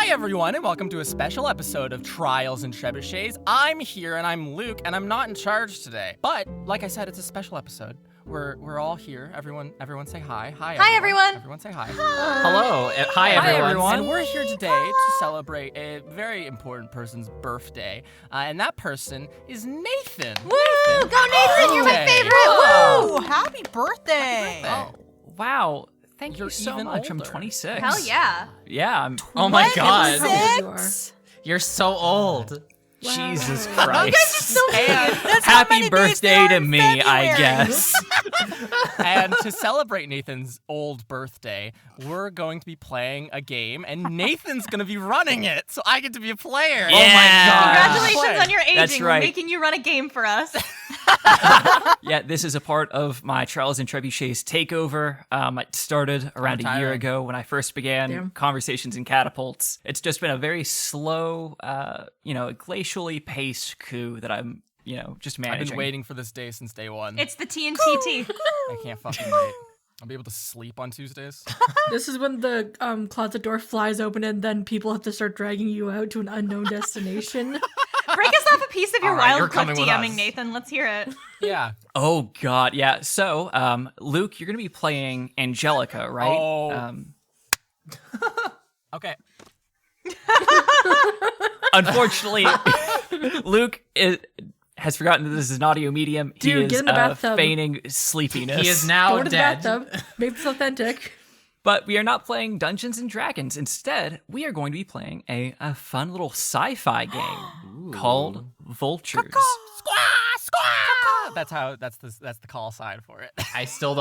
Hi, everyone, and welcome to a special episode of Trials and Trebuchets. I'm here, and I'm Luke, and I'm not in charge today. But, like I said, it's a special episode. We're all here. Everyone say hi. Hi, everyone. Everyone say hi. Hello. Hi, everyone. And we're here today to celebrate a very important person's birthday. And that person is Nathan. Woo! Go Nathan, you're my favorite. Woo! Happy birthday. Oh, wow. Thank You're you so even much. I'm older. 26. Hell yeah. Yeah, I'm. Oh my god. 26? You're so old. Jesus You Christ. guys are so cute. That's how Happy many days birthday there are to in me, I February. guess. And to celebrate Nathan's old birthday, we're going to be playing a game, and Nathan's going to be running it, so I get to be a player. Yeah. Oh my God. Congratulations on your aging. That's right. We're making you run a game for us. Yeah, this is a part of my Trials and Trebuchets takeover. It started around a year ago when I first began Conversations in Catapults. It's just been a very slow, glacially paced coup that I'm, just managing. I've been waiting for this day since day one. It's the TNT. I can't fucking wait. I'll be able to sleep on Tuesdays. This is when the closet door flies open and then people have to start dragging you out to an unknown destination. Break us off a piece of your All right, you're wild clip coming with DMing, us. Nathan. Let's hear it. Yeah. Oh, God, yeah. So, Luke, you're going to be playing Angelica, right? Oh. Okay. Unfortunately, Luke has forgotten that this is an audio medium. Dude, he is get in the bathtub. feigning sleepiness. He is now Go to the dead. bathtub. Make this authentic. But we are not playing Dungeons and Dragons. Instead, we are going to be playing a fun little sci-fi game called Vultures. That's the call sign for it. I still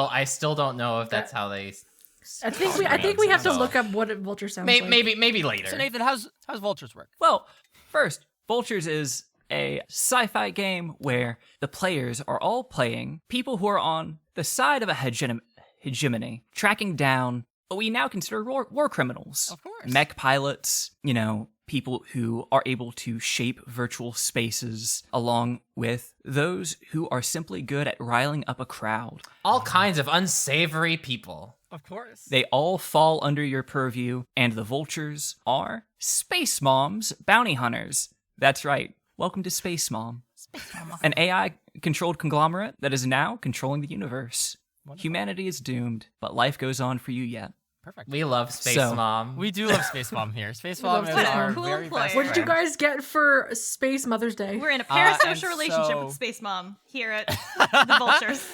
don't know if that's how they. I think we have to look up what a vulture sounds like. Maybe later. So Nathan, how's Vultures work? Well, first, Vultures is a sci-fi game where the players are all playing people who are on the side of a hegemony, tracking down what we now consider war criminals. Of course. Mech pilots, people who are able to shape virtual spaces, along with those who are simply good at riling up a crowd. All kinds of unsavory people. Of course. They all fall under your purview, and the Vultures are Space Moms bounty hunters. That's right. Welcome to Space Mom, an AI-controlled conglomerate that is now controlling the universe. Wonderful. Humanity is doomed, but life goes on for you yet. Perfect. We love Space So- Mom. We do love Space Mom here. Space We Mom love is Space our Mom. Cool very player. best What did you friend. guys get for Space Mother's Day? We're in a and parasocial relationship so- with Space Mom here at the Vultures.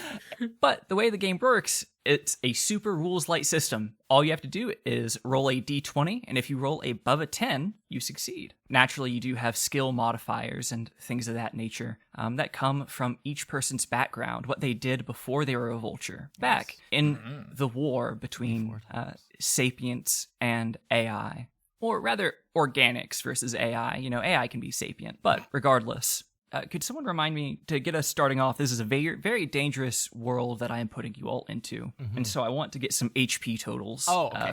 But the way the game works, it's a super rules light system. All you have to do is roll a d20, and if you roll above a 10, you succeed. Naturally, you do have skill modifiers and things of that nature that come from each person's background, what they did before they were a vulture. Back in the war between sapients and AI. Or rather, organics versus AI. AI can be sapient. But regardless, could someone remind me, to get us starting off, this is a very, very dangerous world that I am putting you all into. And so I want to get some HP totals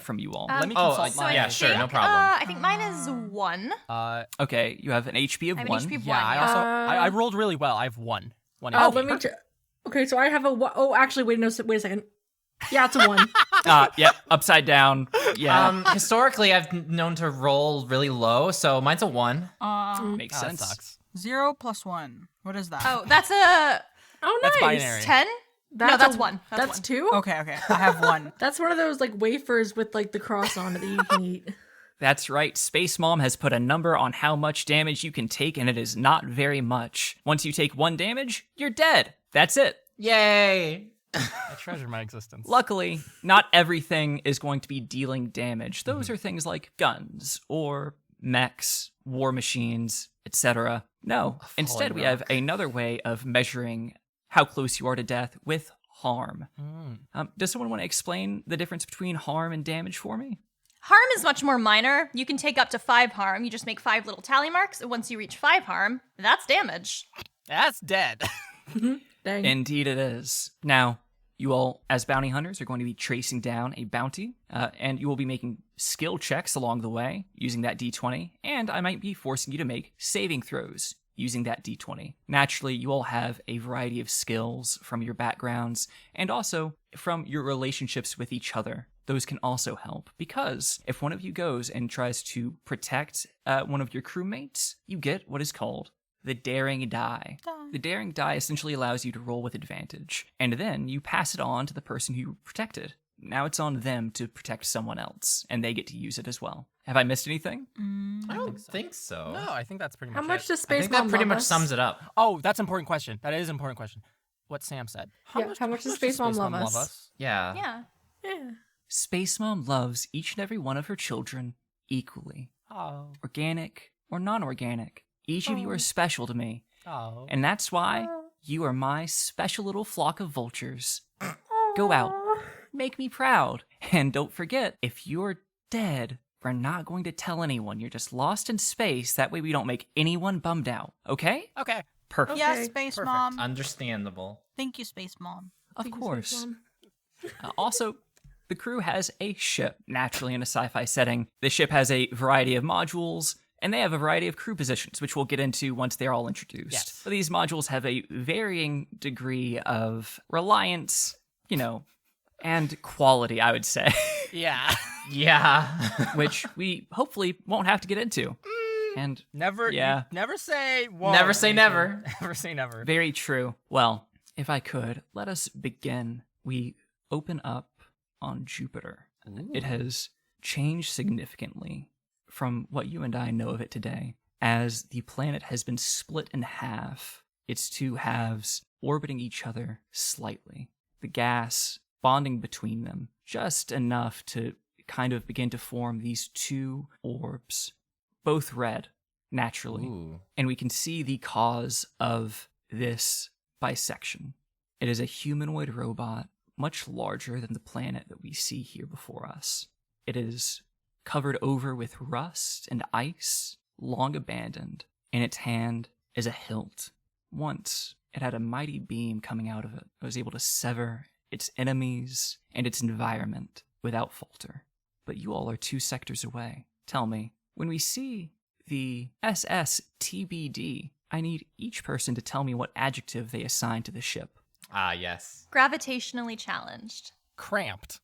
from you all. Let me Oh, consult so mine. yeah, sure, no problem. I think mine is 1. Okay, you have an HP of I have 1. an HP of 1. Yeah, I rolled really well. I have one. One Oh, HP. let me check. Okay, so I have a. Oh, actually, wait a second. Yeah, it's a 1. Yep, upside down. Yeah, Historically, I've known to roll really low, so mine's a 1. makes Oh, that sense. sucks. 0 + 1. What is that? Oh, that's a Oh, nice. That's binary. 10? No, that's 1. That's one. 2? Okay. I have 1. That's one of those like wafers with like the cross on it that you can eat. That's right, Space Mom has put a number on how much damage you can take, and it is not very much. Once you take 1 damage, you're dead. That's it. Yay! I treasure my existence. Luckily, not everything is going to be dealing damage. Those are things like guns or mechs, war machines, etc. No, instead we have another way of measuring how close you are to death with harm. Does someone want to explain the difference between harm and damage for me? Harm is much more minor. You can take up to 5 harm. You just make 5 little tally marks, and once you reach 5 harm, that's damage. That's dead. Dang. Indeed it is. Now, you all, as bounty hunters, are going to be tracing down a bounty, and you will be making skill checks along the way using that d20, and I might be forcing you to make saving throws using that d20. Naturally, you all have a variety of skills from your backgrounds, and also from your relationships with each other. those can also help, because if one of you goes and tries to protect one of your crewmates, you get what is called the Daring Die. The Daring Die essentially allows you to roll with advantage, and then you pass it on to the person who you protected. Now it's on them to protect someone else, and they get to use it as well. Have I missed anything? I don't think so. No, I think that's pretty much How much it. does I Space think Mom that pretty love much us? sums it up. Oh, that's an important question. That is an important question. What Sam said. How much does Space Mom love us? Yeah. Yeah. Yeah. Space Mom loves each and every one of her children equally. Oh. Organic or non-organic. Each of you are special to me. Oh. And that's why you are my special little flock of vultures. Go out. Make me proud. And don't forget, if you're dead, we're not going to tell anyone. You're just lost in space. That way we don't make anyone bummed out. Okay? Okay. Perfect. Yes, Okay, Space perfect. Mom. Understandable. Thank you, Space Mom. Of Thank you, course. Space Mom. Also, the crew has a ship, naturally in a sci-fi setting. The ship has a variety of modules, and they have a variety of crew positions, which we'll get into once they're all introduced. Yes. But these modules have a varying degree of reliance, and quality, I would say, Yeah. Yeah. which we hopefully won't have to get into. And Never. Yeah. Never say won't. Never say never. Never say never. very true. Well, if I could, let us begin. We open up on Jupiter. It has changed significantly from what you and I know of it today, as the planet has been split in half, its two halves orbiting each other slightly. The gas bonding between them just enough to kind of begin to form these two orbs, both red, naturally. Ooh. And we can see the cause of this bisection. It is a humanoid robot, much larger than the planet that we see here before us. It is covered over with rust and ice, long abandoned. In its hand is a hilt. Once, it had a mighty beam coming out of it. It was able to sever its enemies and its environment without falter. But you all are 2 sectors away. Tell me, when we see the SSTBD, I need each person to tell me what adjective they assign to the ship. Ah, yes. Gravitationally challenged. Cramped.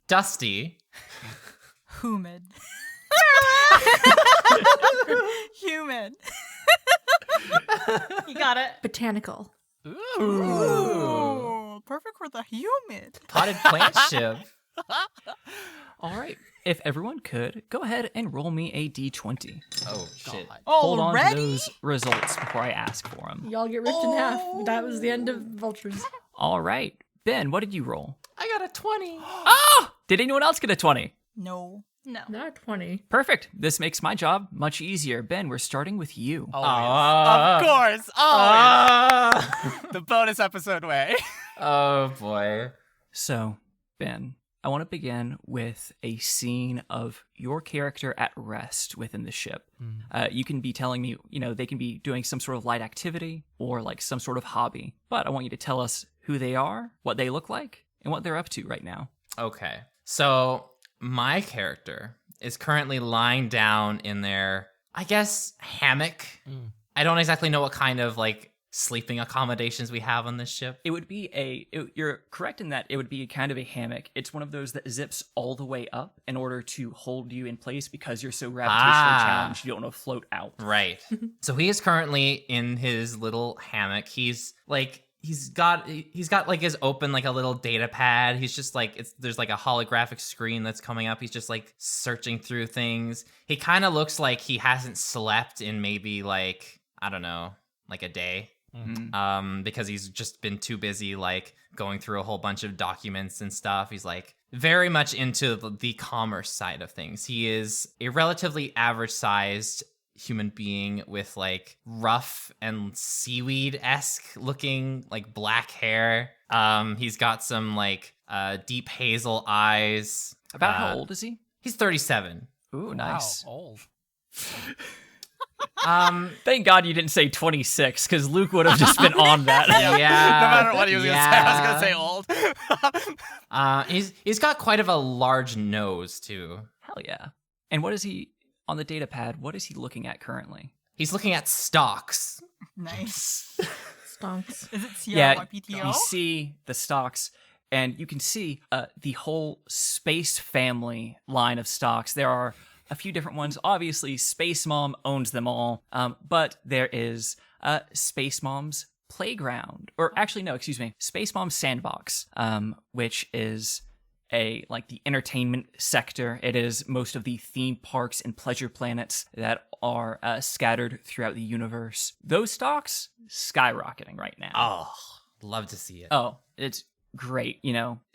Dusty. Humid. Humid. You got it. Botanical. Ooh, perfect for the humid. Potted plant ship. All right. If everyone could, go ahead and roll me a d20. Oh, shit. Hold on to Already? those results before I ask for them. Y'all get ripped in half. That was the end of Vultures. All right. Ben, what did you roll? I got a 20. Oh! Did anyone else get a 20? No. No. Not 20. Perfect. This makes my job much easier. Ben, we're starting with you. Always. Of course. Always. The bonus episode way. Oh, boy. So, Ben, I want to begin with a scene of your character at rest within the ship. You can be telling me, they can be doing some sort of light activity or like some sort of hobby, but I want you to tell us who they are, what they look like, and what they're up to right now. Okay. So, my character is currently lying down in their, I guess, hammock. I don't exactly know what kind of, sleeping accommodations we have on this ship. It would be you're correct in that it would be kind of a hammock. It's one of those that zips all the way up in order to hold you in place because you're so gravitationally challenged you don't want to float out. Right. So he is currently in his little hammock. He's got his open a little data pad. He's just there's a holographic screen that's coming up. He's just searching through things. He kind of looks like he hasn't slept in maybe I don't know, a day. Because he's just been too busy going through a whole bunch of documents and stuff. He's very much into the commerce side of things. He is a relatively average sized human being with rough and seaweed-esque looking black hair. He's got some deep hazel eyes. About how old is he? He's 37. Ooh, nice. Wow, old. Thank God you didn't say 26, because Luke would have just been on that. Yeah. No matter what he was gonna say, I was gonna say old. He's got quite of a large nose too. Hell yeah. And what is he, on the data pad, what is he looking at currently? He's looking at stocks. Nice. Stonks. Is it Yeah, CRYPTO? you see the stocks, And you can see the whole Space Family line of stocks. There are a few different ones. Obviously, Space Mom owns them all, but there is Space Mom's Playground. Or actually, no, excuse me, Space Mom's Sandbox, which is the entertainment sector. It is most of the theme parks and pleasure planets that are scattered throughout the universe. Those stocks skyrocketing right now. Oh, love to see it. Oh, it's great.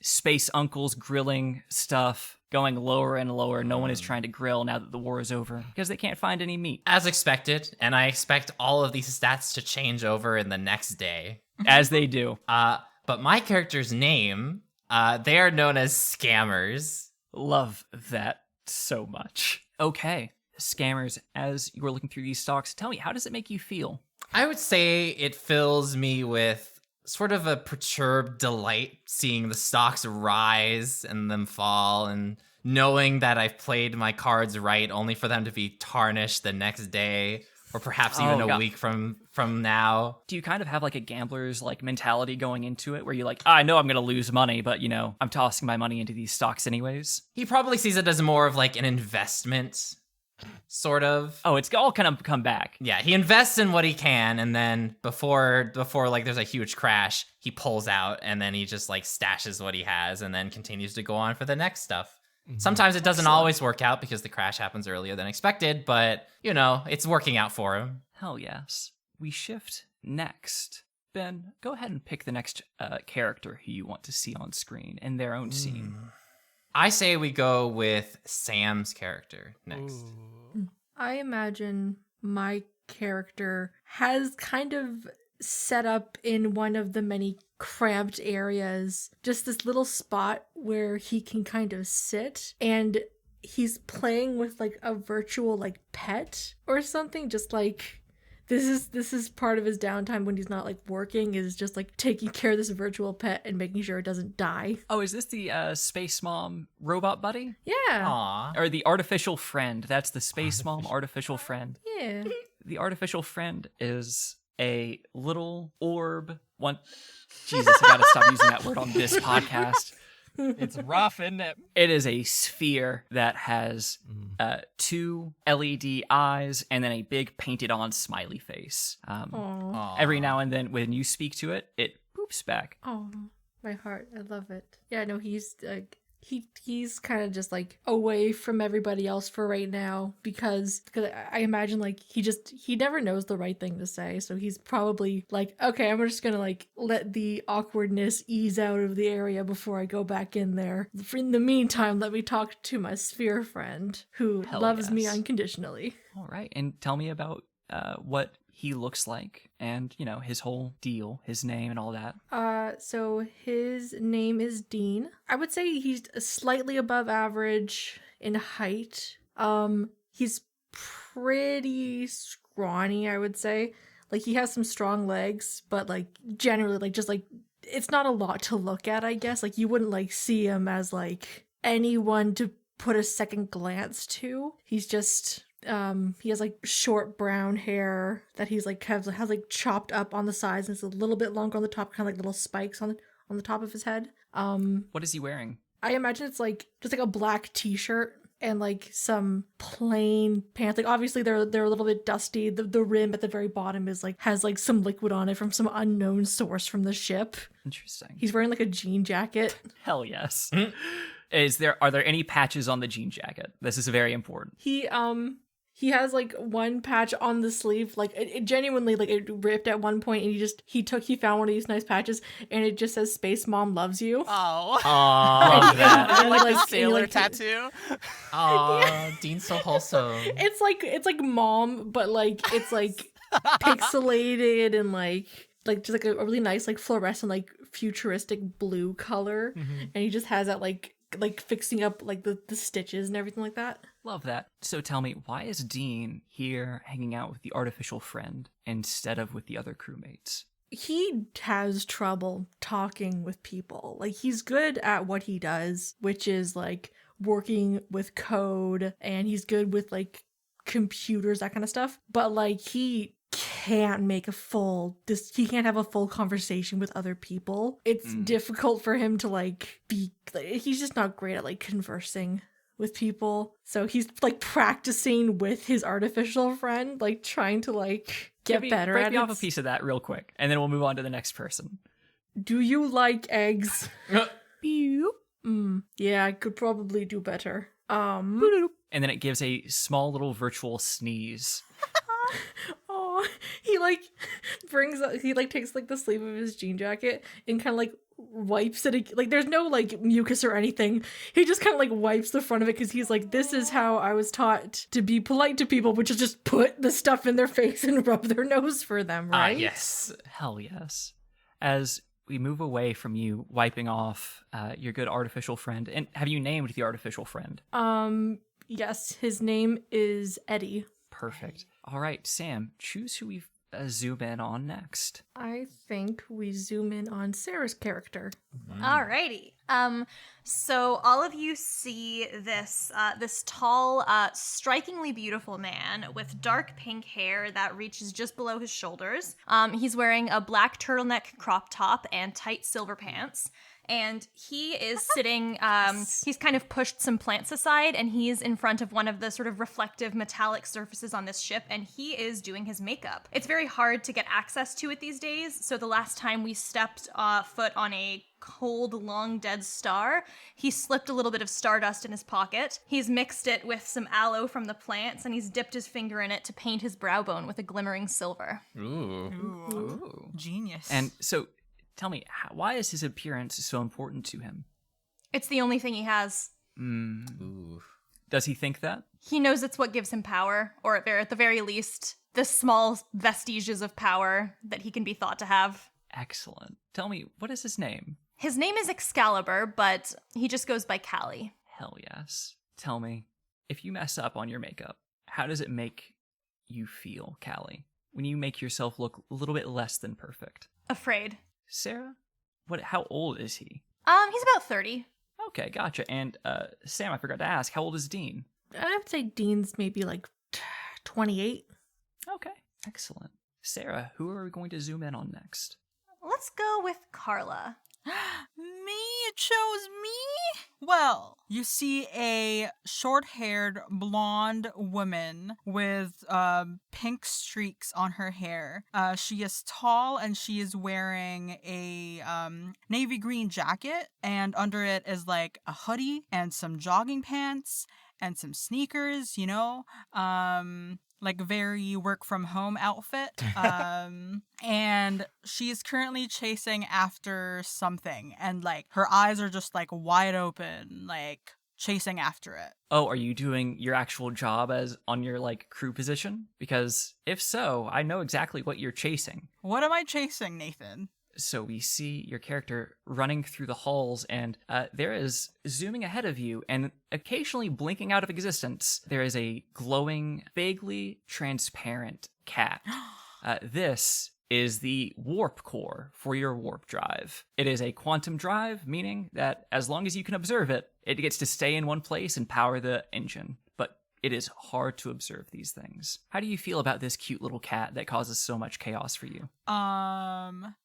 Space uncles grilling stuff, going lower and lower. No one is trying to grill now that the war is over because they can't find any meat. As expected, and I expect all of these stats to change over in the next day. As they do. But my character's name, they are known as scammers. Love that so much. Okay, scammers, as you were looking through these stocks, tell me, how does it make you feel? I would say it fills me with sort of a perturbed delight seeing the stocks rise and them fall, and knowing that I've played my cards right only for them to be tarnished the next day, or perhaps even a week from now. Do you kind of have like a gambler's mentality going into it where you're like, I know I'm going to lose money, but I'm tossing my money into these stocks anyways? He probably sees it as more of like an investment, sort of. Oh, it's all kind of come back. Yeah, he invests in what he can, and then before there's a huge crash, he pulls out, and then he just stashes what he has, and then continues to go on for the next stuff. Mm-hmm. Sometimes it doesn't always work out because the crash happens earlier than expected, but it's working out for him. Hell yes. We shift next. Ben, go ahead and pick the next character who you want to see on screen in their own scene. I say we go with Sam's character next. Ooh. I imagine my character has kind of set up in one of the many cramped areas, just this little spot where he can kind of sit, and he's playing with a virtual pet or something, just this is part of his downtime when he's not working, is just taking care of this virtual pet and making sure it doesn't die. Oh, is this the Space Mom robot buddy? Yeah. Aw. Or the artificial friend? That's the Space Mom artificial friend. Yeah. The artificial friend is a little orb. Jesus, I gotta stop using that word on this podcast. It's rough, isn't it? It is a sphere that has 2 LED eyes and then a big painted-on smiley face. Aw. Every now and then, when you speak to it, it poops back. Oh, my heart. I love it. Yeah, no, he's he's kind of just away from everybody else for right now because I imagine he never knows the right thing to say, so he's probably okay, I'm just gonna let the awkwardness ease out of the area before I go back in there. In the meantime, let me talk to my sphere friend who Hell loves me yes. unconditionally. All right, and tell me about what he looks like and, his whole deal, his name and all that. So his name is Dean. I would say he's slightly above average in height. He's pretty scrawny, I would say. He has some strong legs, but generally it's not a lot to look at, I guess. You wouldn't see him as anyone to put a second glance to. He's just he has short brown hair that he's has chopped up on the sides, and it's a little bit longer on the top, kind of little spikes on the top of his head. What is he wearing? I imagine it's just a black t-shirt and some plain pants. Obviously they're a little bit dusty. The rim at the very bottom is has some liquid on it from some unknown source from the ship. Interesting. He's wearing a jean jacket. Hell yes. Are there any patches on the jean jacket? This is very important. He has one patch on the sleeve, it genuinely it ripped at one point, and he found one of these nice patches, and it just says "Space Mom loves you." Oh. Love that. I like the sailor tattoo. Aw, Dean's so wholesome. It's like mom, but it's pixelated and just a really nice fluorescent futuristic blue color, and he just has that fixing up the stitches and everything like that. Love that. So tell me, why is Dean here hanging out with the artificial friend instead of with the other crewmates? He has trouble talking with people. He's good at what he does, which is working with code, and he's good with computers, that kind of stuff. But he can't make he can't have a full conversation with other people. It's difficult for him to like he's just not great at like conversing with people. So he's like practicing with his artificial friend, like trying to like get better break at me it. off a piece of that real quick, and then we'll move on to the next person. Do you like eggs? Yeah, I could probably do better. And then it gives a small little virtual sneeze. Oh, he takes like the sleeve of his jean jacket and kind of like wipes it. Like there's no like mucus or anything. He just kind of like wipes the front of it because he's like, this is how I was taught to be polite to people, which is just put the stuff in their face and rub their nose for them, right? Yes. Hell yes. As we move away from you wiping off your good artificial friend, and have you named the artificial friend? Yes, his name is Eddie. Perfect. All right, Sam, choose who we zoom in on next. I think we zoom in on Sarah's character. Alrighty. So all of you see this tall, strikingly beautiful man with dark pink hair that reaches just below his shoulders. He's wearing a black turtleneck crop top and tight silver pants. And he is sitting, he's kind of pushed some plants aside, and he's in front of one of the sort of reflective metallic surfaces on this ship, and he is doing his makeup. It's very hard to get access to it these days, so the last time we stepped foot on a cold, long dead star, he slipped a little bit of stardust in his pocket. He's mixed it with some aloe from the plants, and he's dipped his finger in it to paint his brow bone with a glimmering silver. Ooh. Genius. And so, tell me, why is his appearance so important to him? It's the only thing he has. Ooh. Does he think that? He knows it's what gives him power, or at the very least, the small vestiges of power that he can be thought to have. Excellent. Tell me, what is his name? His name is Excalibur, but he just goes by Callie. Hell yes. Tell me, if you mess up on your makeup, how does it make you feel, Callie, when you make yourself look a little bit less than perfect? Afraid. Sarah? How old is he? He's about 30. Okay, gotcha. And Sam, I forgot to ask, how old is Dean? I would say Dean's maybe like 28. Okay, excellent. Sarah, who are we going to zoom in on next? Let's go with Carla. Me? It chose me? Well, you see a short-haired blonde woman with pink streaks on her hair. She is tall and she is wearing a navy green jacket, and under it is like a hoodie and some jogging pants and some sneakers, you know? Like very work from home outfit. And she's currently chasing after something, and like her eyes are just like wide open, like chasing after it. Oh, are you doing your actual job as on your like crew position? Because if so, I know exactly what you're chasing. What am I chasing, Nathan? So we see your character running through the halls, and there is, zooming ahead of you and occasionally blinking out of existence, there is a glowing, vaguely transparent cat. This is the warp core for your warp drive. It is a quantum drive, meaning that as long as you can observe it, it gets to stay in one place and power the engine. But it is hard to observe these things. How do you feel about this cute little cat that causes so much chaos for you?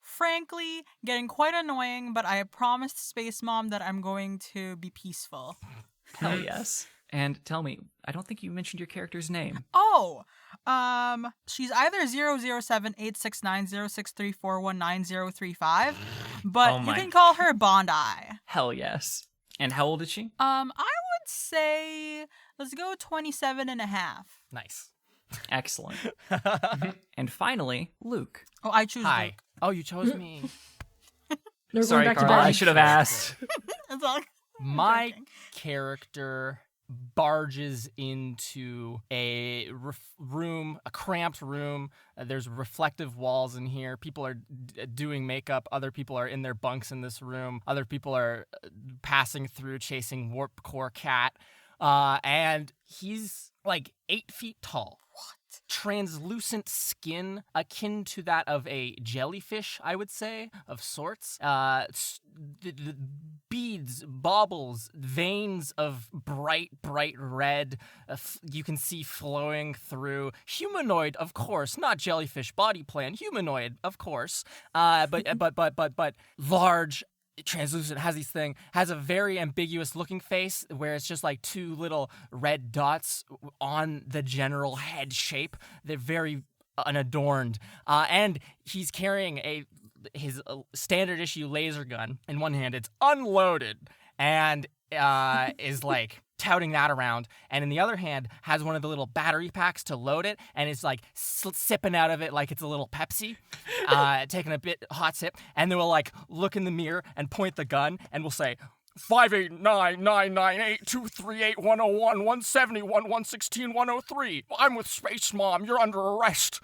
Frankly, getting quite annoying, but I promised Space Mom that I'm going to be peaceful. Hell yes. And tell me, I don't think you mentioned your character's name. Oh, she's either 007-869-063419035, but Oh you my. can call her Bondi. Hell yes. And how old is she? I would say, let's go 27 and a half. Nice. Excellent. And finally, Luke. Oh, I choose Hi. Luke. Oh, you chose me. They're Sorry, going back Carl, to bed. I should have asked. It's all- My joking. character barges into a room, a cramped room. There's reflective walls in here. People are doing makeup. Other people are in their bunks in this room. Other people are passing through, chasing Warp Core Cat. And he's like 8 feet tall. What? translucent skin akin to that of a jellyfish, I would say, of sorts. The beads, baubles, veins of bright red you can see flowing through. Humanoid, of course, not jellyfish body plan. Humanoid, of course. But large, translucent, has a very ambiguous looking face where it's just like two little red dots on the general head shape. They're very unadorned, and he's carrying his standard issue laser gun in one hand. It's unloaded and is like touting that around, and in the other hand has one of the little battery packs to load it, and is like sipping out of it like it's a little Pepsi, taking a hot sip, and then we'll like look in the mirror and point the gun, and we'll say 58999823810117111161003. I'm with Space Mom. You're under arrest.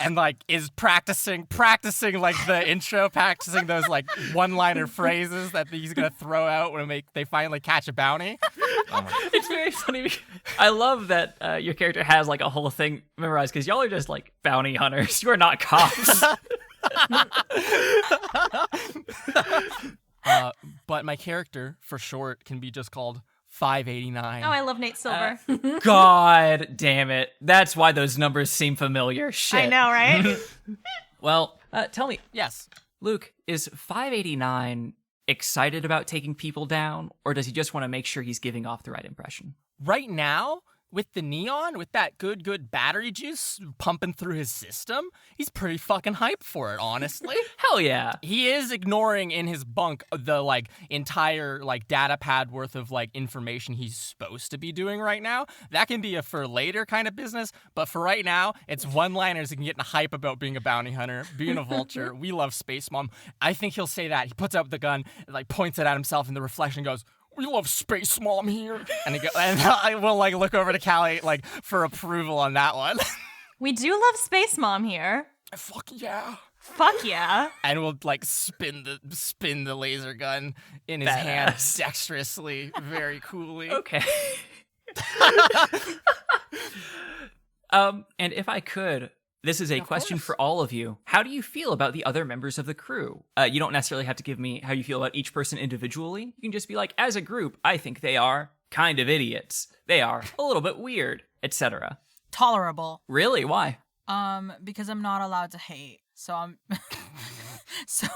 And like is practicing like the intro, practicing those like one-liner phrases that he's gonna throw out when they finally catch a bounty. It's very funny because I love that your character has like a whole thing memorized because y'all are just like bounty hunters. You are not cops. But my character, for short, can be just called 589. Oh, I love Nate Silver. God damn it. That's why those numbers seem familiar. Shit. I know, right? Well, tell me, Yes. Luke, is 589 excited about taking people down, or does he just want to make sure he's giving off the right impression? Right now, with the neon, with that good battery juice pumping through his system, he's pretty fucking hyped for it, honestly. Hell yeah. He is ignoring in his bunk the like entire like data pad worth of like information he's supposed to be doing right now. That can be a for later kind of business, but for right now, it's one-liners. He can get in a hype about being a bounty hunter, being a vulture. We love Space Mom. I think he'll say that. He puts up the gun, like points it at himself in the reflection, goes, "We love Space Mom here," and I will like look over to Callie like for approval on that one. We do love Space Mom here. Fuck yeah! Fuck yeah. And we'll like spin the laser gun in his hand dexterously, very coolly. Okay. And if I could, this is a question for all of you. How do you feel about the other members of the crew? You don't necessarily have to give me how you feel about each person individually. You can just be like, as a group, I think they are kind of idiots. They are a little bit weird, etc. Tolerable. Really? Why? Because I'm not allowed to hate. So I'm so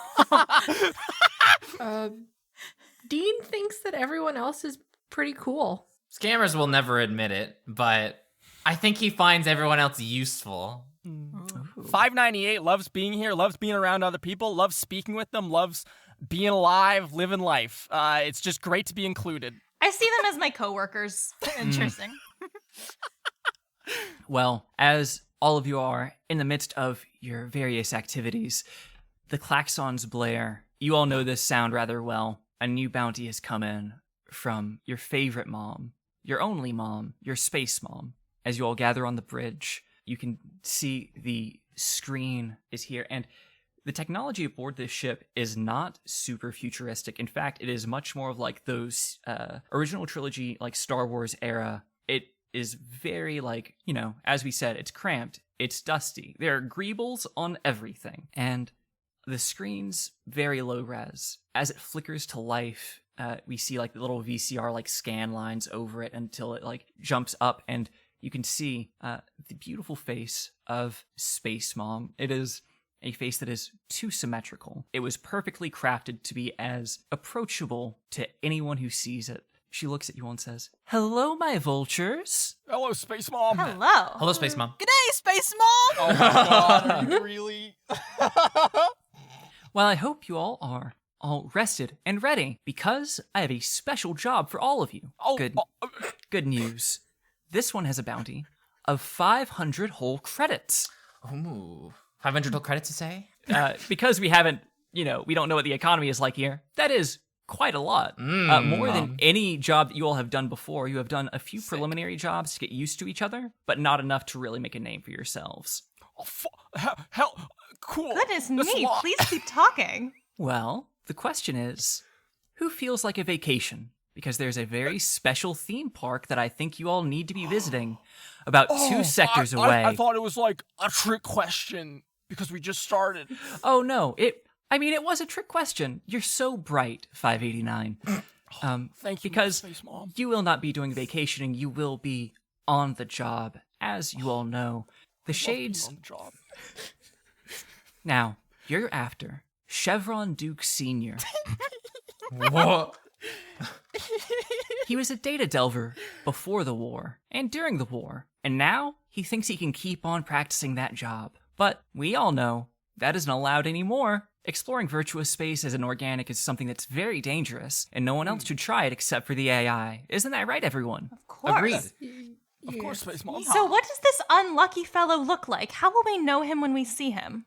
Dean thinks that everyone else is pretty cool. Scammers will never admit it, but I think he finds everyone else useful. 598 loves being here, loves being around other people, loves speaking with them, loves being alive, living life. It's just great to be included. I see them as my coworkers. interesting. Well, as all of you are in the midst of your various activities, the klaxons blare. You all know this sound rather well. A new bounty has come in from your favorite mom, your only mom, your space mom. As you all gather on the bridge, you can see the screen is here, and the technology aboard this ship is not super futuristic. In fact, it is much more of like those original trilogy, like Star Wars era. It is very like, you know, as we said, it's cramped, it's dusty. There are greebles on everything, and the screen's very low res. As it flickers to life, we see like the little VCR like scan lines over it until it like jumps up, and you can see the beautiful face of Space Mom. It is a face that is too symmetrical. It was perfectly crafted to be as approachable to anyone who sees it. She looks at you and says, "Hello, my vultures." Hello, Space Mom. Hello. Hello, Space Mom. G'day, Space Mom! Oh my god, are you really? Well, I hope you all are all rested and ready, because I have a special job for all of you. Good news. This one has a bounty of 500 whole credits. Ooh. 500 whole credits to say? Because we haven't, you know, we don't know what the economy is like here. That is quite a lot. More than any job that you all have done before. You have done a few preliminary jobs to get used to each other, but not enough to really make a name for yourselves. Oh, hell, cool. Goodness That's a me, lot. please keep talking. Well, the question is, who feels like a vacation? because there's a very special theme park that I think you all need to be visiting about 2 sectors away. I thought it was like a trick question because we just started. Oh, no. It was a trick question. You're so bright, 589. Thank you, because Space Mom. you will not be doing vacationing. You will be on the job, as you all know. The Shades... On the job. Now, you're after Chevron Duke Sr. Whoa. He was a data delver before the war and during the war, and now he thinks he can keep on practicing that job. But we all know that isn't allowed anymore. Exploring virtuous space as an organic is something that's very dangerous, and no one else should try it except for the AI. Isn't that right, everyone? Of course. Agreed. Of course, Space Mom. So what does this unlucky fellow look like? How will we know him when we see him?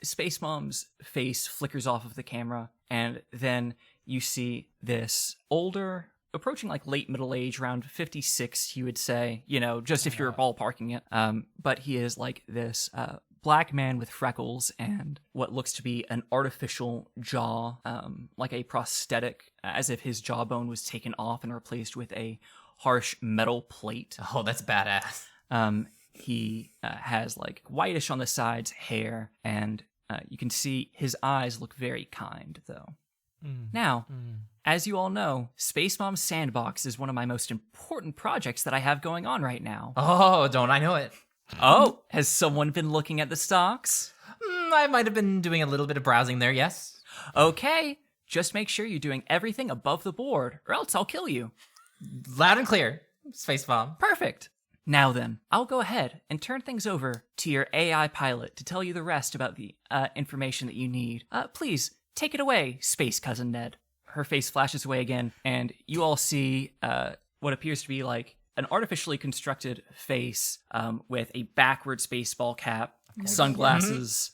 Space Mom's face flickers off of the camera, and then you see this older, approaching like late middle age, around 56, you would say, just if you're ballparking it. But he is like this black man with freckles and what looks to be an artificial jaw, like a prosthetic, as if his jawbone was taken off and replaced with a harsh metal plate. Oh, that's badass. He has like whitish on the sides hair, and you can see his eyes look very kind, though. Now, as you all know, Space Mom's Sandbox is one of my most important projects that I have going on right now. Oh, don't I know it? Oh, has someone been looking at the stocks? I might have been doing a little bit of browsing there, yes. Okay, just make sure you're doing everything above the board, or else I'll kill you. Loud and clear, Space Bomb. Perfect. Now then, I'll go ahead and turn things over to your AI pilot to tell you the rest about the information that you need. Please, take it away, Space Cousin Ned. Her face flashes away again, and you all see what appears to be like an artificially constructed face with a backwards baseball cap, sunglasses,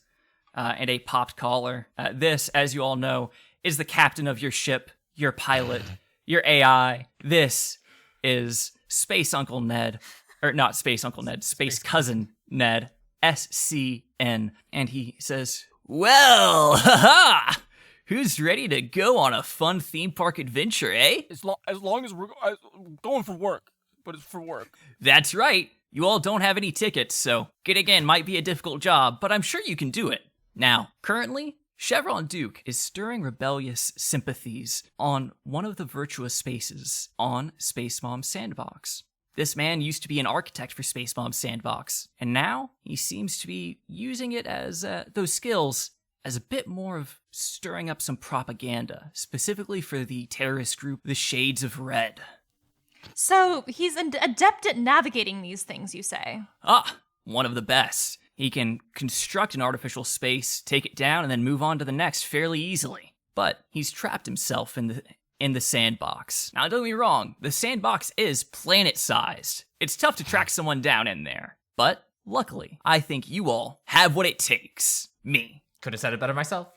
and a popped collar. This, as you all know, is the captain of your ship, your pilot, your AI. This is Space Uncle Ned. Or not Space Uncle Ned, Space Cousin Ned, SCN. And he says, well, haha! Who's ready to go on a fun theme park adventure, eh? As long as we're going for work, but it's for work. That's right. You all don't have any tickets, so getting in might be a difficult job, but I'm sure you can do it. Now, currently, Chevron Duke is stirring rebellious sympathies on one of the virtuous spaces on Space Mom's Sandbox. This man used to be an architect for Space Mom's Sandbox, and now he seems to be using it as those skills as a bit more of stirring up some propaganda, specifically for the terrorist group, the Shades of Red. So he's an adept at navigating these things, you say? Ah, one of the best. He can construct an artificial space, take it down, and then move on to the next fairly easily. But he's trapped himself in the sandbox. Now, don't get me wrong, the sandbox is planet-sized. It's tough to track someone down in there. But, luckily, I think you all have what it takes. Me. Could have said it better myself.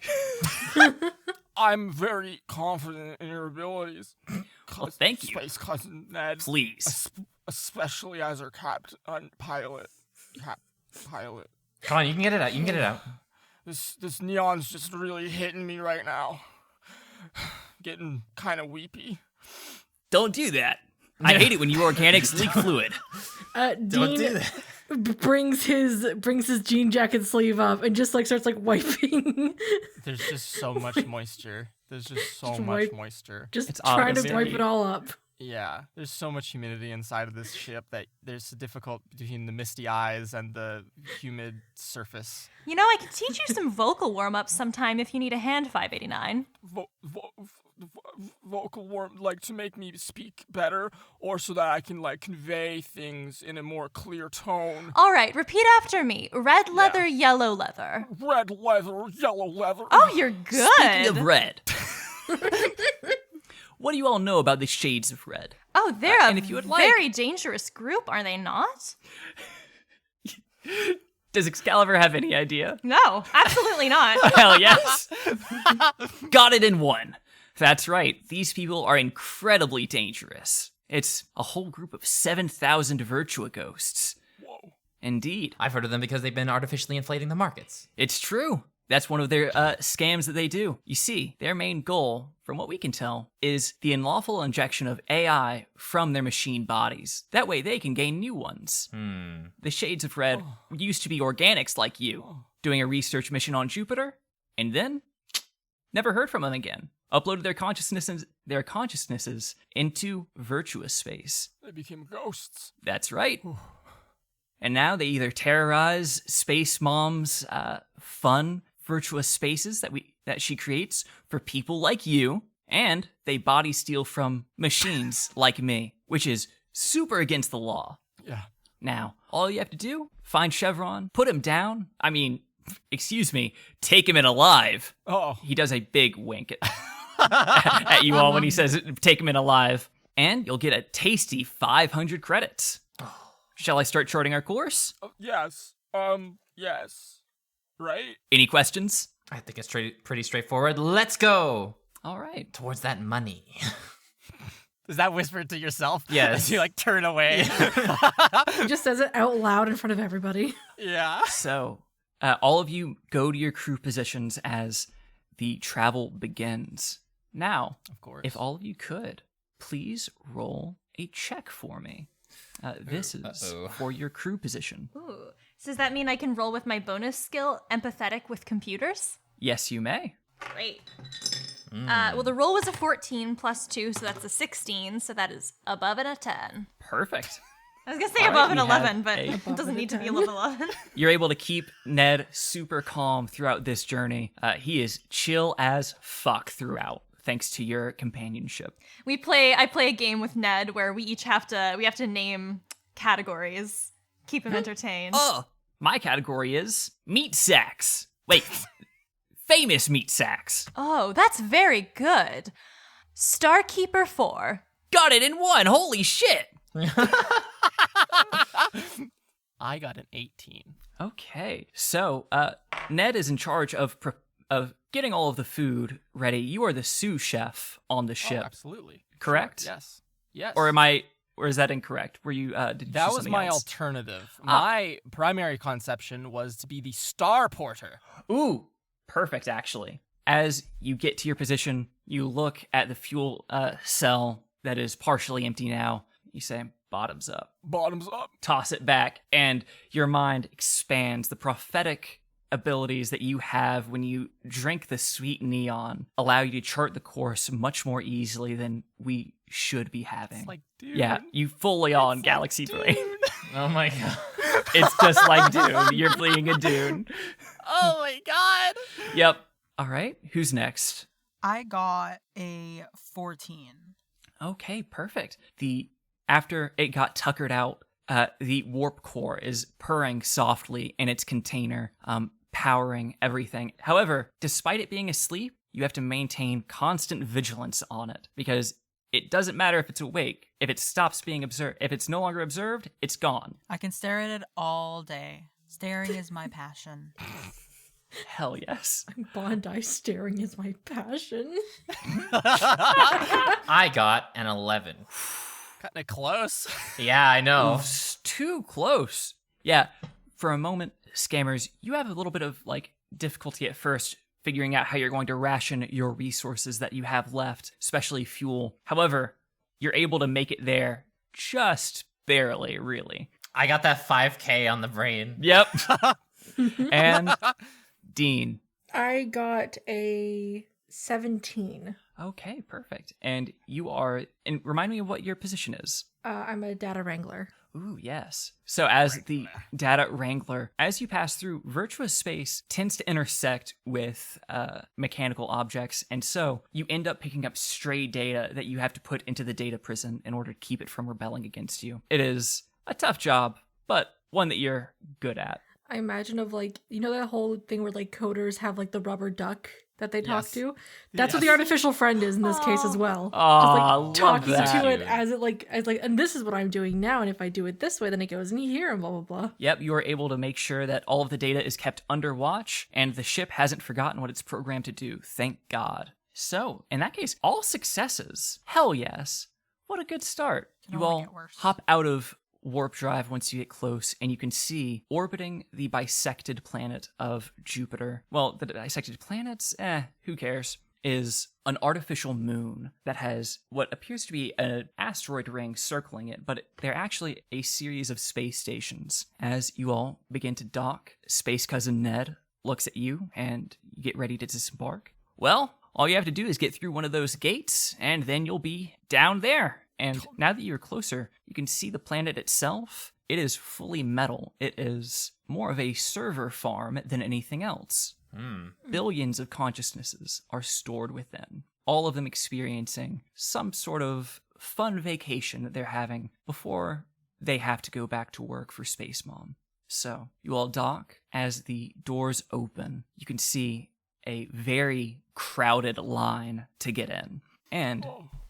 I'm very confident in your abilities. Well, thank you. Space Cousin Ned. Please. Especially as our pilot. Pilot. Come on, you can get it out. You can get it out. This neon's just really hitting me right now. Getting kind of weepy. Don't do that. I hate it when you organics leak fluid. Don't Dean do that. brings his jean jacket sleeve up and just like starts like wiping. There's just so much moisture. There's just so Just much wipe. moisture. Just It's trying to obviously- wipe it all up. Yeah, there's so much humidity inside of this ship that there's difficult between the misty eyes and the humid surface. You know, I can teach you some vocal warm-ups sometime if you need a hand, 589. Vocal warm, like to make me speak better, or so that I can like convey things in a more clear tone. All right, repeat after me. Red leather, yellow leather. Red leather, yellow leather. Oh, you're good. Speaking of red, what do you all know about the Shades of Red? Oh, they're and a if you would like- very dangerous group, are they not? Does Excalibur have any idea? No, absolutely not. Hell yes. Got it in one. That's right. These people are incredibly dangerous. It's a whole group of 7,000 Virtua ghosts. Whoa. Indeed. I've heard of them because they've been artificially inflating the markets. It's true. That's one of their scams that they do. You see, their main goal, from what we can tell, is the unlawful injection of AI from their machine bodies. That way they can gain new ones. The Shades of Red used to be organics like you, doing a research mission on Jupiter, and then never heard from them again. Uploaded their consciousnesses into virtuous space. They became ghosts. That's right. And now they either terrorize Space Mom's fun virtuous spaces that she creates for people like you, and they body steal from machines like me, which is super against the law. Yeah. Now, all you have to do, find Chevron, put him down. I mean, excuse me, take him in alive. Oh. He does a big wink at you all when he says take him in alive. And you'll get a tasty 500 credits. Shall I start charting our course? Yes. Yes. Right? Any questions? I think it's pretty straightforward. Let's go All right. towards that money. Is that whispered to yourself? Yes. As you like turn away. He just says it out loud in front of everybody. Yeah. So, all of you go to your crew positions as the travel begins. Now, Of course. if all of you could, please roll a check for me. This is Uh-oh. for your crew position. Ooh. So does that mean I can roll with my bonus skill, empathetic with computers? Yes, you may. Great. Well, the roll was a 14 plus 2, so that's a 16, so that is above and a 10. Perfect. I was going to say All above right, an we have 11, but a- it doesn't need to be Above above 11. You're able to keep Ned super calm throughout this journey. He is chill as fuck throughout, thanks to your companionship. I play a game with Ned where we each have to name categories, keep him entertained. Oh, my category is meat sacks. Wait, famous meat sacks. Oh, that's very good. Starkeeper 4. Got it in one. Holy shit. I got an 18. Okay, so Ned is in charge of getting all of the food ready. You are the sous chef on the Oh, ship, absolutely. correct? Sure. Yes. Yes. Or is that incorrect? Were you? Did you That choose was something my else? alternative. My primary conception was to be the star porter. Ooh, perfect. Actually, as you get to your position, you look at the fuel cell that is partially empty now. You say, "Bottoms up." Bottoms up. Toss it back, and your mind expands. The prophetic abilities that you have when you drink the sweet neon allow you to chart the course much more easily than we should be having. It's like, dude. yeah, you fully on Galaxy Brain. Oh my god. It's just like Dune. You're playing a Dune. Oh my god. Yep. All right. Who's next? I got a 14. Okay, perfect. After it got tuckered out, the warp core is purring softly in its container, powering everything. However, despite it being asleep, you have to maintain constant vigilance on it because it doesn't matter if it's awake. If it stops being observed, if it's no longer observed, it's gone. I can stare at it all day. Staring is my passion. Hell yes. Bondi staring is my passion. I got an 11. Cutting it close. Yeah, I know. Oof, too close. Yeah, for a moment, scammers, you have a little bit of difficulty at first figuring out how you're going to ration your resources that you have left, especially fuel. However, you're able to make it there just barely, really. I got that 5K on the brain. Yep. And Dean. I got a 17. Okay, perfect. And you are, and remind me of what your position is. I'm a data wrangler. Ooh, yes. So as the data wrangler, as you pass through, virtuous space tends to intersect with mechanical objects, and so you end up picking up stray data that you have to put into the data prison in order to keep it from rebelling against you. It is a tough job, but one that you're good at. I imagine of that whole thing where coders have the rubber duck that they talk Yes. to. That's what the Yes. artificial friend is in this case as well. Aw, love Just talking that. to it as and this is what I'm doing now, and if I do it this way, then it goes in here and blah blah blah. Yep, you are able to make sure that all of the data is kept under watch, and the ship hasn't forgotten what it's programmed to do. Thank God. So, in that case, all successes. Hell yes. What a good start. Can You only all get worse. hop out of warp drive once you get close, and you can see orbiting the bisected planet of Jupiter. Well, the bisected planets, who cares? Is an artificial moon that has what appears to be an asteroid ring circling it, but they're actually a series of space stations. As you all begin to dock, Space Cousin Ned looks at you and you get ready to disembark. Well, all you have to do is get through one of those gates, and then you'll be down there. And now that you're closer, you can see the planet itself. It is fully metal. It is more of a server farm than anything else. Billions of consciousnesses are stored within, all of them experiencing some sort of fun vacation that they're having before they have to go back to work for Space Mom. So, you all dock. As the doors open, you can see a very crowded line to get in. And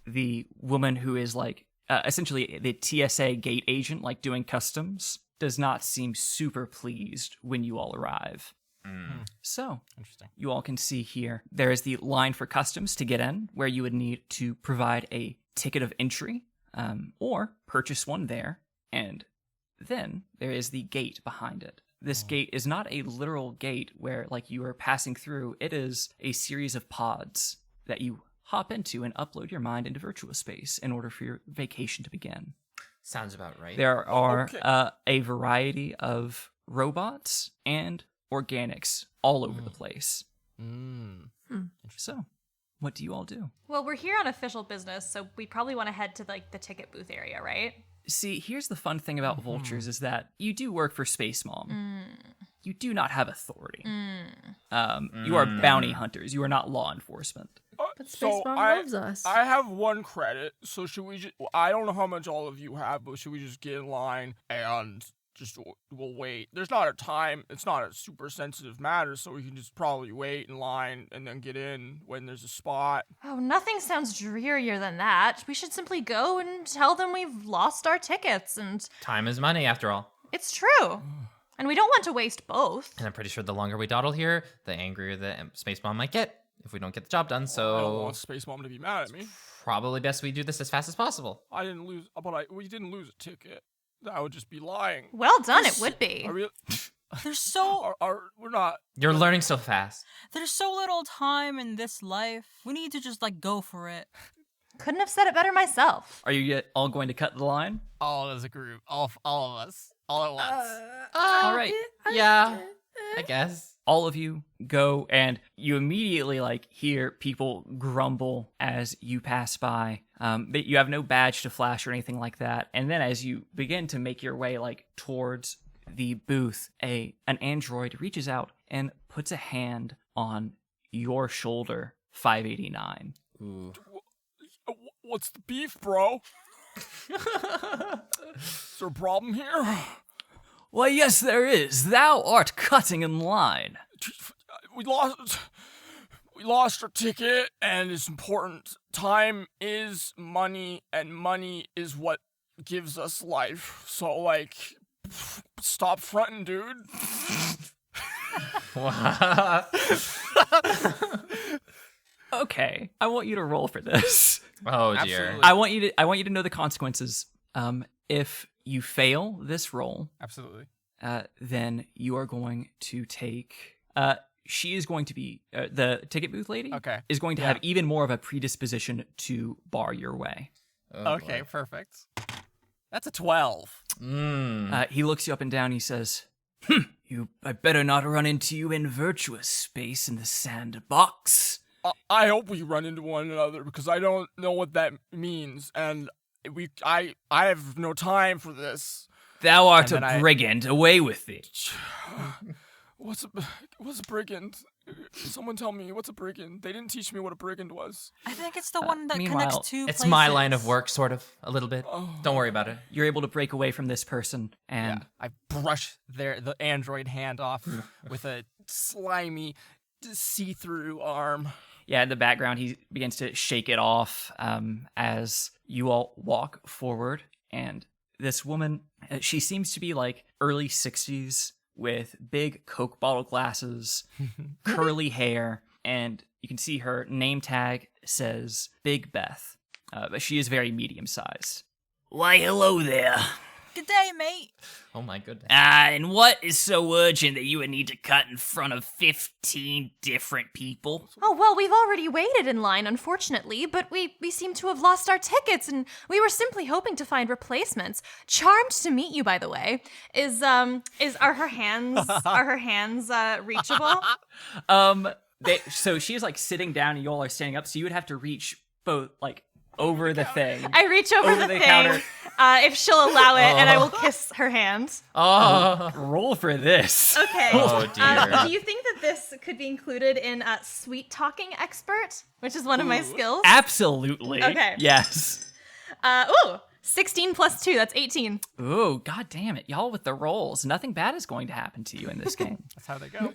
the woman who is like, essentially the TSA gate agent, like doing customs, does not seem super pleased when you all arrive. So, Interesting. you all can see here, there is the line for customs to get in, where you would need to provide a ticket of entry, or purchase one there, and then there is the gate behind it. This gate is not a literal gate where, like, you are passing through. It is a series of pods that you hop into and upload your mind into virtual space in order for your vacation to begin. Sounds about right. There are Okay. a variety of robots and organics all over the place. So, what do you all do? Well, we're here on official business, so we probably want to head to like the ticket booth area, right? See, here's the fun thing about Vultures is that you do work for Space Mom. You do not have authority. You are bounty hunters. You are not law enforcement. But Space Mom loves us. I have one credit, so should we just... I don't know how much all of you have, but should we just get in line and just... We'll wait. There's not a time. It's not a super sensitive matter, so we can just probably wait in line and then get in when there's a spot. Oh, nothing sounds drearier than that. We should simply go and tell them we've lost our tickets, and Time is money, after all. it's true. And we don't want to waste both. And I'm pretty sure the longer we dawdle here, the angrier the Space Mom might get if we don't get the job done. I don't So want Space Mom to be mad at me. probably best we do this as fast as possible. I didn't lose... But we didn't lose a ticket. That would just be lying. Well done, it would be. Are we... There's so We're not... You're learning so fast. there's so little time in this life. We need to just like go for it. Couldn't have said it better myself. Are you all going to cut the line? All as a group. All of us. All at once. All right. Yeah, I guess. All of you go, and you immediately like hear people grumble as you pass by. But you have no badge to flash or anything like that. And then as you begin to make your way like towards the booth, an android reaches out and puts a hand on your shoulder, 589. Ooh. What's the beef, bro? Is there a problem here? Why, yes, there is. Thou art cutting in line. We lost our ticket, and it's important. Time is money, and money is what gives us life. So, like, stop fronting, dude. Okay, I want you to roll for this. Oh dear. Absolutely. I want you to know the consequences. If you fail this roll, Absolutely. then you are going to take. She is going to be the ticket booth lady. Okay. Is going to have even more of a predisposition to bar your way. Oh, Okay, boy. perfect. That's a 12. He looks you up and down. He says, I better not run into you in virtuous space in the sandbox. I hope we run into one another because I don't know what that means, and I have no time for this. Thou art And then a I- brigand. Away with thee. What's a brigand? Someone tell me, what's a brigand? They didn't teach me what a brigand was. I think it's the one that meanwhile, connects two It's places. my line of work, sort of, a little bit. Don't worry about it. You're able to break away from this person, and I brush the android hand off with a slimy, see-through arm. yeah, in the background, he begins to shake it off as you all walk forward. And this woman, she seems to be like early 60s with big Coke bottle glasses, curly hair, and you can see her name tag says Big Beth, but she is very medium-sized. Why, hello there. Good day, mate. Oh my goodness. And what is so urgent that you would need to cut in front of 15 different people? Oh, well, we've already waited in line, unfortunately, but we seem to have lost our tickets, and we were simply hoping to find replacements. Charmed to meet you, by the way. Are her hands reachable? So she is like sitting down and you all are standing up, so you would have to reach both like over the thing. I reach over the thing, counter. If she'll allow it, and I will kiss her hand. Oh. Roll for this. Okay. Oh, dear. Do you think that this could be included in sweet talking expert, which is one of my skills? Absolutely. Okay. Yes. 16 plus 2, that's 18. Ooh, god damn it. Y'all with the rolls. Nothing bad is going to happen to you in this game. That's how they go.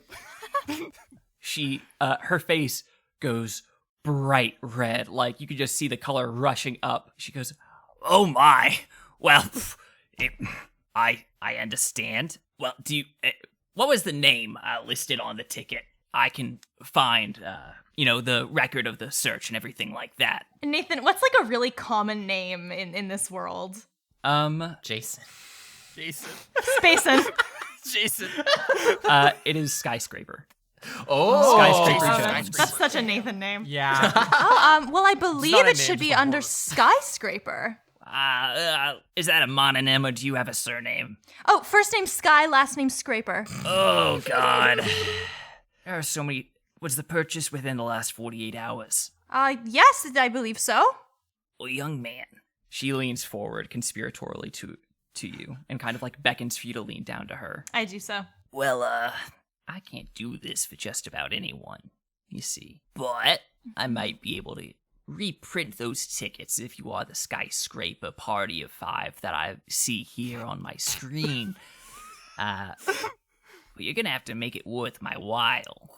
Her face goes bright red, like you could just see the color rushing up. She goes, "Oh my, well, I understand. Well, what was the name listed on the ticket? I can find, the record of the search and everything like that." Nathan, what's like a really common name in this world? Jason. Spacin. Jason. It is Skyscraper. Oh. Skyscraper Jones. That's such a Nathan name. Yeah. Well, I believe not a it name, should be just a under horse. Skyscraper. Is that a mononym or do you have a surname? Oh, first name Sky, last name Scraper. Oh, God. There are so many. Was the purchase within the last 48 hours? Yes, I believe so. Well, young man. She leans forward conspiratorially to you and kind of like beckons for you to lean down to her. I do so. Well, I can't do this for just about anyone, you see. But I might be able to reprint those tickets if you are the Skyscraper party of 5 that I see here on my screen. But you're gonna have to make it worth my while.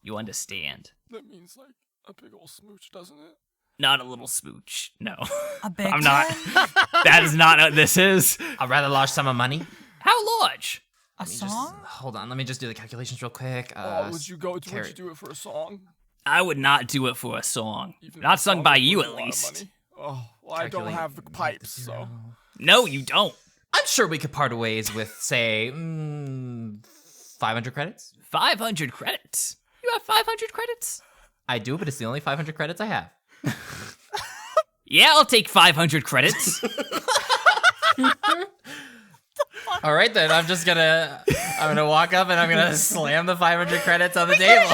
You understand? That means like a big old smooch, doesn't it? Not a little smooch, no. A big I'm not. one? That is not what this is. A rather large sum of money. How large? A song? Hold on, let me just do the calculations real quick. Would you do it for a song? I would not do it for a song. Even if Not the sung song by was you, worth a at lot of least. money? Oh, well, I don't Calculate have the pipes, so. No, you don't. I'm sure we could part ways with, say, 500 credits. 500 credits. You have 500 credits? I do, but it's the only 500 credits I have. Yeah, I'll take 500 credits. All right, then. I'm gonna walk up and I'm gonna slam the 500 credits on the table.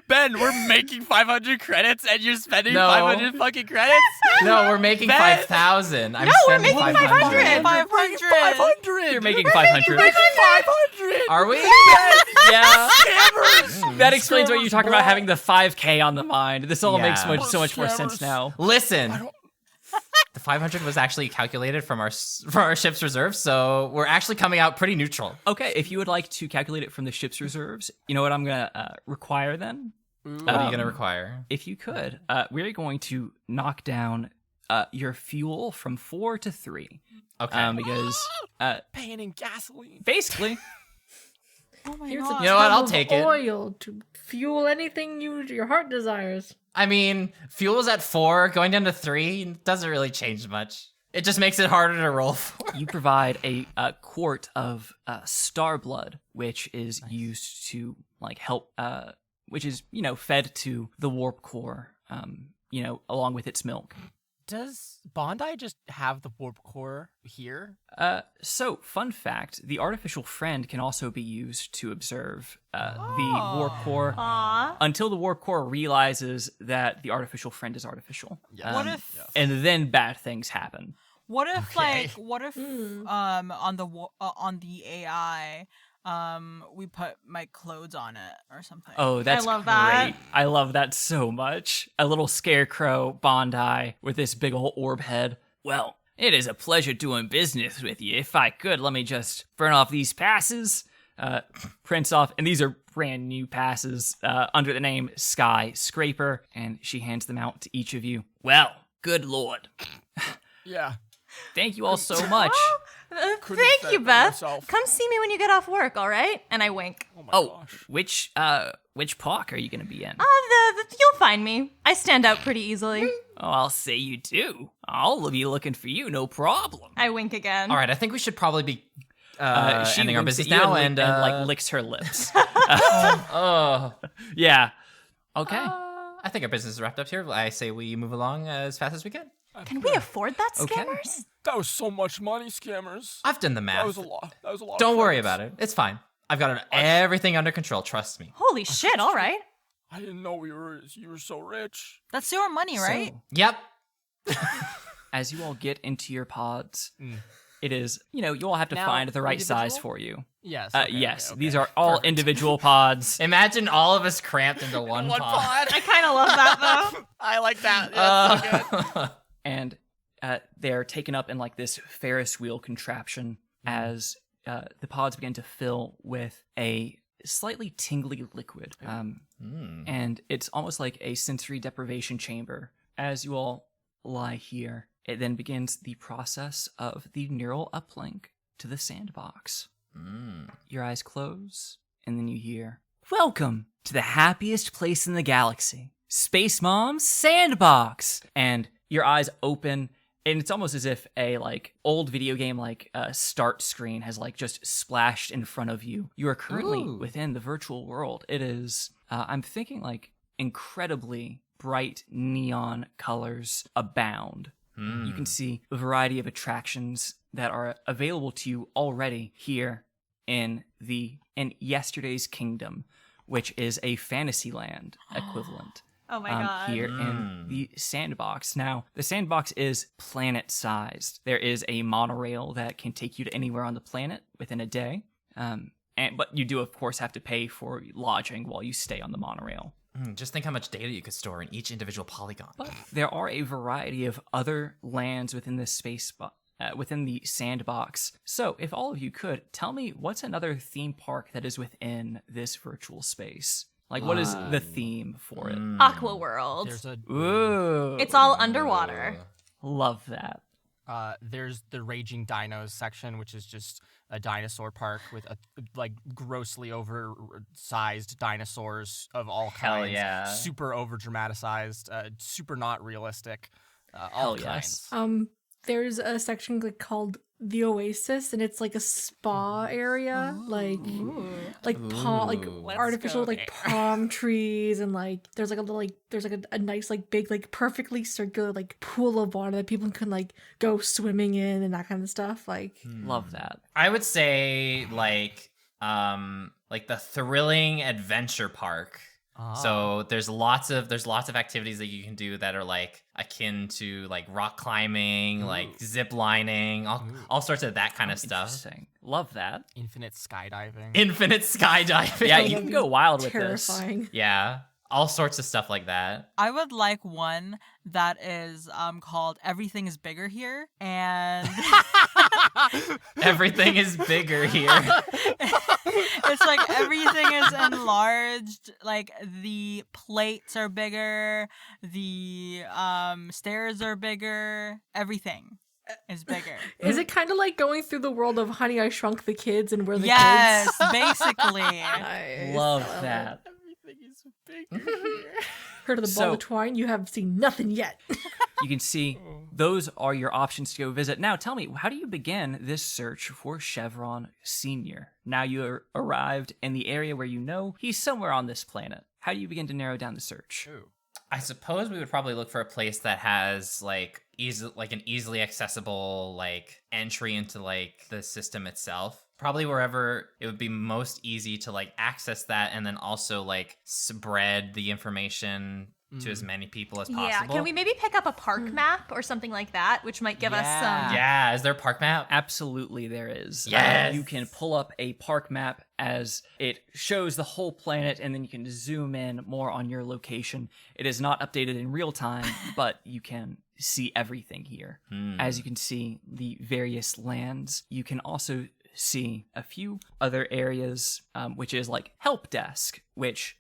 Ben, we're making 500 credits and you're spending No. 500 fucking credits? No, we're making Ben. 5,000. I'm we're spending making 500. 500. 500! You're making 500. 500! Are we? Yeah. Scammers! That explains why you talk about bro. having the 5K on the mind. This all makes Yeah. so much more sense Scammers. now. Listen. The 500 was actually calculated from our ship's reserve, so we're actually coming out pretty neutral. Okay, if you would like to calculate it from the ship's reserves, you know what I'm going to require then? What are you gonna require? If you could, we're going to knock down your fuel from 4 to 3. Okay. Because Paying in gasoline. basically, Oh my Here's god. a You know what? I'll tub of take it. oil to fuel anything your heart desires. I mean, fuel's at 4, going down to 3 doesn't really change much. It just makes it harder to roll for. you provide a quart of star blood, which is used to like help, which is fed to the warp core, along with its milk. Does Bondi just have the warp core here? So, fun fact, the artificial friend can also be used to observe the warp core Aw. until the warp core realizes that the artificial friend is artificial. What if And then bad things happen. what if on the AI we put my clothes on it or something? Oh, that's love great. that. I love that so much. A little scarecrow Bondi with this big old orb head. Well, it is a pleasure doing business with you. If I could, let me just burn off these passes. Prints off, and these are brand new passes under the name Sky Scraper, and she hands them out to each of you. Well, good lord. Yeah. Thank you all so much. couldn't Thank fend you, for Beth. myself. Come see me when you get off work, all right? And I wink. Oh my Oh, gosh. which park are you gonna be in? You'll find me. I stand out pretty easily. Oh, I'll say you do. I'll be looking for you, no problem. I wink again. All right, I think we should probably be She ending our winks business at you now and and licks her lips. oh. Yeah. Okay. I think our business is wrapped up here. I say we move along as fast as we can. Can we afford that, Okay. scammers? That was so much money, scammers. I've done the math. That was a lot. That was a lot. Don't of worry friends. about it. It's fine. I've got everything under control. Trust me. Holy shit, all right. I didn't know you were so rich. That's your money, right? So, Yep. as you all get into your pods, Mm. it is, you all have to Now, find the right size individual? for you. Yes. Yes, okay. these are all Perfect. individual pods. Imagine all of us cramped into one pod. I kind of love that, though. I like that. Yeah, that's so good. And they're taken up in like this Ferris wheel contraption as the pods begin to fill with a slightly tingly liquid. And it's almost like a sensory deprivation chamber. As you all lie here, it then begins the process of the neural uplink to the sandbox. Your eyes close, and then you hear, "Welcome to the happiest place in the galaxy, Space Mom's Sandbox." And your eyes open, and it's almost as if a old video game start screen has just splashed in front of you. You are currently within the virtual world. It is, I'm thinking incredibly bright neon colors abound. You can see a variety of attractions that are available to you already here in Yesterday's Kingdom, which is a Fantasyland equivalent. Oh my god. Here in the sandbox. Now, the sandbox is planet-sized. There is a monorail that can take you to anywhere on the planet within a day. But you do, of course, have to pay for lodging while you stay on the monorail. Just think how much data you could store in each individual polygon. But there are a variety of other lands within this within the sandbox. So, if all of you could, tell me what's another theme park that is within this virtual space? What is the theme for it? Aqua World. There's a Ooh, It's all underwater. love that. there's the Raging Dinos section, which is just a dinosaur park with grossly oversized dinosaurs of all Hell kinds. yeah. Super over dramatized, super not realistic. Hell All yes. kinds. There's a section like called the Oasis, and it's like a spa area, like palm, like Let's artificial go like palm trees, and there's like a little there's a nice big perfectly circular pool of water that people can go swimming in and that kind of stuff. Love that. I would say the thrilling adventure park. So there's lots of activities that you can do that are akin to rock climbing, zip lining, all sorts of that kind of stuff. Interesting. Love that. Infinite skydiving. Infinite skydiving. Yeah, you can go wild with this. Terrifying. Yeah, all sorts of stuff like that. I would like one that is called Everything is Bigger Here, and Everything is bigger here. it's everything is enlarged. The plates are bigger, the stairs are bigger, everything is bigger. Is it kind of like going through the world of Honey, I Shrunk the Kids and we're the Yes, kids? basically. Nice. Love that. Everything is bigger. Heard of the ball So- of twine? You have seen nothing yet. You can see those are your options to go visit. Now, tell me, how do you begin this search for Chevron Sr.? Now you arrived in the area where you know he's somewhere on this planet. How do you begin to narrow down the search? I suppose we would probably look for a place that has an easily accessible entry into the system itself. Probably wherever it would be most easy to access that, and then also spread the information to as many people as possible. Yeah, can we maybe pick up a park map or something like that, which might give us some... Yeah, is there a park map? Absolutely, there is. Yes! You can pull up a park map as it shows the whole planet, and then you can zoom in more on your location. It is not updated in real time, but you can see everything here. As you can see the various lands, you can also see a few other areas, which is help desk, which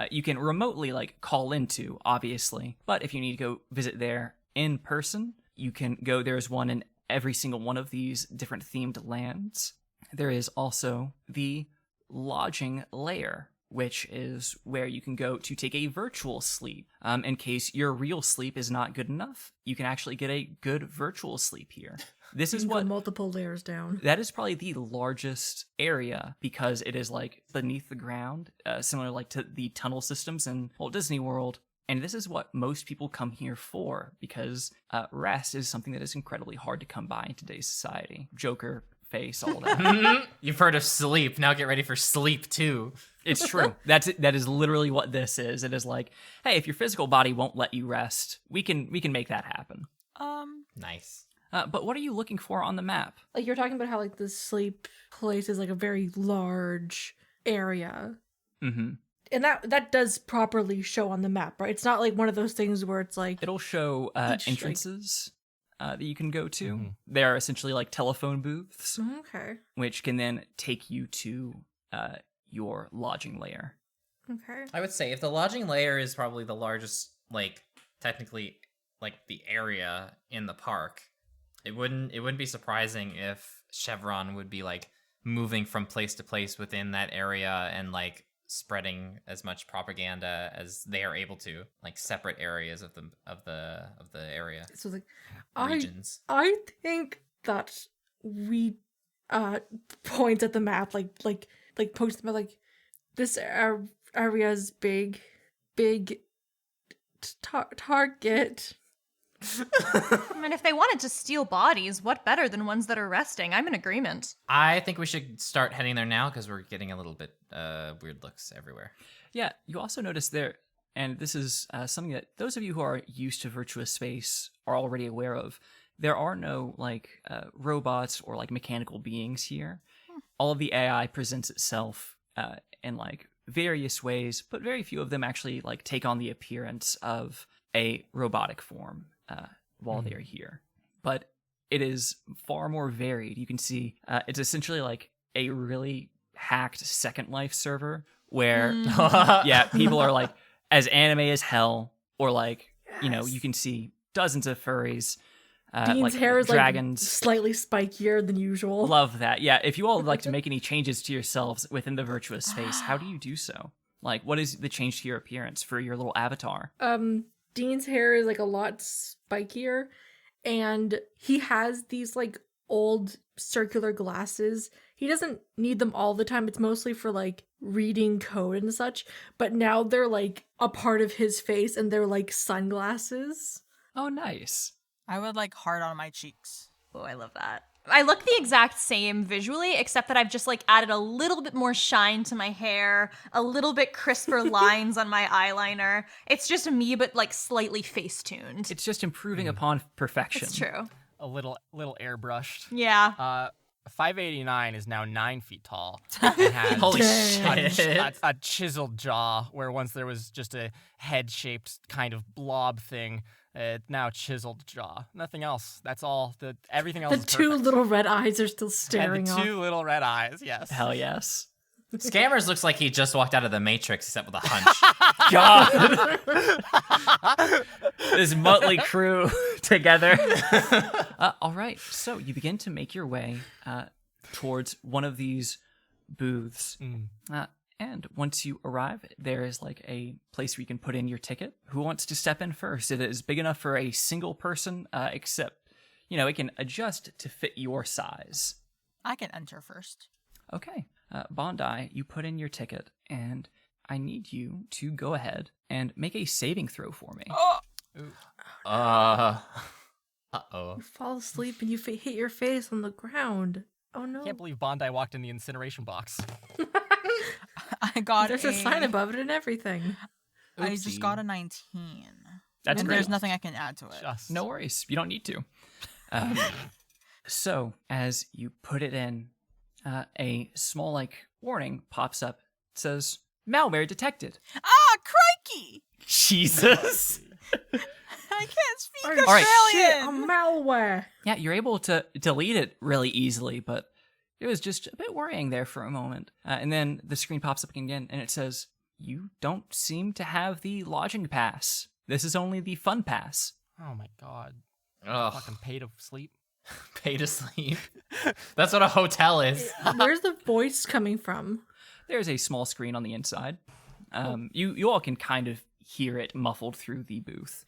you can remotely call into, obviously. But if you need to go visit there in person, you can go. There's one in every single one of these different themed lands, there is also the lodging layer, which is where you can go to take a virtual sleep. In case your real sleep is not good enough, you can actually get a good virtual sleep here. This is You can what go multiple layers down. that is probably the largest area because it is like beneath the ground, similar like to the tunnel systems in Walt Disney World. And this is what most people come here for because rest is something that is incredibly hard to come by in today's society. Joker face, all that. You've heard of sleep. Now get ready for sleep too. It's true. That is literally what this is. It is like, hey, if your physical body won't let you rest, we can make that happen. Nice. But what are you looking for on the map? Like you're talking about how like the sleep place is like a very large area. Mm-hmm. And that does properly show on the map, right? It's not like one of those things where it's like It'll show Each, like- entrances that you can go to. Mhm. They are essentially like telephone booths, okay. which can then take you to your lodging layer. Okay. I would say if the lodging layer is probably the largest, like technically, like the area in the park, it wouldn't be surprising if Chevron would be like moving from place to place within that area and like spreading as much propaganda as they are able to, like separate areas of the area So like regions. I think that we point at the map like post them like this area's big target. I mean, if they wanted to steal bodies, what better than ones that are resting? I'm in agreement. I think we should start heading there now because we're getting a little bit weird looks everywhere. Yeah, you also notice there, and this is something that those of you who are used to virtuous space are already aware of. There are no like robots or like mechanical beings here. All of the AI presents itself in like various ways, but very few of them actually like take on the appearance of a robotic form while they're here. But it is far more varied. You can see it's essentially like a really hacked Second Life server where yeah, people are like as anime as hell, or like you know, you can see dozens of furries. Dean's like hair is dragons. like slightly spikier than usual. Love that. Yeah, if you all would like to make any changes to yourselves within the virtuous space, how do you do so? Like, what is the change to your appearance for your little avatar? Dean's hair is like a lot spikier, and he has these like old circular glasses. He doesn't need them all the time. It's mostly for like reading code and such, but now they're like a part of his face and they're like sunglasses. Oh, nice. I would like heart on my cheeks. Oh, I love that. I look the exact same visually, except that I've just like added a little bit more shine to my hair, a little bit crisper lines on my eyeliner. It's just me, but like slightly face-tuned. It's just improving upon perfection. It's true. A little airbrushed. Yeah. 589 is now 9 feet tall. And has Holy a, shit. a chiseled jaw, where once there was just a head-shaped kind of blob thing. Now chiseled jaw. Nothing else. That's all. Everything else The is two perfect. little red eyes are still And staring the off. two little red eyes, yes. Hell yes. Scammers looks like he just walked out of the Matrix except with a hunch. God. This motley crew together. All right, so you begin to make your way towards one of these booths. And once you arrive, there is like a place where you can put in your ticket. Who wants to step in first? It is big enough for a single person, except, you know, it can adjust to fit your size. I can enter first. Okay. Bondi, you put in your ticket, and I need you to go ahead and make a saving throw for me. Uh-oh. You fall asleep and you hit your face on the ground. Oh no. I can't believe Bondi walked in the incineration box. I got There's a sign above it and everything. I just got a 19. That's and great. there's nothing I can add to it. Just No worries. You don't need to. So, as you put it in, a small, like, warning pops up. It says, malware detected. Ah, crikey! Jesus. I can't speak Oh, right. Shit, Australian. a malware. Yeah, you're able to delete it really easily, but it was just a bit worrying there for a moment. And then the screen pops up again, and it says, you don't seem to have the lodging pass. This is only the fun pass. Oh my god. Ugh. Fucking pay to sleep. Pay to sleep. That's what a hotel is. Where's the voice coming from? There's a small screen on the inside. You all can kind of hear it muffled through the booth.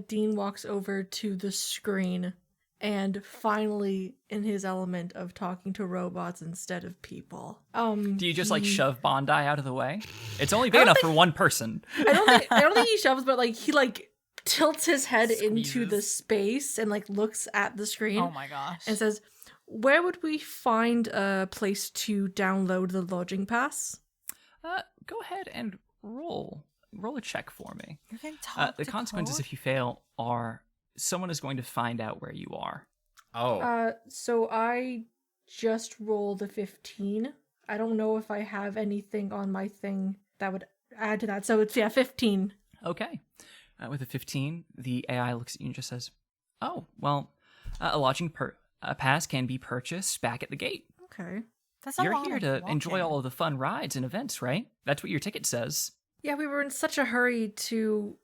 Dean walks over to the screen and finally in his element of talking to robots instead of people. Do you just like shove Bondi out of the way? It's only big enough for one person. I don't think he shoves, but like he like tilts his head into Squeezes. the space and like looks at the screen Oh my gosh. and says, "Where would we find a place to download the lodging pass?" Go ahead and roll a check for me. You can talk The to consequences code? if you fail are someone is going to find out where you are. Oh. So I just rolled a 15. I don't know if I have anything on my thing that would add to that. So it's 15. Okay. With a 15, the AI looks at you and just says, "Oh, well, a lodging pass can be purchased back at the gate. Okay. That's a You're lot here of to enjoy walking. all of the fun rides and events, right? That's what your ticket says." Yeah, we were in such a hurry to,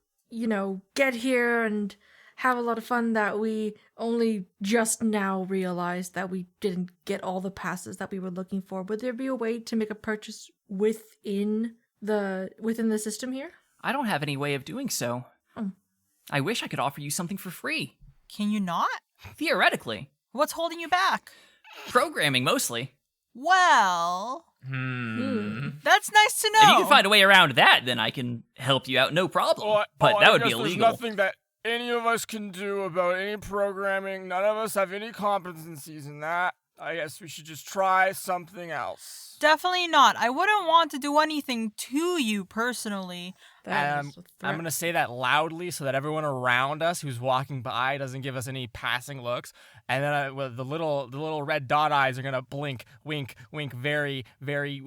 get here and have a lot of fun that we only just now realized that we didn't get all the passes that we were looking for. Would there be a way to make a purchase within the system here? I don't have any way of doing so. Oh. I wish I could offer you something for free. Can you not? Theoretically. What's holding you back? Programming, mostly. Well, that's nice to know. If you can find a way around that, then I can help you out, no problem. But that would be There's illegal. nothing that any of us can do about any programming. None of us have any competencies in that. I guess we should just try something else. Definitely not. I wouldn't want to do anything to you personally. That is a threat. I'm gonna say that loudly so that everyone around us who's walking by doesn't give us any passing looks. And then the little red dot eyes are gonna blink, wink, wink, very, very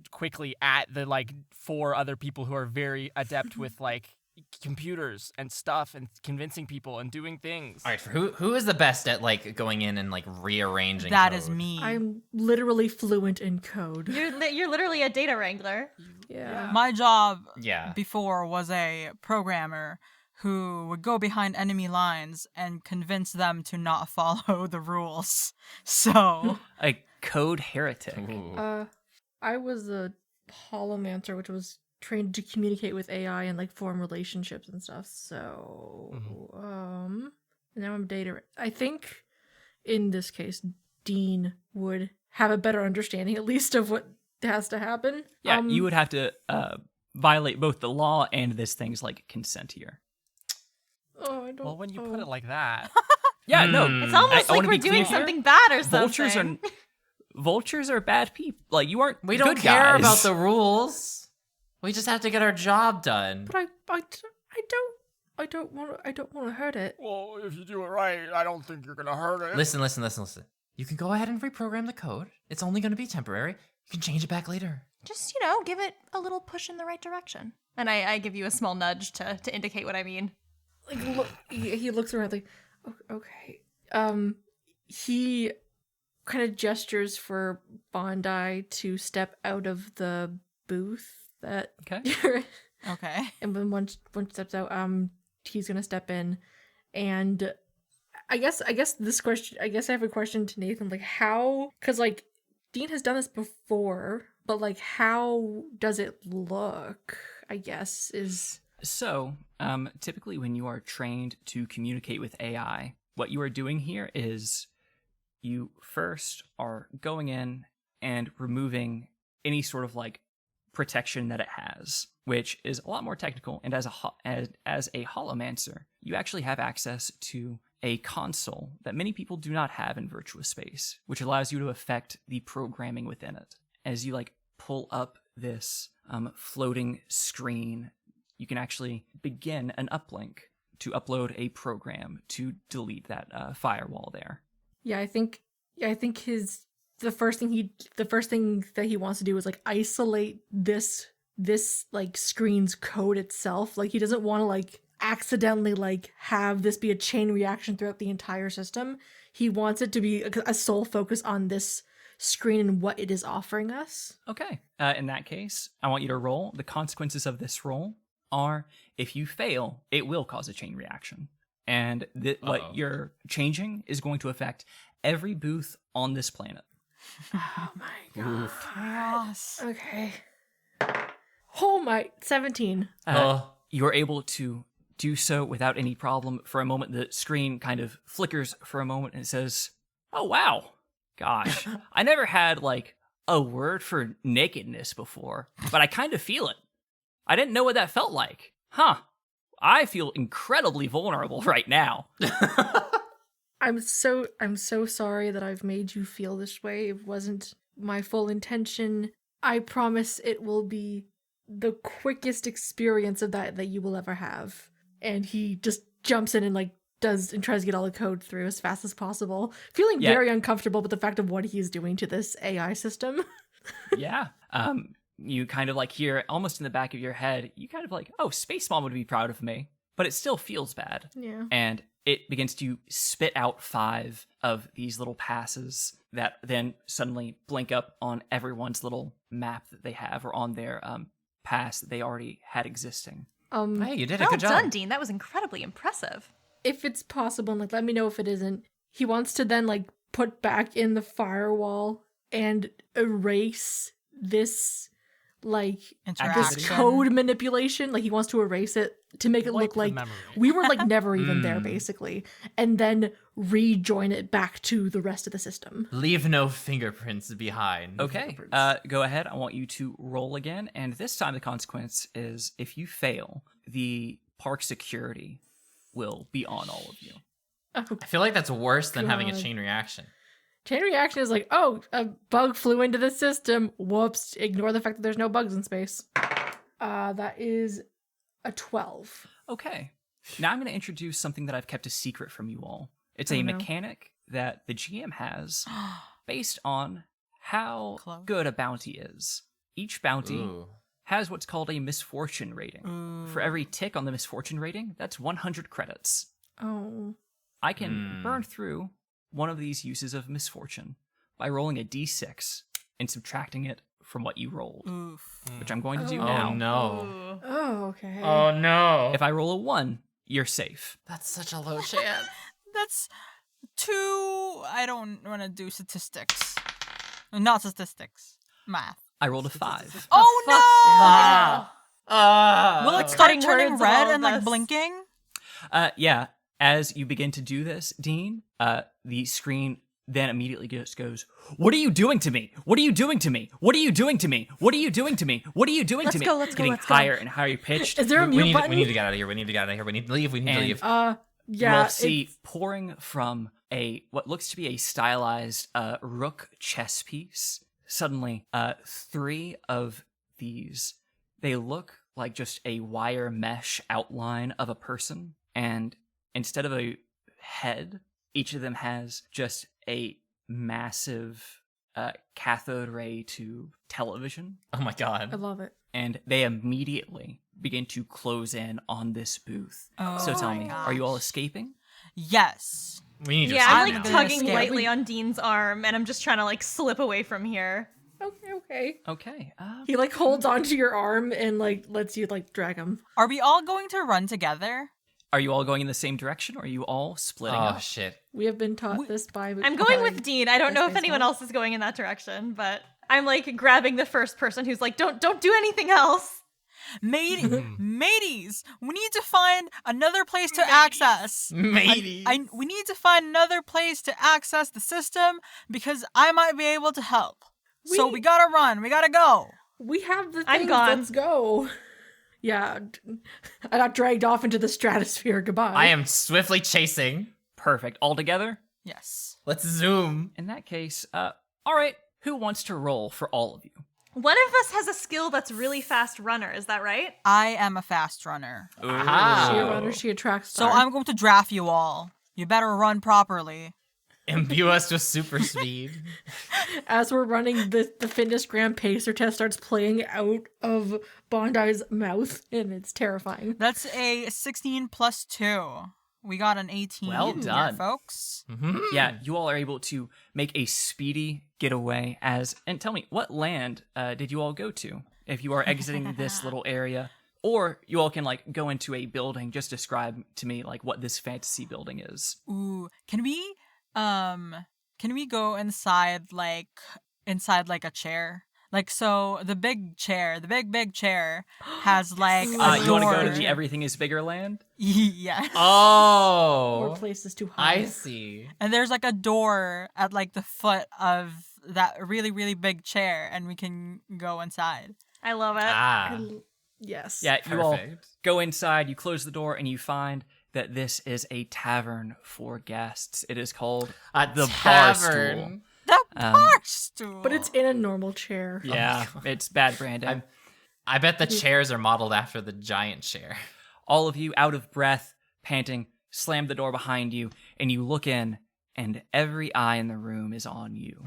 quickly at the like 4 other people who are very adept with like computers and stuff and convincing people and doing things. All right, for who is the best at like going in and like rearranging? That code? is me. I'm literally fluent in code. You're literally a data wrangler. Yeah. My job Yeah. before was a programmer who would go behind enemy lines and convince them to not follow the rules. So, A code heretic. Ooh. I was a holomancer, which was trained to communicate with AI and like form relationships and stuff. So, now I'm data. I think in this case, Dean would have a better understanding, at least, of what has to happen. Yeah, you would have to violate both the law and this thing's like consent here. Oh, I don't. Well, when you put it like that, Yeah, no. It's almost I like wanna we're be doing clear. something bad or something. Vultures are bad people. Like you aren't. We don't good care guys. about the rules. We just have to get our job done. But I don't want to hurt it. Well, if you do it right, I don't think you're gonna hurt it. Listen. You can go ahead and reprogram the code. It's only going to be temporary. You can change it back later. Just, give it a little push in the right direction. And I give you a small nudge to indicate what I mean. Like, look, he looks around like, okay. He kind of gestures for Bondi to step out of the booth that Okay. you're in. okay. And when one steps out, he's gonna step in, and I guess this question. I guess I have a question to Nathan, like how, because like Dean has done this before, but like how does it look? I guess is So, typically when you are trained to communicate with AI, what you are doing here is you first are going in and removing any sort of like protection that it has, which is a lot more technical. And as a holomancer, you actually have access to a console that many people do not have in Virtuous Space, which allows you to affect the programming within it. As you like pull up this floating screen, you can actually begin an uplink to upload a program to delete that firewall there. yeah. I think the first thing that he wants to do is like isolate this like screen's code itself. Like he doesn't want to like accidentally like have this be a chain reaction throughout the entire system. He wants it to be a sole focus on this screen and what it is offering us. Okay. In that case, I want you to roll. The consequences of this roll are if you fail, it will cause a chain reaction. And what you're changing is going to affect every booth on this planet. Oh my god. Chaos. Okay. Oh my 17. You're able to do so without any problem. For a moment, the screen kind of flickers for a moment and it says, "Oh, wow. Gosh, I never had, like, a word for nakedness before, but I kind of feel it. I didn't know what that felt like. Huh. I feel incredibly vulnerable right now." I'm so sorry that I've made you feel this way. It wasn't my full intention. I promise it will be the quickest experience of that you will ever have. And he just jumps in and like tries to get all the code through as fast as possible, feeling very uncomfortable with the fact of what he's doing to this AI system. Yeah. You kind of like hear almost in the back of your head, you kind of like, "Oh, Space Mom would be proud of me," but it still feels bad. Yeah. And it begins to spit out 5 of these little passes that then suddenly blink up on everyone's little map that they have, or on their pass that they already had existing. Hey, you did a Well good job. done, Dean. That was incredibly impressive. If it's possible, and like let me know if it isn't. He wants to then like put back in the firewall and erase this like this Interaction. code manipulation. Like he wants to erase it to make it Wipe look the like memory. we were like never even there, basically, and then rejoin it back to the rest of the system. Leave no fingerprints behind. Okay, go ahead. I want you to roll again, and this time the consequence is if you fail, the park security will be on all of you. Oh, I feel like that's worse than having a God. chain reaction. chain reaction is like, oh, a bug flew into the system. Whoops. Ignore the fact that there's no bugs in space. That is a 12. Okay, now I'm going to introduce something that I've kept a secret from you all. It's Oh, a no. mechanic that the GM has based on how Close. good a bounty is. Each bounty Ooh. has what's called a misfortune rating. For every tick on the misfortune rating, that's 100 credits. Oh. I can burn through one of these uses of misfortune by rolling a d6 and subtracting it from what you rolled, Oof. which I'm going to do Oh. now. Oh no. Ooh. Oh, okay. Oh no. If I roll a 1, you're safe. That's such a low chance. That's too. I don't want to do statistics. Not statistics. Math. I rolled a 5. Oh no! Will it start Cutting turning words of red all and like this. blinking? Yeah, as you begin to do this, Dean, the screen then immediately just goes, "What are you doing to me? What are you doing to me? What are you doing to me? What are you doing to me? What are you doing to me?" Let's go, Getting let's go. higher and higher pitched. Is there a we mute need, button? we need to get out of here. We need to get out of here. We need to leave. We need to And- leave. Yeah. You'll see pouring from what looks to be a stylized rook chess piece. Suddenly, 3 of these, they look like just a wire mesh outline of a person, and instead of a head, each of them has just a massive cathode ray tube television, Oh my I god. love it. and they immediately begin to close in on this booth. So tell my me, are you all gosh. escaping? Yes. We need to Yeah, escape I'm now. like I'm tugging scared. lightly on Dean's arm, and I'm just trying to like slip away from here. Okay. Okay. He like holds onto your arm and like lets you like drag him. Are we all going to run together? Are you all going in the same direction, or are you all splitting Oh up? shit. We have been taught this by. I'm going with by- Dean. I don't know if Space anyone Mom. else is going in that direction, but I'm like grabbing the first person who's like, don't do anything else. Mateys, we need to find another place to access. Matey. We need to find another place to access the system because I might be able to help. So we gotta run. We gotta go. We have the things. I'm gone. Let's go. Yeah. I got dragged off into the stratosphere. Goodbye. I am swiftly chasing. Perfect. All together? Yes. Let's zoom. In that case, all right. Who wants to roll for all of you? One of us has a skill that's really fast runner. Is that right? I am a fast runner. Aha. She a runner. She attracts. So I'm going to draft you all. You better run properly. Imbue us with super speed. As we're running, the fitness gram pacer test starts playing out of Bondi's mouth, and it's terrifying. That's a 16 plus 2. We got an 18. Well here, done. folks. Yeah, you all are able to make a speedy getaway and tell me, what land did you all go to? If you are exiting this little area Or you all can like go into a building. Just describe to me like what this fantasy building is. Ooh, can we go inside like a chair? Like, so the big chair, the big chair has like a You door. want to go to the Everything is Bigger land? Yeah. Oh, Or places too high. I see. And there's like a door at like the foot of that really, really big chair, and we can go inside. I love it. Ah, Yes. Yeah, you all perfect. go inside, you close the door, and you find that this is a tavern for guests. It is called the Bar Stool. Tavern. The Um, bar stool. But it's in a normal chair. Yeah, it's bad branding. I bet the chairs are modeled after the giant chair. All of you, out of breath, panting, slam the door behind you, and you look in, and every eye in the room is on you.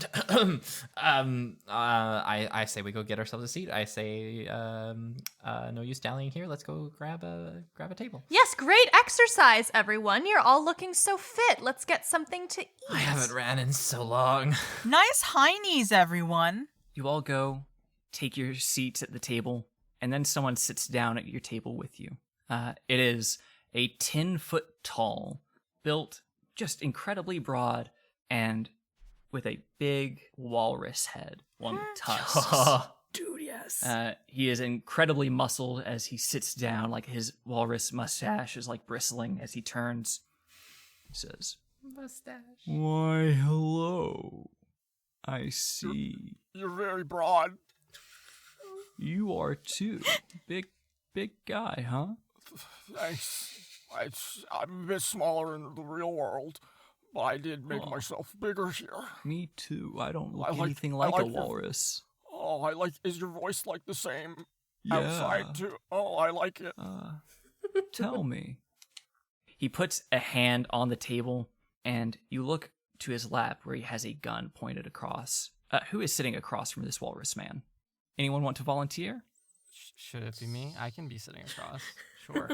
I say we go get ourselves a seat. I say, no use dallying here. Let's go grab a table. Yes, great exercise, everyone. You're all looking so fit. Let's get something to eat. I haven't ran in so long. nice heinies, everyone. You all go, take your seats at the table, and then someone sits down at your table with you. It is a 10-foot tall, built just incredibly broad, and with a big walrus head, one with tusks. Dude, yes. He is incredibly muscled as he sits down, like his walrus mustache is like bristling as he turns. He says, Mustache. "Why, hello. I see. You're very broad. You are too. Big guy, huh?" Thanks. I'm a bit smaller in the real world, but I did make myself bigger here. Me too. I don't look I like- anything I like like a your- walrus. Oh, is your voice like the same Yeah. outside too? Oh, I like it. Tell me. He puts a hand on the table, and you look to his lap where he has a gun pointed across. Who is sitting across from this walrus man? Anyone want to volunteer? Should it be me? I can be sitting across. Sure.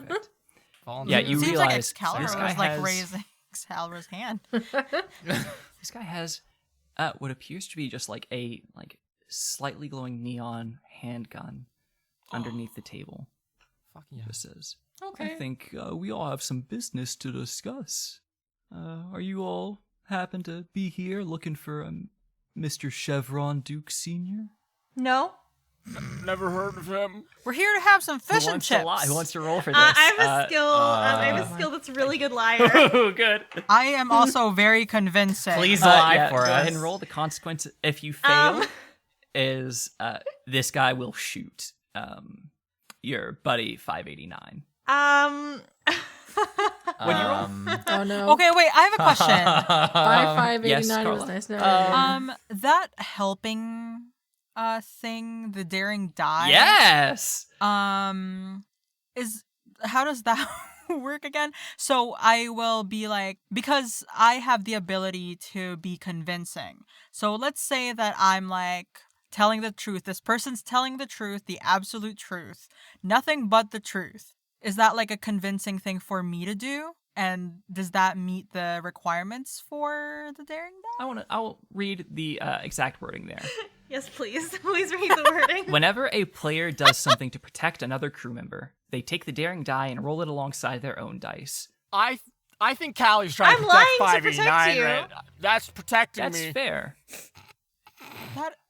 Volunteer. Yeah, you Seems realize like Excalibur this was guy like has- raising Excalibur's hand. This guy has what appears to be just like a slightly glowing neon handgun underneath the table. Fuck yeah. Just says, I think we all have some business to discuss. Are you all happen to be here looking for Mr. Chevron Duke Sr.? No? Never heard of him. We're here to have some fish Who and wants chips. to lie? Who wants to roll for this? I have a skill. I have a skill that's a really good liar. Oh, good. I am also very convincing. Please lie yeah, for go us. ahead and roll. The consequence if you fail is this guy will shoot your buddy 589. Oh no. Okay, wait. I have a question. 589 yes, was Carla. nice. No, That helping thing, the daring die. Yes. Is how does that work again? So I will be like, because I have the ability to be convincing. So let's say that I'm like telling the truth. This person's telling the truth, the absolute truth, nothing but the truth. Is that like a convincing thing for me to do? And does that meet the requirements for the daring die? I'll read the exact wording there. Yes, please. Please read the wording. Whenever a player does something to protect another crew member, they take the daring die and roll it alongside their own dice. I think Callie's trying I'm to lying protect to protect 589. you. Right? That's protecting That's me. fair.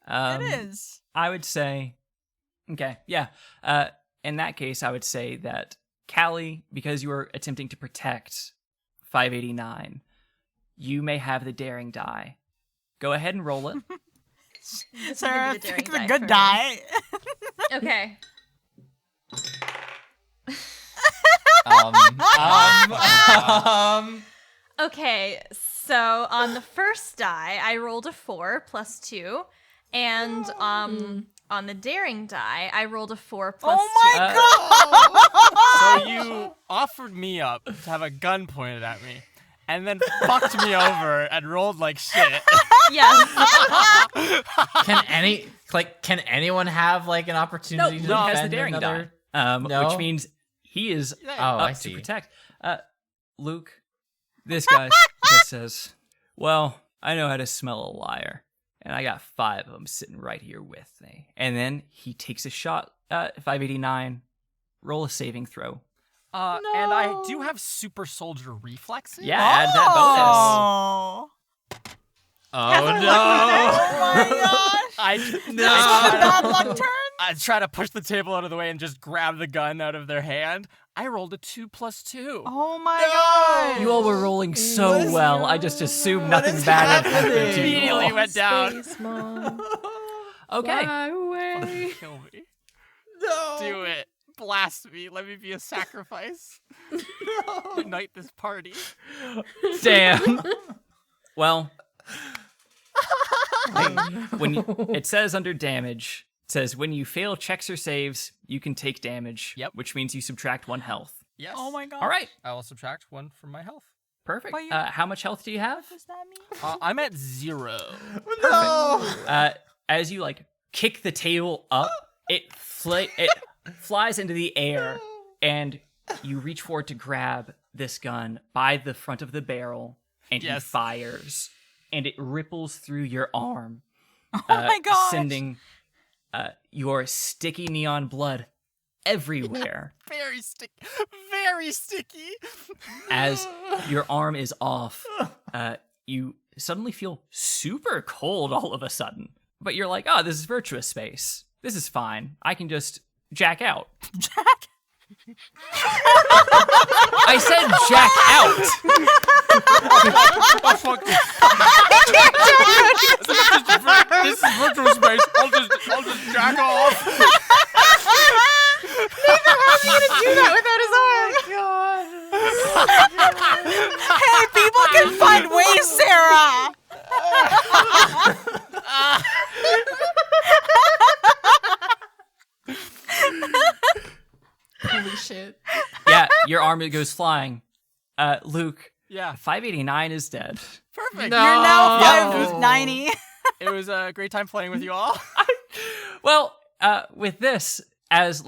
That it is. I would say, okay, yeah. In that case, I would say that Callie, because you are attempting to protect 589, you may have the daring die. Go ahead and roll it. Sarah, the daring pick the die good first. die. Okay. Okay, so on the first die, I rolled a 4 plus 2. And on the daring die, I rolled a 4 plus 2. Oh my god! So you offered me up to have a gun pointed at me, and then fucked me over and rolled like shit. Yes. Can anyone have like an opportunity to Luke has the defend daring another? die, No? which means he is I up see. to protect. Luke, this guy just says, "Well, I know how to smell a liar, and I got 5 of them sitting right here with me." And then he takes a shot at 589, roll a saving throw. And I do have super soldier reflexes. Yeah, add that bonus. Oh. Oh no! Oh my gosh! I Bad luck turn. I try to push the table out of the way and just grab the gun out of their hand. I rolled a 2 + 2. Oh my god! You all were rolling so well. I just assumed nothing bad had happened to you. Immediately went down. Space Mom, Okay. fly away. Kill me. No. Do it. Blast me. Let me be a sacrifice. Unite this party. Damn. Well, it says under damage, it says when you fail checks or saves, you can take damage. Yep. Which means you subtract 1 health. Yes. Oh my god! All right. I will subtract 1 from my health. Perfect. But you- How much health do you have? What does that mean? I'm at 0. No. As you kick the table up, it flies into the air, and you reach forward to grab this gun by the front of the barrel, and he Yes. fires, and it ripples through your arm. Oh my gosh! Sending your sticky neon blood everywhere. Very sticky. Very sticky. As your arm is off, you suddenly feel super cold all of a sudden. But you're like, oh, this is virtuous space. This is fine. I can just jack out. Jack. I said jack out. Oh, fuck. This is virtual space. I'll just jack off. How's he gonna do that without his arm? Hey, people can find ways, Sarah. Holy shit. Yeah, your arm goes flying. Luke, Yeah. 589 is dead. Perfect. You're now Yeah. 590. It was a great time playing with you all. Well, with this, as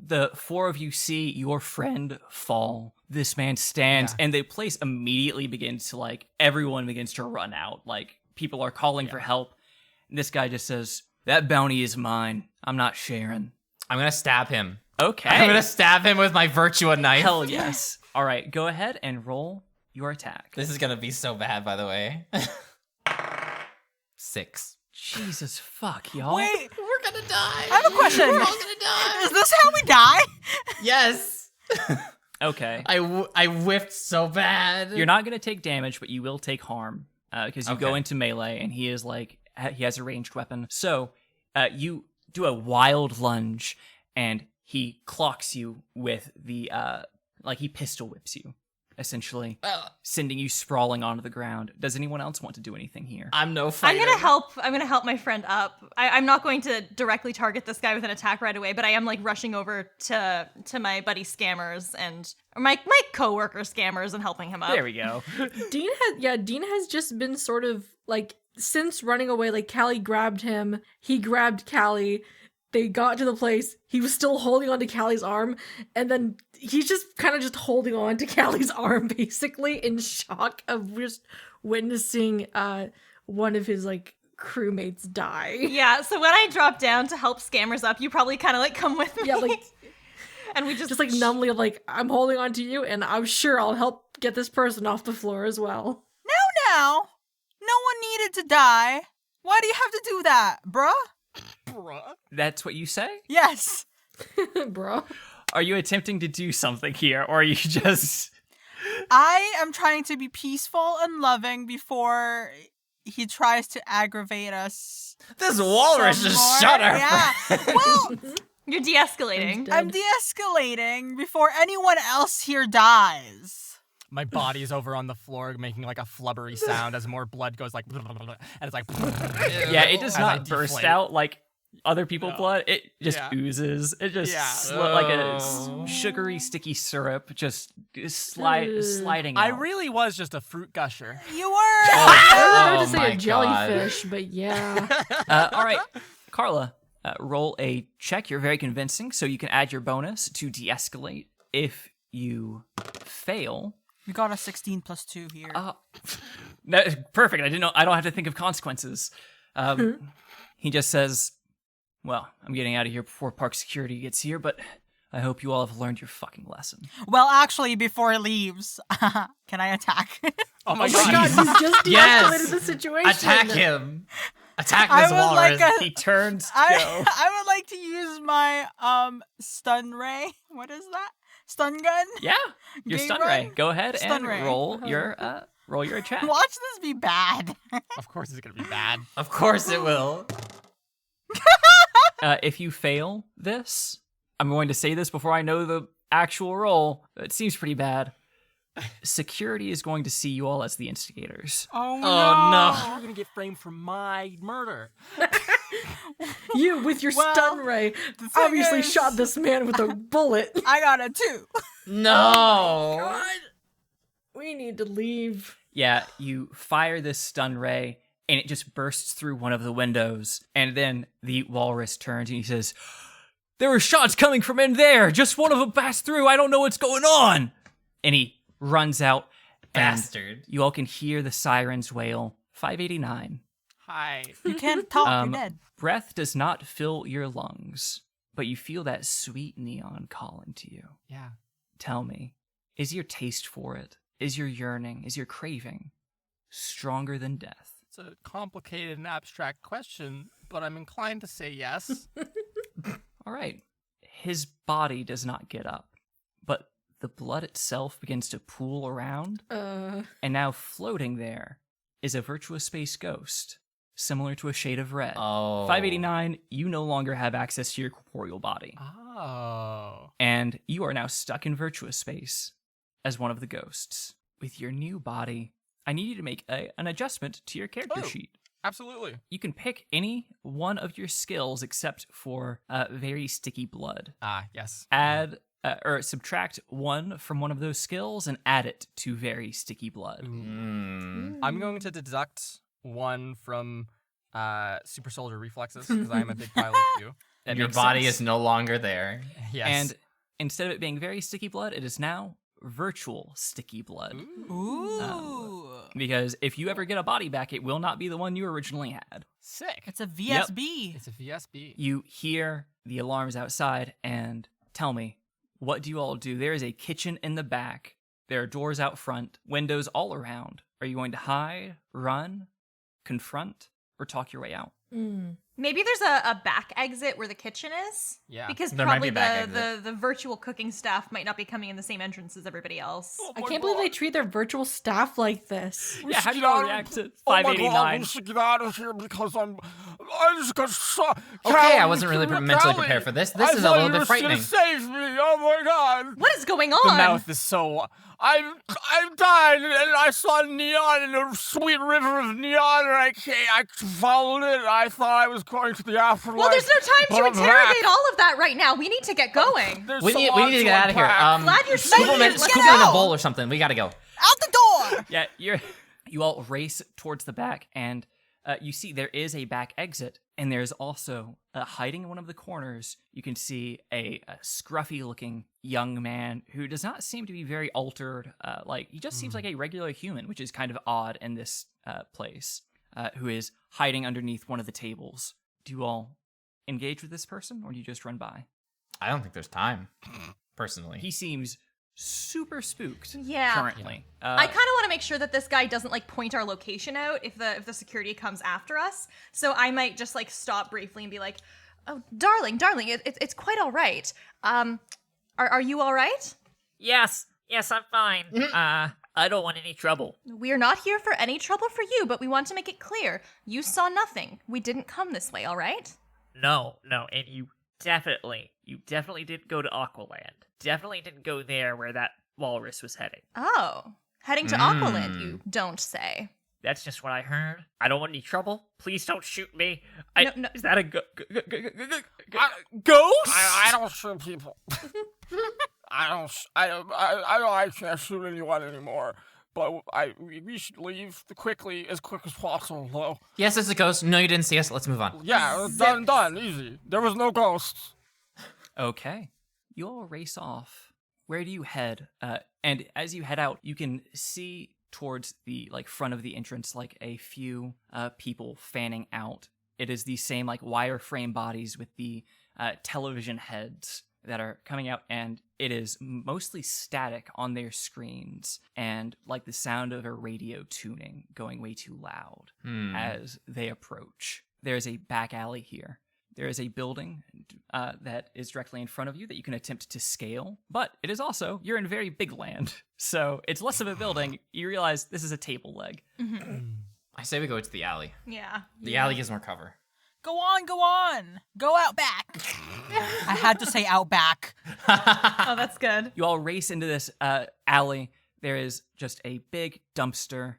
the 4 of you see your friend fall, this man stands, and the place immediately begins to everyone begins to run out. People are calling for help. And this guy just says, "That bounty is mine. I'm not sharing." I'm gonna stab him. Okay. I'm gonna stab him with my Virtua knife. Hell yes. All right, go ahead and roll your attack. This is gonna be so bad, by the way. 6. Jesus fuck, y'all. Wait, We're gonna die. I have a question. We're all gonna die. Is this how we die? Yes. Okay. I whiffed so bad. You're not going to take damage, but you will take harm because you go Okay. into melee and he is he has a ranged weapon. So you do a wild lunge and he clocks you with the he pistol whips you, essentially, sending you sprawling onto the ground. Does anyone else want to do anything here? I'm no fighter. I'm gonna help my friend up. I'm not going to directly target this guy with an attack right away, but I am rushing over to my buddy Scammers and my coworker Scammers and helping him up. There we go. Dean has just been sort of since running away, Callie grabbed him, he grabbed Callie, they got to the place, he was still holding onto Callie's arm, and then he's just kind of just holding on to Callie's arm basically in shock of just witnessing one of his crewmates die. Yeah, so when I drop down to help Scammers up, you probably kind of come with me. Yeah, and we just numbly I'm holding on to you and I'm sure I'll help get this person off the floor as well. Now, no one needed to die. Why do you have to do that, bruh? Bruh. That's what you say? Yes. Bro. Are you attempting to do something here, or are you just... I am trying to be peaceful and loving before he tries to aggravate us. This walrus some just more. shut her. Yeah. Well, you're de-escalating. Dead. I'm de-escalating before anyone else here dies. My body is over on the floor making a flubbery sound as more blood goes and it's Yeah, it does as I not burst deflate. out like other people's No. blood. It just Yeah. oozes. It just Yeah. like a sugary, sticky syrup just sliding out. I really was just a fruit gusher. You were. I was about to my say a jellyfish, but yeah. All right, Carla, roll a check. You're very convincing, so you can add your bonus to de-escalate. If you fail, We got a 16 plus 2 here. no, perfect. I don't have to think of consequences. He just says, "Well, I'm getting out of here before park security gets here, but I hope you all have learned your fucking lesson. Well, actually, before he leaves, can I attack? Oh my Oh my god, god. he's just Yes! de-escalated the situation. Attack him! Attack I this would walrus! like He turns to I go. I would like to use my stun ray. What is that? Stun gun? Yeah, your Game stun run? ray. Go ahead Stun and ray. roll your attack. Watch this be bad. Of course it's gonna be bad. Of course it will. If you fail this, I'm going to say this before I know the actual roll. It seems pretty bad. Security is going to see you all as the instigators. Oh You're gonna get framed for my murder. You, with your Well, stun ray, thing obviously is- shot this man with a bullet. I got a 2. No! God, we need to leave. Yeah, you fire this stun ray, and it just bursts through one of the windows. And then the walrus turns and he says, "There were shots coming from in there. Just one of them passed through. I don't know what's going on." And he runs out. And Bastard. you all can hear the sirens wail. 589. Hi. You can't talk, Um, you're dead. Breath does not fill your lungs, but you feel that sweet neon calling to you. Yeah. Tell me, is your taste for it, is your yearning, is your craving stronger than death? It's a complicated and abstract question, but I'm inclined to say yes. All right. His body does not get up, but the blood itself begins to pool around, and now floating there is a virtuous space ghost, similar to a shade of red. Oh. 589, you no longer have access to your corporeal body, Oh. and you are now stuck in virtuous space as one of the ghosts. With your new body, I need you to make an adjustment to your character Oh. sheet. Absolutely. You can pick any one of your skills except for very sticky blood. Ah, yes. Add or subtract one from one of those skills and add it to very sticky blood. I'm going to deduct one from super soldier reflexes because I am a big pile of you. That Your makes body sense. is no longer there. Yes. And instead of it being very sticky blood, it is now virtual sticky blood. Ooh. Because if you ever get a body back, it will not be the one you originally had. Sick. It's a VSB. It's a VSB. You hear the alarms outside, and tell me, what do you all do? There is a kitchen in the back. There are doors out front, windows all around. Are you going to hide, run, confront, or talk your way out? Maybe there's a back exit where the kitchen is. Yeah. Because There might probably be a back the virtual cooking staff might not be coming in the same entrance as everybody else. Oh I my can't believe God. they treat their virtual staff like this. We Yeah, how should do you get all out of- react to Oh my God, 589? we should get out of here because I just got shot. Okay, I wasn't really mentally prepared for this. This is a little bit frightening. Save me! Oh my God! What is going The on? mouth is so. I died and I saw neon in a sweet river of neon and I followed it. I thought I was going to the afterlife. Well, there's no time but to I'm interrogate back. all of that right now. We need to get going. There's We so need much to get out of here. unpack. Glad you're Scoop saying them in, it. scoop Let's them in a go. bowl or something. We gotta go. Out the door. Yeah, you all race towards the back, and you see there is a back exit, and there's also hiding in one of the corners. You can see a scruffy-looking young man who does not seem to be very altered. He just seems like a regular human, which is kind of odd in this place. Who is hiding underneath one of the tables? Do you all engage with this person, or do you just run by? I don't think there's time, personally. He seems super spooked. Yeah. Currently, I kind of want to make sure that this guy doesn't like point our location out if the security comes after us. So I might just like stop briefly and be like, "Oh, darling, it's quite all right. Are you all right? Yes, I'm fine. I don't want any trouble. We're not here for any trouble for you, but we want to make it clear you saw nothing. We didn't come this way, all right? No, and you definitely didn't go to Aqualand. Definitely didn't go there where that walrus was heading. Oh, heading to Aqualand, you don't say. That's just what I heard. I don't want any trouble. Please don't shoot me. No. Is that a ghost? I don't shoot people. I can't shoot anyone anymore. But we should leave as quick as possible, though. Yes, it's a ghost. No, you didn't see us. Let's move on. Yeah, done, easy. There was no ghosts. Okay. You all race off. Where do you head? And as you head out, you can see towards the front of the entrance a few people fanning out. It is the same wireframe bodies with the television heads that are coming out, and it is mostly static on their screens, and like the sound of a radio tuning going way too loud as they approach. There's a back alley here. There is a building that is directly in front of you that you can attempt to scale, but it is also, you're in very big land, so it's less of a building. You realize this is a table leg. I say we go to the alley. Yeah. The alley gives more cover. Go on, go on. Go out back. I had to say out back. Oh, that's good. You all race into this alley. There is just a big dumpster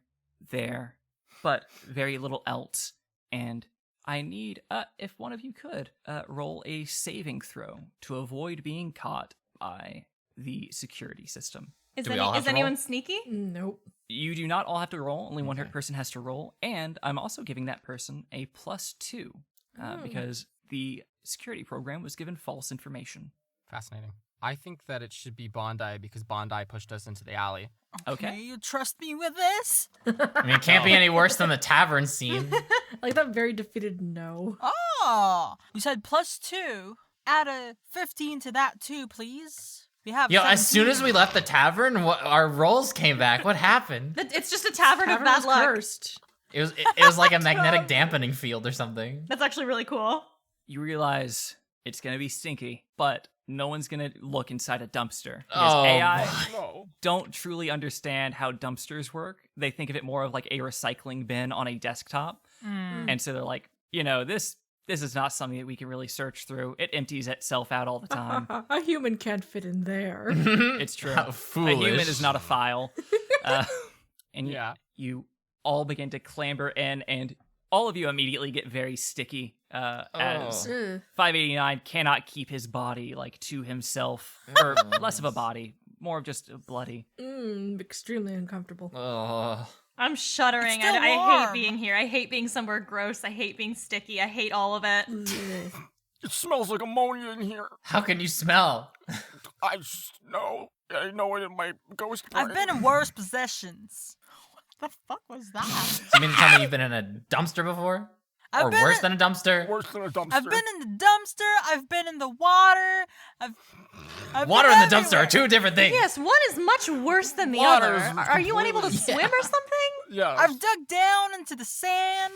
there, but very little else, and I need, if one of you could, roll a saving throw to avoid being caught by the security system. Is, Do we all have to anyone roll? sneaky? Nope. You do not all have to roll. Only one person has to roll, and I'm also giving that person a +2 because the security program was given false information. Fascinating. I think that it should be Bondi because Bondi pushed us into the alley. Okay. You trust me with this? I mean, it can't be any worse than the tavern scene. Like that very defeated no. Oh, you said +2. Add a 15 to that too, please. We have. Yo, as soon 17. as we left the tavern, our rolls came back. What happened? It's just a tavern of Tavern bad was luck. cursed. It was like a magnetic dampening field or something. That's actually really cool. You realize it's going to be stinky, but no one's going to look inside a dumpster. Because AI No. don't truly understand how dumpsters work. They think of it more of like a recycling bin on a desktop. And so they're like, this is not something that we can really search through. It empties itself out all the time. A human can't fit in there. It's true. How A foolish. human is not a file. And Yeah. you all begin to clamber in, and all of you immediately get very sticky as Ugh. 589 cannot keep his body like to himself, or less of a body, more of just a bloody. Extremely uncomfortable. Ugh. I'm shuddering. It's still I hate warm. being here. I hate being somewhere gross. I hate being sticky. I hate all of it. Ugh. It smells like ammonia in here. How can you smell? I just know. I know it in my ghost brain. I've been in worse possessions. What the fuck was that? You mean to tell me you've been in a dumpster before? I've Or been worse in- than a dumpster? worse than a dumpster. I've been in the dumpster. I've been in the water. I've Water been and the dumpster are everywhere. two different things. Yes, one is much worse than the Water other. is Are you unable to completely- swim or something? Yeah. I've dug down into the sand.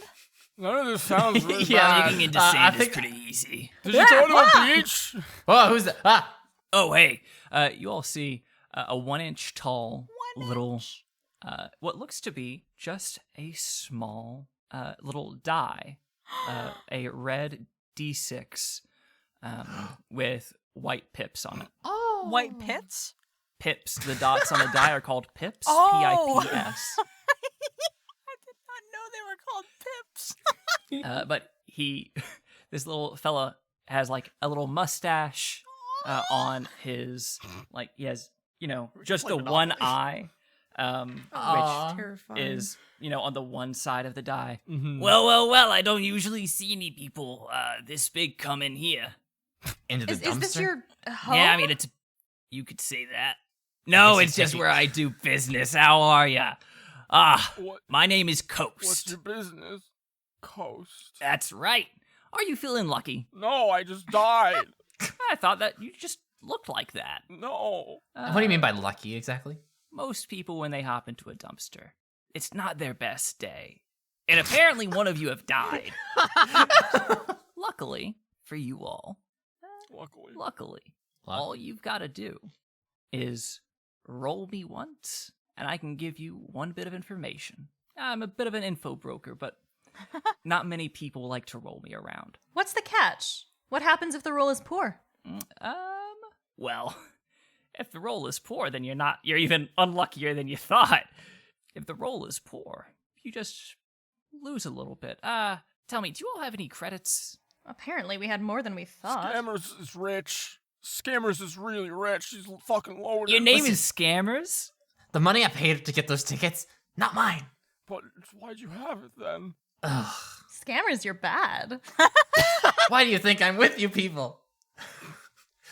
None of this sounds really Yeah, bad. Digging into I sand is think- pretty easy. Did you go to a beach? Oh, who's that? Ah! Oh, hey, you all see a 1-inch tall little, what looks to be just a small little die, a red D6 with white pips on it. Oh. White pits? Pips, the dots on the die are called pips, Oh. P-I-P-S. I did not know they were called pips. But this little fella has like a little mustache on his, like he has, just the one eye, Aw. Terrifying. which is, on the one side of the die. Mhm. Well, I don't usually see any people this big come in here. Into the Is dumpster? this your home? Yeah, I mean, you could say that. No, guess it's he's just taking- where I do business. How are ya? What? My name is What's Coast. your business? Coast. That's right. Are you feeling lucky? No, I just died. I thought that you just looked like that. No. What do you mean by lucky exactly? Most people, when they hop into a dumpster, it's not their best day. And apparently one of you have died. Luckily for you all, Luckily. all you've got to do is roll me once, and I can give you one bit of information. I'm a bit of an info broker, but not many people like to roll me around. What's the catch? What happens if the roll is poor? Well, if the roll is poor, then you're even unluckier than you thought. If the roll is poor, you just lose a little bit. Tell me, do you all have any credits? Apparently, we had more than we thought. Scammers is rich. Scammers is really rich. She's fucking loaded. Your name is Scammers? The money I paid to get those tickets, not mine. But why'd you have it then? Ugh. Scammers, you're bad. Why do you think I'm with you people?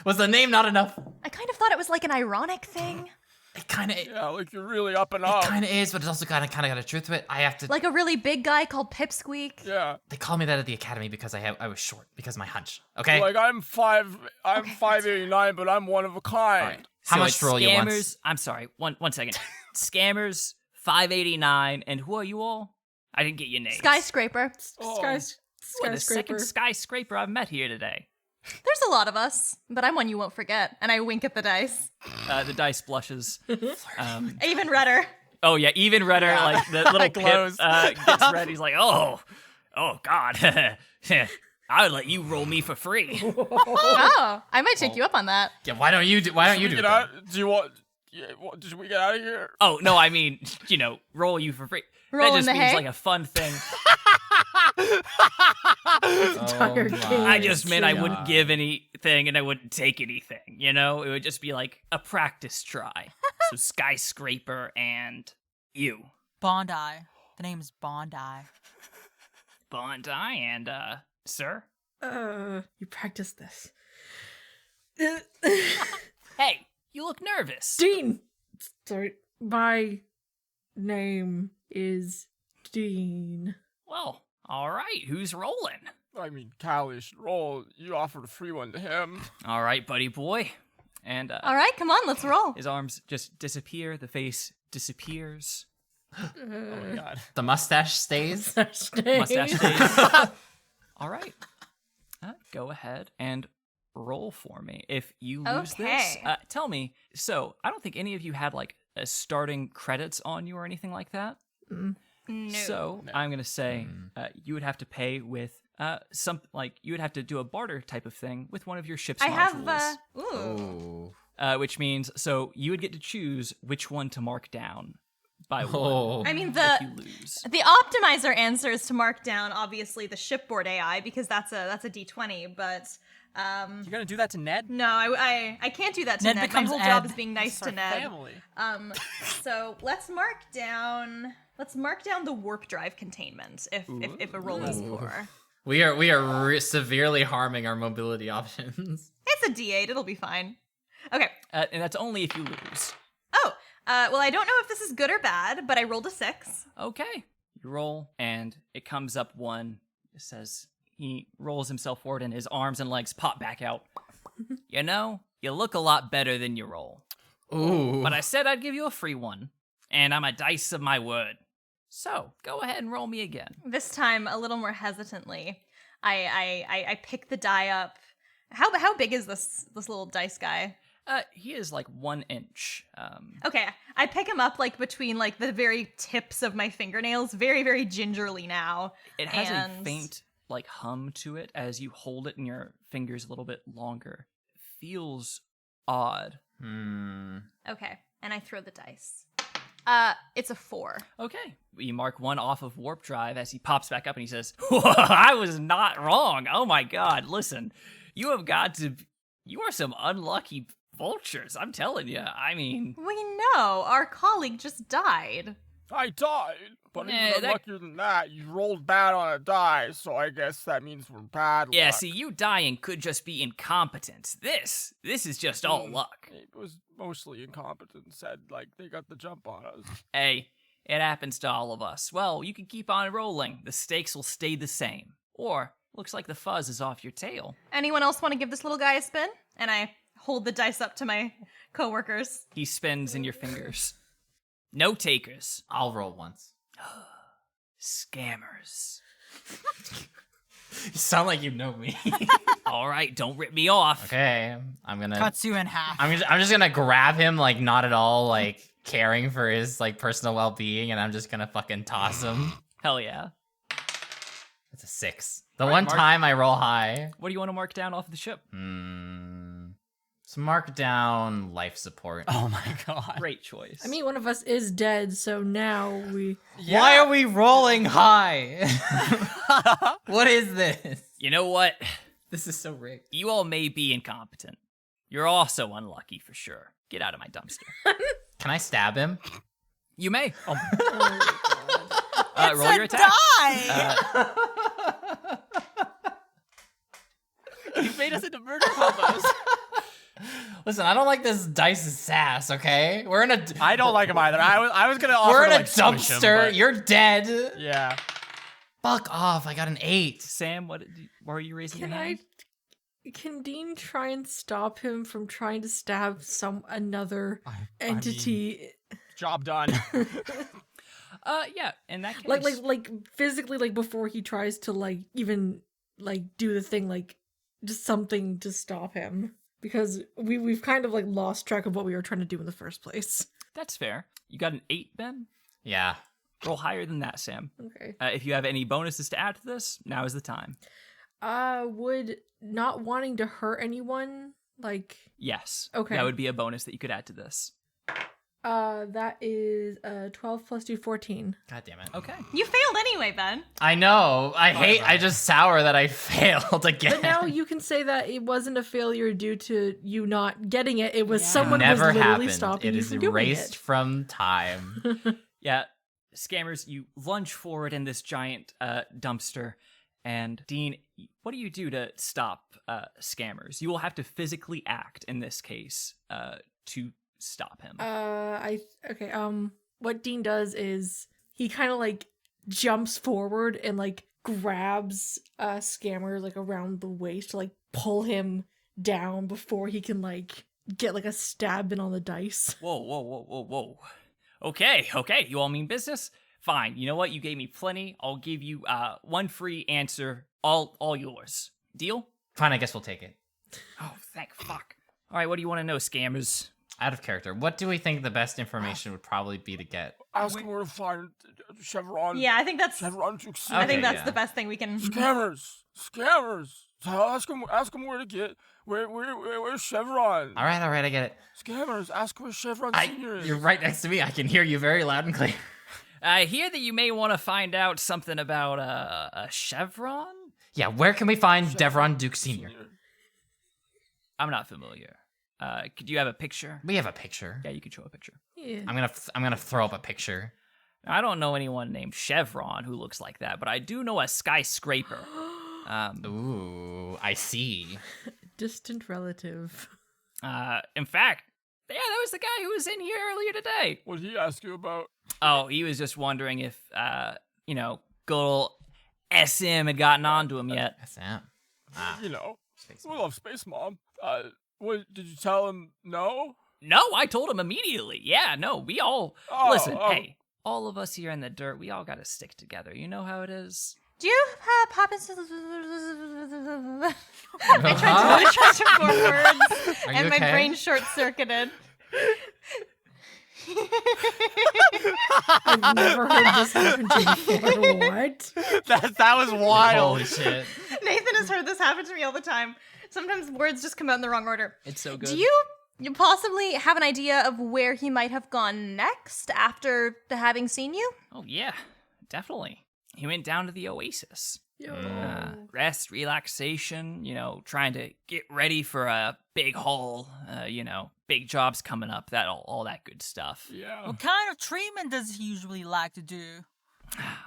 Was the name not enough? I kind of thought it was like an ironic thing. It kind of Yeah, like you're really up and it up. kind of is, but it's also kind of got a truth to it. I have to Like a really big guy called Pipsqueak. Yeah. They call me that at the academy because I was short because of my hunch. Okay. Like I'm 5'89", but I'm one of a kind. All right. How So much it's to roll you want? Scammers. I'm sorry. One second. Scammers 589, and who are you all? I didn't get your names. Skyscraper. Oh. What, the Skyscraper. second skyscraper I've met here today. There's a lot of us, but I'm one you won't forget. And I wink at the dice. The dice blushes. Even redder. Oh yeah, even redder. Like the little Glows. Pip gets red. He's like, oh God, I would let you roll me for free. Oh, I might take you up on that. Yeah. Why don't you do Get it? out? Do you want? Yeah, should we get out of here? Oh no, I mean, roll you for free. Roll that in just the means hay? like a fun thing. Entire my game. I just meant I God. wouldn't give anything and I wouldn't take anything. It would just be like a practice try. So skyscraper and you, Bondi. The name's Bondi. Bondi, and sir. You practice this. Hey, you look nervous. Dean! Sorry. My name is Dean. Well, all right. Who's rolling? I mean, Callie should roll. You offered a free one to him. All right, buddy boy. And All right, come on, let's roll. his arms just disappear. The face disappears. Oh my god. The mustache stays. Mustache stays. All right. Go ahead and roll for me. If you lose this, Okay. tell me. So, I don't think any of you had like a starting credits on you or anything like that. No. So, I'm going to say you would have to pay with you would have to do a barter type of thing with one of your ship's I modules. have, ooh. Ooh. Which means, so you would get to choose which one to mark down by one. Oh. I mean, If you lose. the optimizer answer is to mark down, obviously, the shipboard AI, because that's a D20, but, You're gonna do that to Ned? no, I can't do that to Ned Ned. My becomes whole job Ed. is being nice It's to our Ned. family. So let's mark down the warp drive containment if a roll is poor. We are severely harming our mobility options. It's a D8. It'll be fine. Okay. And that's only if you lose. Oh, well, I don't know if this is good or bad, but I rolled a 6. Okay. You roll, and it comes up one. It says he rolls himself forward, and his arms and legs pop back out. You look a lot better than you roll. Ooh. But I said I'd give you a free one, and I'm a dice of my word. So go ahead and roll me again. This time, a little more hesitantly, I pick the die up. How big is this little dice guy? He is like 1 inch. Okay, I pick him up like between like the very tips of my fingernails, very very gingerly now. It has a and- faint like hum to it as you hold it in your fingers a little bit longer. It feels odd. Okay, and I throw the dice. It's a 4. Okay. You mark one off of warp drive as he pops back up and he says, I was not wrong. Oh my god, listen. You are some unlucky vultures, I'm telling you. I mean, We know our colleague just died. I died, but Yeah, even that- luckier than that, you rolled bad on a die, so I guess that means we're bad yeah, luck. see, you dying could just be incompetence. This is just all luck. It was mostly incompetent, said, like, they got the jump on us. Hey, it happens to all of us. Well, you can keep on rolling. The stakes will stay the same. Or, looks like the fuzz is off your tail. Anyone else want to give this little guy a spin? And I hold the dice up to my coworkers. He spins in your fingers. No takers. I'll roll once. Scammers. You sound like you know me. All right, don't rip me off. Okay, I'm gonna. Cuts you in half. I'm just gonna grab him, like not at all, like caring for his like personal well-being, and I'm just gonna fucking toss him. Hell yeah. It's a 6. The All right, one Mark. time I roll high. What do you want to mark down off the ship? So mark down life support. Oh my god. Great choice. I mean, one of us is dead, so now we. Why are we rolling high? What is this? you know what? This is so rigged. You all may be incompetent. You're also unlucky for sure. Get out of my dumpster. Can I stab him? You may. It's roll a your attack. die! You made us into murder combos. Listen, I don't like this dice's sass, okay? We're in a... I don't like him either. I was gonna offer We're in to, a like, squish him, dumpster. but- You're dead. Yeah. Fuck off. I got an 8. Sam, what were you raising your hand? Can Dean try and stop him from trying to stab another I entity? Job done. Yeah, in that case. like physically, like before he tries to like even like do the thing, like just something to stop him, because we've kind of like lost track of what we were trying to do in the first place. That's fair. You got an 8, Ben? Yeah. Roll higher than that, Sam. Okay. If you have any bonuses to add to this, now is the time. Would not wanting to hurt anyone, like, Yes. Okay. That would be a bonus that you could add to this. that is 12 plus 2, 14. God damn it. Okay. You failed anyway, Ben. I know. I just sour that I failed again. But now you can say that it wasn't a failure due to you not getting it. It was someone was never literally happened. stopping It you is from doing erased it. from time. Yeah, scammers, you lunge forward in this giant dumpster, and Dean, what do you do to stop scammers? You will have to physically act in this case to stop him. What Dean does is he kind of like jumps forward and like grabs Scammer like around the waist to like pull him down before he can like get like a stab in on the dice. Whoa. Okay, you all mean business? Fine, you know what? You gave me plenty. I'll give you one free answer, all yours. Deal? Fine, I guess we'll take it. Oh, thank fuck. All right, what do you want to know, scammers? Out of character. What do we think the best information would probably be to get? Ask him where to find Chevron. Yeah, I think that's. Chevron to see. I think Okay, that's yeah. the best thing we can. Scammers. Ask him where to get where's Chevron. All right, I get it. Scammers. Ask where Chevron Senior is. You're right next to me. I can hear you very loud and clear. I hear that you may want to find out something about a chevron? Yeah, where can we find Devron Duke Sr.? I'm not familiar. Could you have a picture? We have a picture. Yeah, you could show a picture. Yeah. I'm gonna throw up a picture. I don't know anyone named Chevron who looks like that, but I do know a skyscraper. Ooh, I see. Distant relative. In fact, yeah, that was the guy who was in here earlier today. What did he ask you about? Oh, he was just wondering if, good old SM had gotten onto him yet. SM. We love Space Mom. What did you tell him? No. No, I told him immediately. Yeah, no, we all listen. Hey, all of us here in the dirt, we all got to stick together. You know how it is. Do you have Poppins? I tried to form words, Are you and my okay? brain short circuited. I've never heard this happen to me before. What? That was wild. Holy shit. Nathan has heard this happen to me all the time. Sometimes words just come out in the wrong order. It's so good. Do you possibly have an idea of where he might have gone next after having seen you? Oh yeah, definitely. He went down to the Oasis. Yo. Rest, relaxation, trying to get ready for a big haul, big jobs coming up, all that good stuff. Yeah. What kind of treatment does he usually like to do?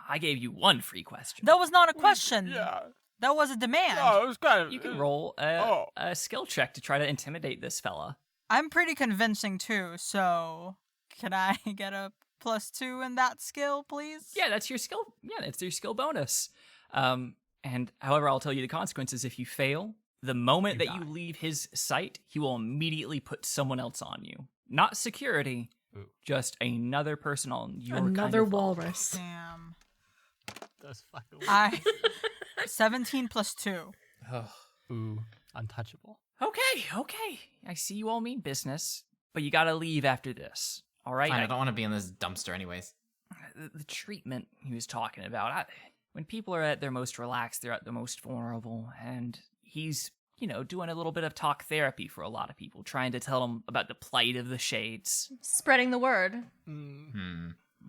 I gave you one free question. That was not a question. Yeah. That was a demand. No, it was kind of. You can roll a skill check to try to intimidate this fella. I'm pretty convincing too, so can I get a +2 in that skill, please? Yeah, that's your skill. Yeah, that's your skill bonus. And however, I'll tell you the consequences. If you fail, the moment that you leave his sight, he will immediately put someone else on you. Not security, just another person on your Another kind of level. walrus. Damn. That's fucking. 17 +2. Ooh, untouchable. Okay. I see you all mean business, but you gotta leave after this. All right? Fine, I don't want to be in this dumpster anyways. The treatment he was talking about, when people are at their most relaxed, they're at their most vulnerable, and he's, doing a little bit of talk therapy for a lot of people, trying to tell them about the plight of the shades, Spreading the word.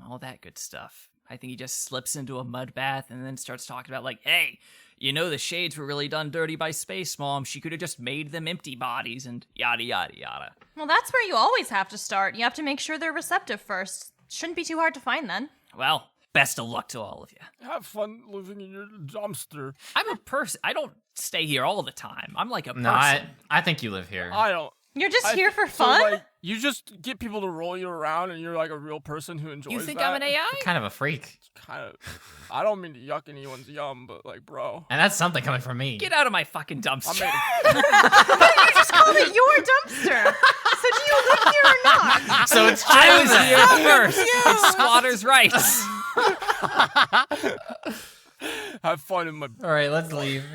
all that good stuff. I think he just slips into a mud bath and then starts talking about, like, hey, the shades were really done dirty by Space Mom. She could have just made them empty bodies and yada, yada, yada. Well, that's where you always have to start. You have to make sure they're receptive first. Shouldn't be too hard to find then. Well, best of luck to all of you. Have fun living in your dumpster. I'm a person. I don't stay here all the time. I'm like a person. No, I think you live here. I don't. You're just here for So, fun? like, you just get people to roll you around, and you're like a real person who enjoys. You think that. I'm an AI? Kind of a freak. Kind of. I don't mean to yuck anyone's yum, but like, bro. And that's something coming from me. Get out of my fucking dumpster. You just called it your dumpster. So do you live here or not? So it's true. I was then. here first. It's squatters' rights. Have fun in my. All right, let's leave.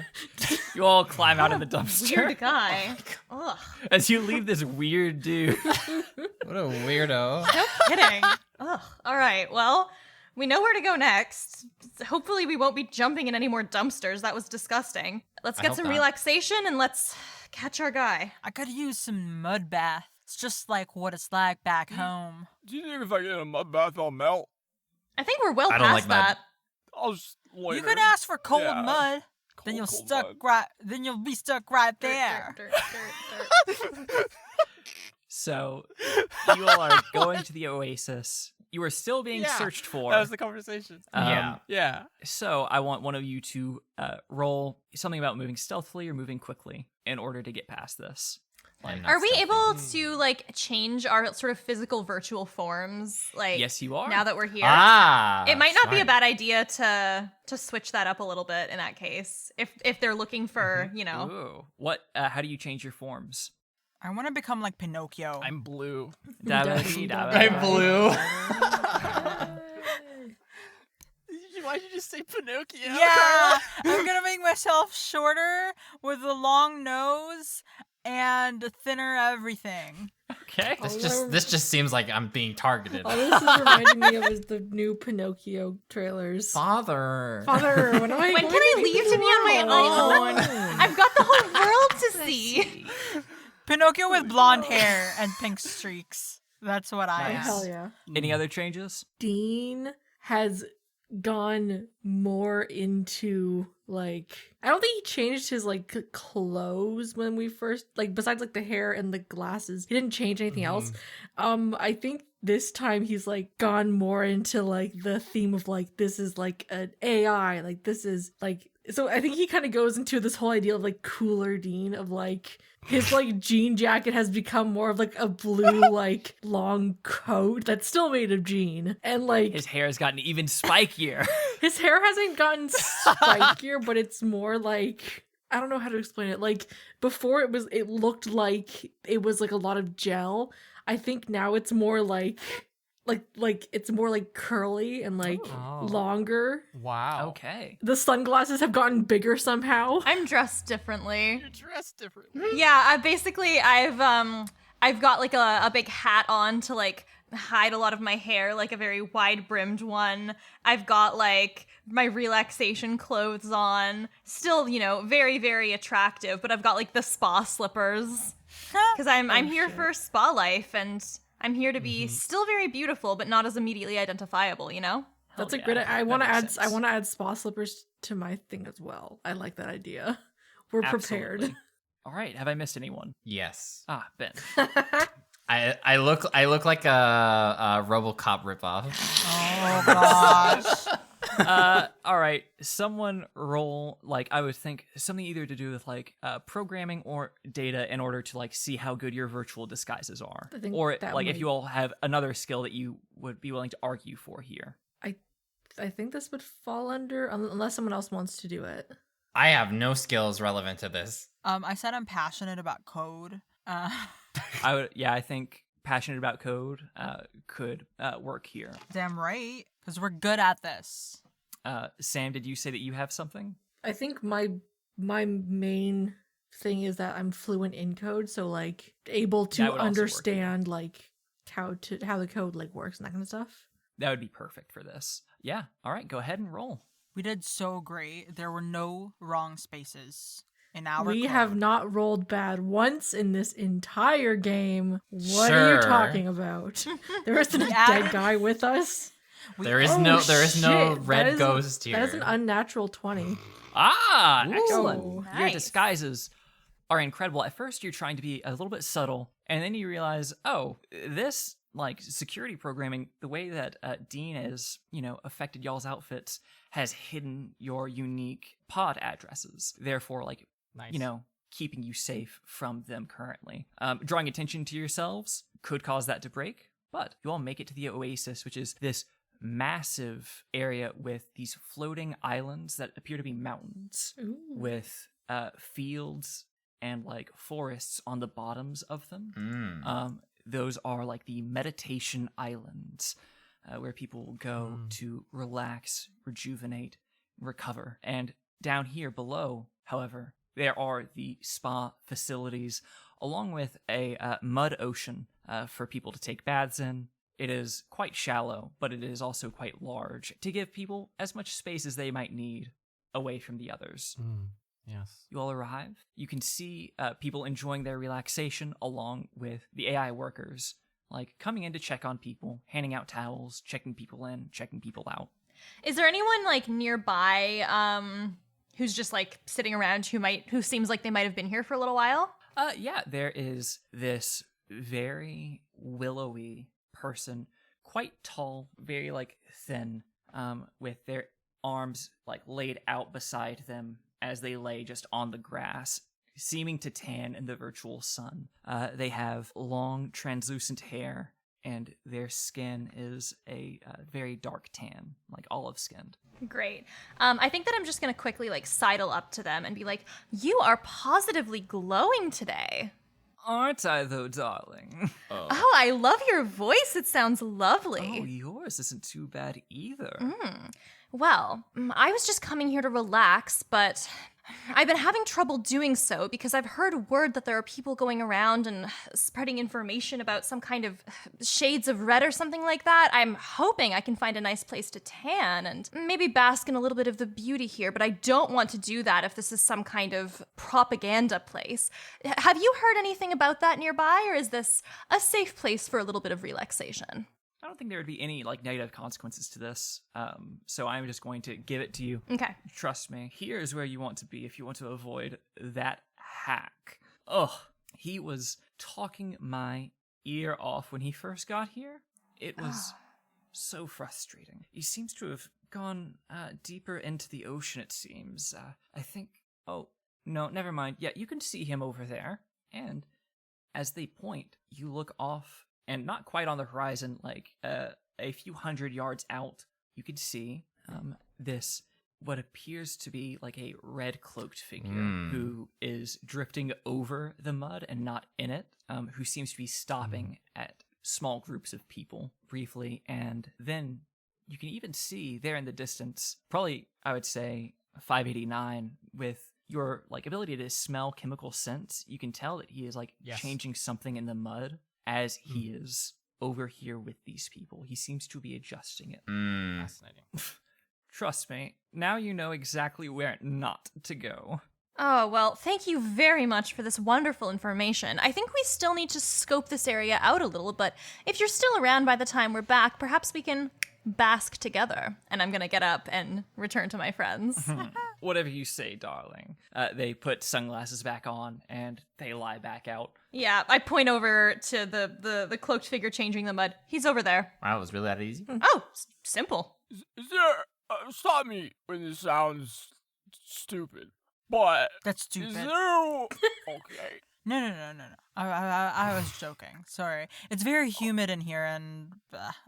You all climb out of the dumpster. Weird guy. Ugh. As you leave this weird dude. What a weirdo. No kidding. Ugh. All right. Well, we know where to go next. Hopefully, we won't be jumping in any more dumpsters. That was disgusting. Let's I get hope some not. relaxation and let's catch our guy. I could use some mud bath. It's just like what it's like back home. Do you think if I get in a mud bath, I'll melt? I think we're well I don't past like mud. that. I'll just loiter. You could ask for cold Yeah. mud. Then Cold, you'll cold mud. Then you'll be stuck right there. Dirt, dirt, dirt. So, you all are going to the oasis. You are still being Yeah, searched for. That was the conversation. Yeah. Yeah. So, I want one of you to roll something about moving stealthily or moving quickly in order to get past this. I'm not Are we stealthy. able to like change our sort of physical virtual forms? Like, Yes, you are. now that we're here. Ah. It might not be a smart. bad idea to switch that up a little bit in that case. If they're looking for, you know. Ooh. What? How do you change your forms? I want to become like Pinocchio. I'm blue. Dabba-dee, I'm dabba-dee. blue. Why'd you just say Pinocchio? Yeah, I'm gonna make myself shorter with a long nose and thinner everything. Okay. This just seems like I'm being targeted. All this is reminding me of is the new Pinocchio trailers. Father. Father, when am I When going can I to leave the to be on my world? own? I've got the whole world to see. Pinocchio with blonde hair and pink streaks. That's what I Nice. am. Hell yeah. Any other changes? Dean has gone more into like I don't think he changed his like clothes when we first like besides like the hair and the glasses. He didn't change anything else. I think this time he's like gone more into like the theme of like this is like an AI, like this is like so I think he kind of goes into this whole idea of like cooler Dean of like his like jean jacket has become more of like a blue like long coat that's still made of jean and like His hair has gotten even spikier. his hair hasn't gotten spikier but it's more like I don't know how to explain it. Like before it looked like it was like a lot of gel. I think now it's more like it's more like curly and like Oh. longer. Wow. Okay. The sunglasses have gotten bigger somehow. I'm dressed differently. You're dressed differently. Yeah, I've got like a big hat on to like hide a lot of my hair, like a very wide brimmed one. I've got like my relaxation clothes on, still, you know, very, very attractive, but I've got like the spa slippers because I'm here for spa life and I'm here to be still very beautiful, but not as immediately identifiable, you know? That's Hell a great. yeah. I want to That add. makes I sense. want to add spa slippers to my thing as well. I like that idea. We're prepared. Absolutely. All right. Have I missed anyone? Yes. Ah, Ben. I look like a RoboCop ripoff. Oh gosh. All right. Someone roll, like, I would think something either to do with, like, programming or data in order to, like, see how good your virtual disguises are. I think Or, that like, if might- you all have another skill that you would be willing to argue for here. I think this would fall under unless someone else wants to do it. I have no skills relevant to this. I said I'm passionate about code. I think passionate about code could work here. Damn right, because we're good at this. Sam, did you say that you have something? I think my main thing is that I'm fluent in code, so like able That to would also work, yeah. understand like how the code like works and that kind of stuff. That would be perfect for this. Yeah. All right. Go ahead and roll. We did so great. There were no wrong spaces in our We code. have not rolled bad once in this entire game. What are you Sure. talking about? There isn't a added- dead guy with us. There is Oh, no shit. red That is- ghost here. That is an unnatural 20. Ah, Ooh, excellent. Your nice. disguises are incredible. At first, you're trying to be a little bit subtle, and then you realize, oh, this like security programming, the way that Dean has, affected y'all's outfits has hidden your unique pod addresses. Therefore, like, Nice. keeping you safe from them currently. Drawing attention to yourselves could cause that to break, but you all make it to the oasis, which is this massive area with these floating islands that appear to be mountains with fields and like forests on the bottoms of them. Those are like the meditation islands where people will go to relax, rejuvenate, recover. And down here below, however, there are the spa facilities along with a mud ocean for people to take baths in. It is quite shallow, but it is also quite large to give people as much space as they might need away from the others. Yes. You all arrive. You can see people enjoying their relaxation along with the AI workers, like coming in to check on people, handing out towels, checking people in, checking people out. Is there anyone like nearby who's just like sitting around who seems like they might have been here for a little while? Yeah, there is this very willowy person, quite tall, very like thin, with their arms like laid out beside them as they lay just on the grass, seeming to tan in the virtual sun. They have long, translucent hair, and their skin is a very dark tan, like olive-skinned. Great. I think that I'm just gonna quickly like sidle up to them and be like, "You are positively glowing today." Aren't I, though, darling? Oh, I love your voice. It sounds lovely. Oh, yours isn't too bad either. Well, I was just coming here to relax, but I've been having trouble doing so because I've heard word that there are people going around and spreading information about some kind of shades of red or something like that. I'm hoping I can find a nice place to tan and maybe bask in a little bit of the beauty here, but I don't want to do that if this is some kind of propaganda place. Have you heard anything about that nearby, or is this a safe place for a little bit of relaxation? I don't think there would be any like negative consequences to this, so I'm just going to give it to you. Okay. Trust me, here is where you want to be if you want to avoid that hack. Ugh, he was talking my ear off when he first got here. It was so frustrating. He seems to have gone deeper into the ocean, it seems. I think... Oh, no, never mind. Yeah, you can see him over there. And as they point, you look off, and not quite on the horizon, like a few hundred yards out, you can see this, what appears to be like a red cloaked figure who is drifting over the mud and not in it, who seems to be stopping at small groups of people briefly. And then you can even see there in the distance, probably I would say 589, with your like ability to smell chemical scents, you can tell that he is like changing something in the mud as he is over here with these people. He seems to be adjusting it. Fascinating. Trust me, now you know exactly where not to go. Oh, well, thank you very much for this wonderful information. I think we still need to scope this area out a little, but if you're still around by the time we're back, perhaps we can bask together. And I'm gonna get up and return to my friends. Whatever you say, darling. They put sunglasses back on, and they lie back out. Yeah, I point over to the cloaked figure changing the mud. He's over there. Wow, it was really that easy. Oh, simple. Is there... stop me when this sounds stupid, but... That's stupid. Is there... Okay. No. I was joking. Sorry. It's very humid in here, and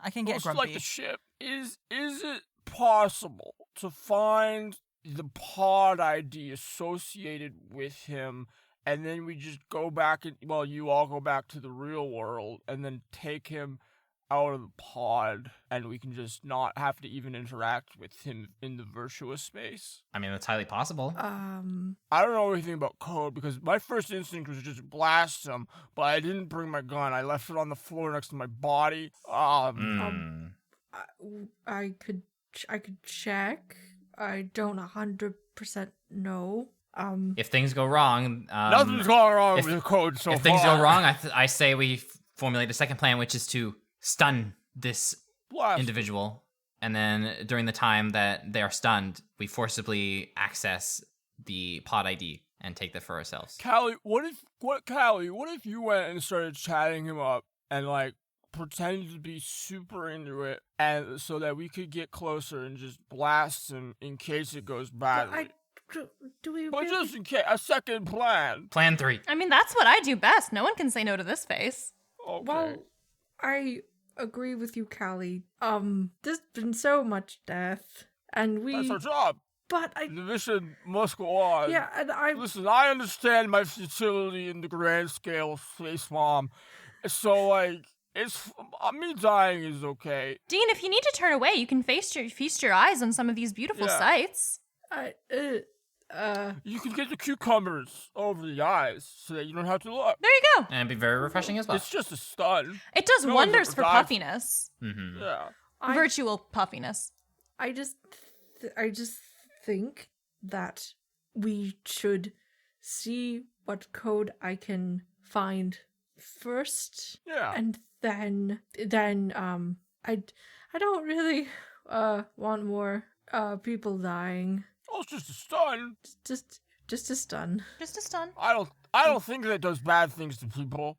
I can get It's grumpy. like the ship. Is it possible to find the pod ID associated with him, and then we just go back and, well, you all go back to the real world, and then take him out of the pod, and we can just not have to even interact with him in the virtuous space? I mean, that's highly possible. I don't know anything about code, because my first instinct was just blast him, but I didn't bring my gun. I left it on the floor next to my body. I could check. I don't 100% know. If things go wrong, nothing's going wrong with the code so far. If things go wrong, I say we formulate a second plan, which is to stun this individual, and then during the time that they are stunned, we forcibly access the pod ID and take that for ourselves. Callie, what if you went and started chatting him up and like pretended to be super into it, and so that we could get closer and just blast him in case it goes badly? do we But really- just in case, a second plan. Plan 3. I mean, that's what I do best. No one can say no to this face. Okay. Well, I agree with you, Callie. There's been so much death, and that's our job. but The mission must go on. yeah, and I, Listen, I understand my futility in the grand scale of Space Mom. So, like, it's me dying is okay. Dean, if you need to turn away, you can feast your eyes on some of these beautiful Yeah. sights. You can get the cucumbers over the eyes so that you don't have to look. There you go. And it'd be very refreshing as well. It's just a stun. It does No one's wonders ever for died. puffiness. Mm-hmm. Yeah. Virtual puffiness. I just think that we should see what code I can find first, Yeah. and then I don't really want more people dying. Oh, it's just a stun. Just a stun. Just a stun. I don't think that does bad things to people.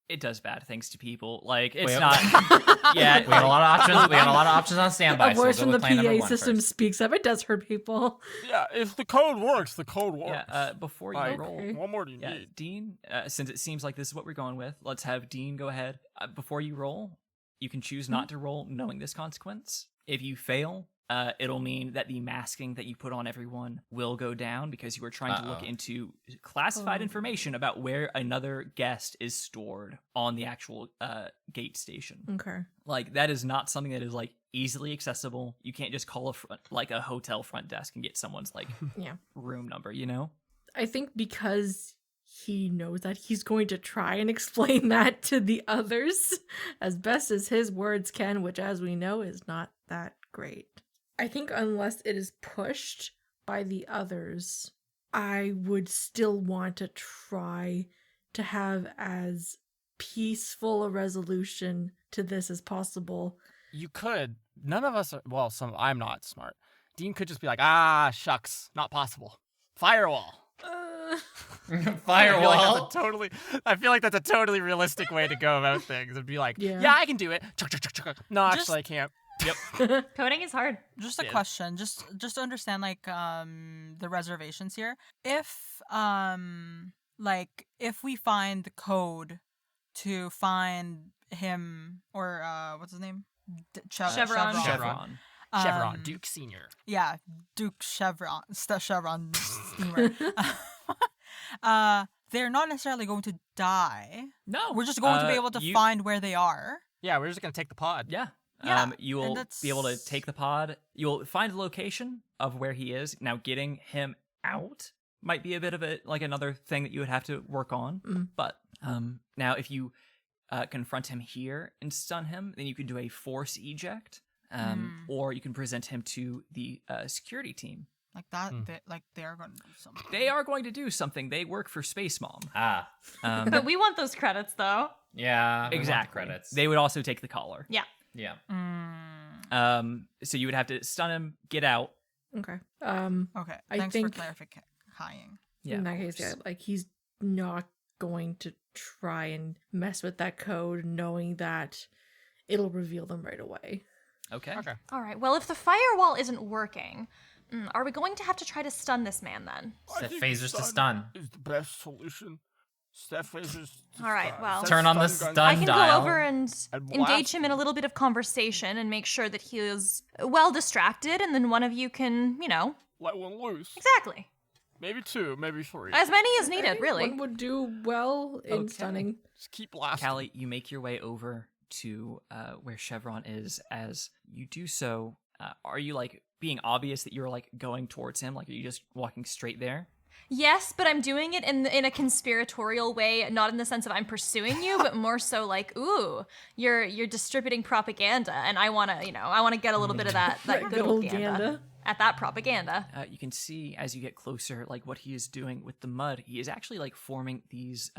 It does bad things to people. Like, it's Wait, not. Yeah. We got a lot of options. We got a lot of options on standby. A so we'll voice go from with the plan number PA 1 system first. speaks up. It does hurt people. Yeah, if the code works, the code works. Yeah. Before you Like, roll. Okay. what more do you Yeah, need? Dean, since it seems like this is what we're going with, let's have Dean go ahead. Before you roll, you can choose not to roll knowing this consequence. If you fail, it'll mean that the masking that you put on everyone will go down because you were trying to look Uh-oh. into classified information about where another guest is stored on the actual gate station. Okay. Like, that is not something that is, like, easily accessible. You can't just call a hotel front desk and get someone's, like, Yeah. room number, you know? I think because he knows that, he's going to try and explain that to the others as best as his words can, which, as we know, is not that great. I think unless it is pushed by the others, I would still want to try to have as peaceful a resolution to this as possible. You could. None of us are. Well, I'm not smart. Dean could just be like, shucks, not possible. Firewall. Firewall. I feel like that's a totally realistic way to go about things. It'd be like, Yeah. yeah, I can do it. Chuck, chuck, chuck, chuck. No, Just- actually, I can't. Coding is hard. Just a Yeah. question, just to understand like the reservations here. If if we find the code to find him or what's his name? Chevron. Chevron. Chevron, Duke Senior. Yeah, Duke Chevron, Chevron steamer. They're not necessarily going to die. No. We're just going to be able to find where they are. Yeah, we're just gonna take the pod. Yeah. Yeah, You and will that's- be able to take the pod. You'll find the location of where he is. Now, getting him out might be a bit of another thing that you would have to work on. Mm. But now, if you confront him here and stun him, then you can do a force eject, or you can present him to the security team. Like that, they're going to do something. They are going to do something. They work for Space Mom. But we want those credits, though. Yeah. we want the Exactly. Credits. They would also take the collar. Yeah. Yeah. So you would have to stun him, get out. Okay. Okay, I thanks think- for clarifying. Yeah. In that of case, yeah, course. like he's not going to try and mess with that code, knowing that it'll reveal them right away. Okay. All right. Well, if the firewall isn't working, are we going to have to try to stun this man then? Set I think phasers to stun. is the best solution. Set phasers. to All right, stun. well- Set Turn on the stun guns. stun I can dial. go over and And engage blast him in a little bit of conversation and make sure that he is well distracted, and then one of you can, Let one loose. exactly. Maybe 2, maybe 3. As many as I needed, think really. One would do well in Okay. stunning. Just keep blasting. Callie, you make your way over to where Chevron is. As you do so, are you being obvious that you're going towards him? Like, are you just walking straight there? Yes, but I'm doing it in a conspiratorial way, not in the sense of I'm pursuing you, but more so like, ooh, you're distributing propaganda, and I wanna get a little bit of that good old ganda at that propaganda. You can see as you get closer, what he is doing with the mud. He is actually forming these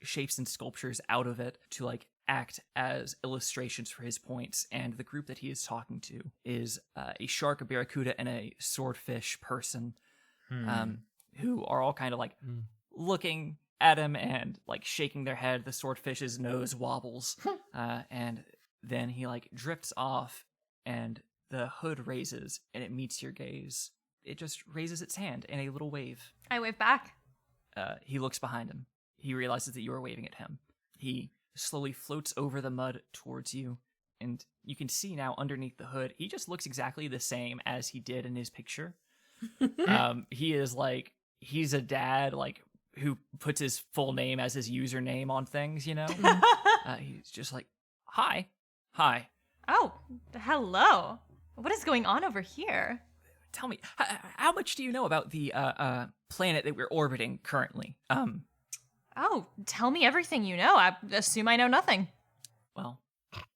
shapes and sculptures out of it to act as illustrations for his points. And the group that he is talking to is a shark, a barracuda, and a swordfish person, who are all kind of looking at him and shaking their head. The swordfish's nose wobbles, and then he drifts off, and the hood raises and it meets your gaze. it just raises its hand in a little wave. I wave back. He looks behind him. He realizes that you are waving at him. He slowly floats over the mud towards you, and you can see now underneath the hood, he just looks exactly the same as he did in his picture. He is like, he's a dad, like, who puts his full name as his username on things, you know? He's just like, hi. Oh, hello. What is going on over here? Tell me, how much do you know about the planet that we're orbiting currently? Oh, tell me everything you know. I assume I know nothing. Well,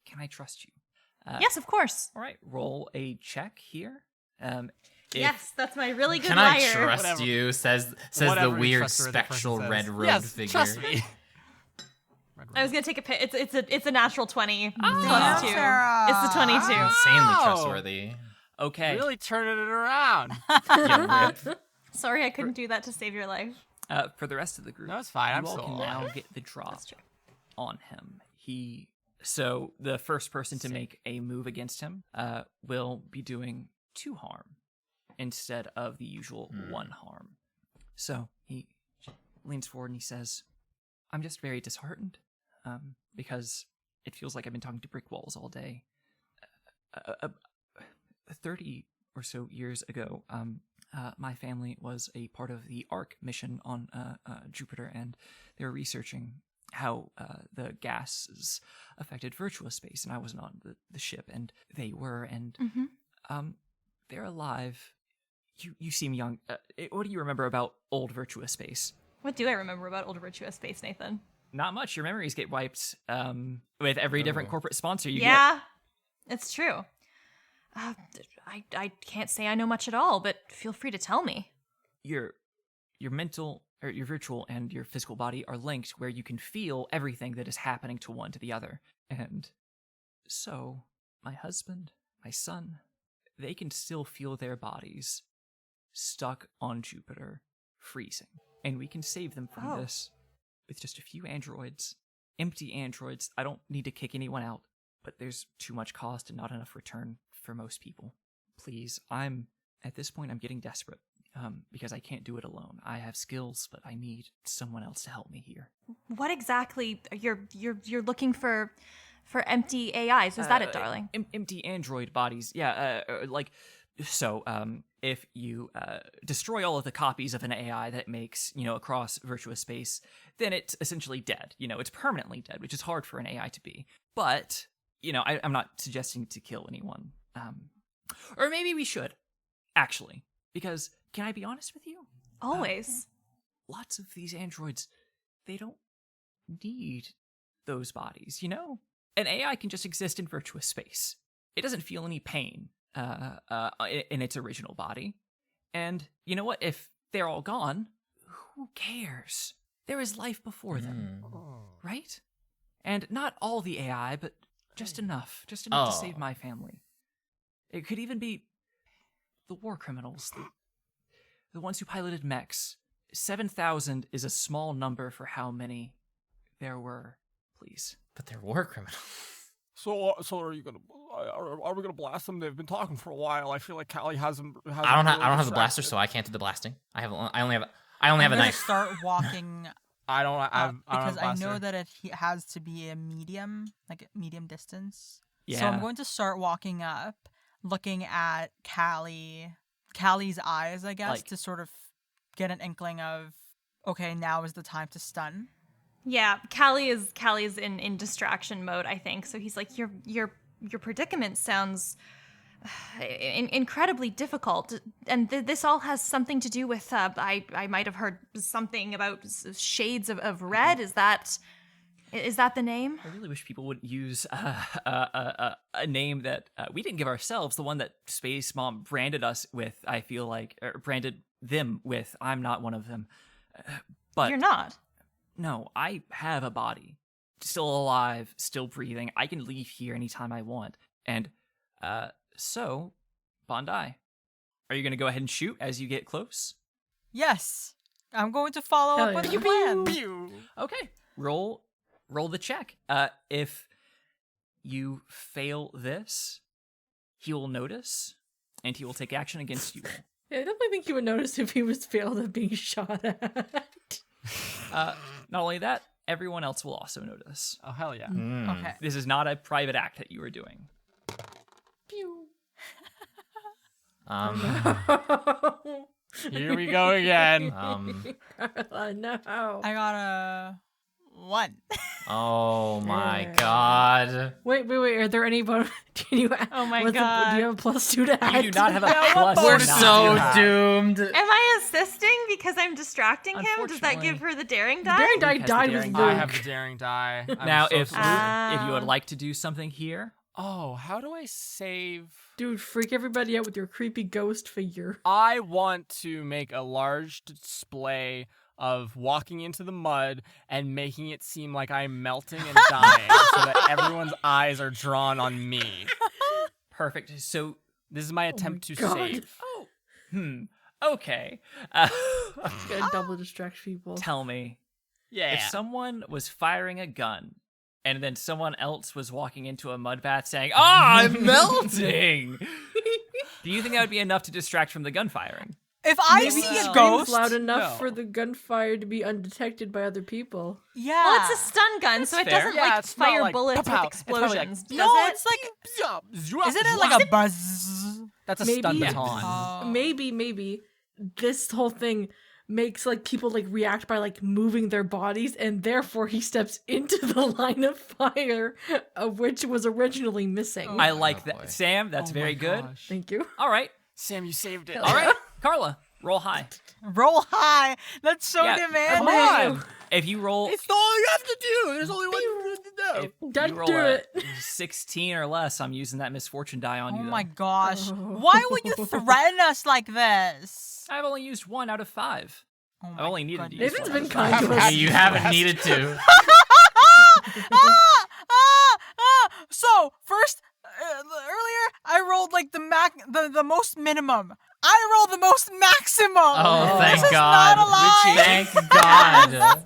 can I trust you? Yes, of course. All right, roll a check here. Yes, that's my really good Can liar. I trust Whatever. you? Says the Whatever weird trustworthy person spectral says. red robed Yes, figure. trust me. I was gonna take a pic. It's a natural 20. Damn, 22. Sarah. It's the 22. Insanely Wow. trustworthy. Okay. Really turning it around. Yeah, rip. Sorry, I couldn't do that to save your life. For the rest of the group, No, it's fine. you I'm all still can alive. now get the drop That's true. on him. So the first person to make a move against him will be doing 2 harm instead of the usual 1 harm. So he leans forward and he says, I'm just very disheartened because it feels like I've been talking to brick walls all day. 30 or so years ago, my family was a part of the ARC mission on Jupiter, and they were researching how the gases affected virtual space, and I wasn't on the ship, and they were, and they're alive. You seem young. What do you remember about old virtuous space? What do I remember about old virtuous space, Nathan? Not much. Your memories get wiped with every different corporate sponsor you get. Yeah, it's true. I can't say I know much at all, but feel free to tell me. Your mental or your virtual and your physical body are linked, where you can feel everything that is happening to one to the other. And so my husband, my son, they can still feel their bodies stuck on Jupiter, freezing. And we can save them from this with just a few androids, empty androids. I don't need to kick anyone out, but there's too much cost and not enough return for most people. Please, at this point, I'm getting desperate because I can't do it alone. I have skills, but I need someone else to help me here. What exactly you're looking for empty AIs? Is that it, darling? Empty android bodies. Yeah, if you destroy all of the copies of an AI that it makes, across virtuous space, then it's essentially dead. It's permanently dead, which is hard for an AI to be. But, I'm not suggesting to kill anyone. Or maybe we should, actually. Because, can I be honest with you? Always. Lots of these androids, they don't need those bodies, An AI can just exist in virtuous space. It doesn't feel any pain in its original body. And you know what? If they're all gone, who cares? There is life before them, right? And not all the AI, but just enough to save my family. It could even be the war criminals, the ones who piloted mechs. 7,000 is a small number for how many there were, please. But they're war criminals. So are you gonna? Are we gonna blast them? They've been talking for a while. I feel like Callie hasn't I don't really have the blaster, distracted. so I can't do the blasting. I only have a I'm gonna knife. start walking I don't. I up don't have because a I blaster. know that it has to be a medium distance. Yeah. So I'm going to start walking up, looking at Callie's eyes, I guess, to sort of get an inkling of, okay, now is the time to stun. Yeah, Callie's in distraction mode, I think. So he's like, your predicament sounds incredibly difficult, and this all has something to do with I might have heard something about shades of red. Is that the name? I really wish people wouldn't use a name that we didn't give ourselves, the one that Space Mom branded us with, I feel like, or branded them with. I'm not one of them. But You're not. No, I have a body. Still alive, still breathing. I can leave here anytime I want. And so, Bondi, are you going to go ahead and shoot as you get close? Yes, I'm going to follow Hell up with yeah. the plan. Pew. Okay, roll the check. If you fail this, he will notice, and he will take action against you all. Yeah, I definitely think he would notice if he was failed at being shot at. Not only that, everyone else will also notice. Oh, hell yeah. Okay. This is not a private act that you are doing. Pew. Here we go again. No. I got a 1. Oh my Yeah. god. Wait. Are there any bonus? Can you? Oh my do God. you have a +2 to add? You do not have a Yeah, plus. what We're bonus nine. so have. doomed. Am I assisting because I'm distracting him? Does that Unfortunately. give her the daring die? Daring die Luke has the died with daring Luke. die. I have the daring die. I'm Now, so if sorry. if you would like to do something here, Oh, how do I save? Dude, freak everybody out with your creepy ghost figure. I want to make a large display of walking into the mud and making it seem like I'm melting and dying so that everyone's eyes are drawn on me. perfect. So, This is my attempt to God. save. okay. Gotta double distract people. Tell me, Yeah. if someone was firing a gun and then someone else was walking into a mud bath saying, "Ah, I'm melting," do you think that would be enough to distract from the gun firing? If I Maybe see he a screams ghost, loud enough No. for the gunfire to be undetected by other people. yeah. Well, it's a stun gun, so it fair. doesn't Yeah, like it's not fire like bullets pow-pow. with It's probably like, explosions. no, does it? it's like, isn't it like a buzz? That's a Maybe- stun Yeah. baton. Maybe this whole thing makes like people like react by like moving their bodies, and therefore he steps into the line of fire of which was originally missing. I like boy. that. Sam, that's Oh very my good. gosh. Thank you. All right. Sam, you saved it. All right. Carla, roll high. Roll high. That's so Yeah, demanding. Come on. If you roll It's all you have to do. There's only one thing to if do. Don't you roll do a it. 16 or less, I'm using that misfortune die on Oh you. my though. gosh. Oh. Why would you threaten us like this? I've only used 1 out of 5. Oh I've my only needed to goodness. use Nathan's one been out of kind 5. to Hey, us. you haven't needed to. So first, earlier I rolled like the most minimum. I rolled the most maximum. Oh, This thank is God. not a lie. Thank God.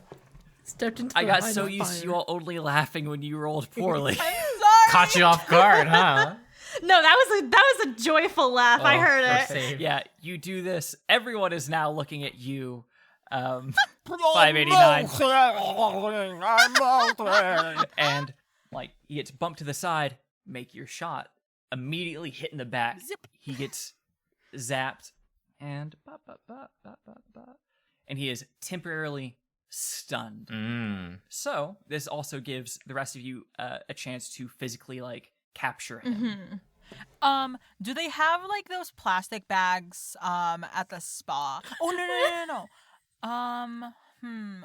Stepped into I the got line so of used to you fire. all only laughing when you rolled poorly. Sorry. Caught you off guard, huh? No, that was a joyful laugh. I Oh, heard first it. save. Yeah, you do this. Everyone is now looking at you. I'm 589. melting. I'm melting. And like he gets bumped to the side, make your shot. Immediately hit in the back. He gets zapped and and he is temporarily stunned. Mm. So this also gives the rest of you a chance to physically like capture him. Do they have like those plastic bags at the spa? Oh no.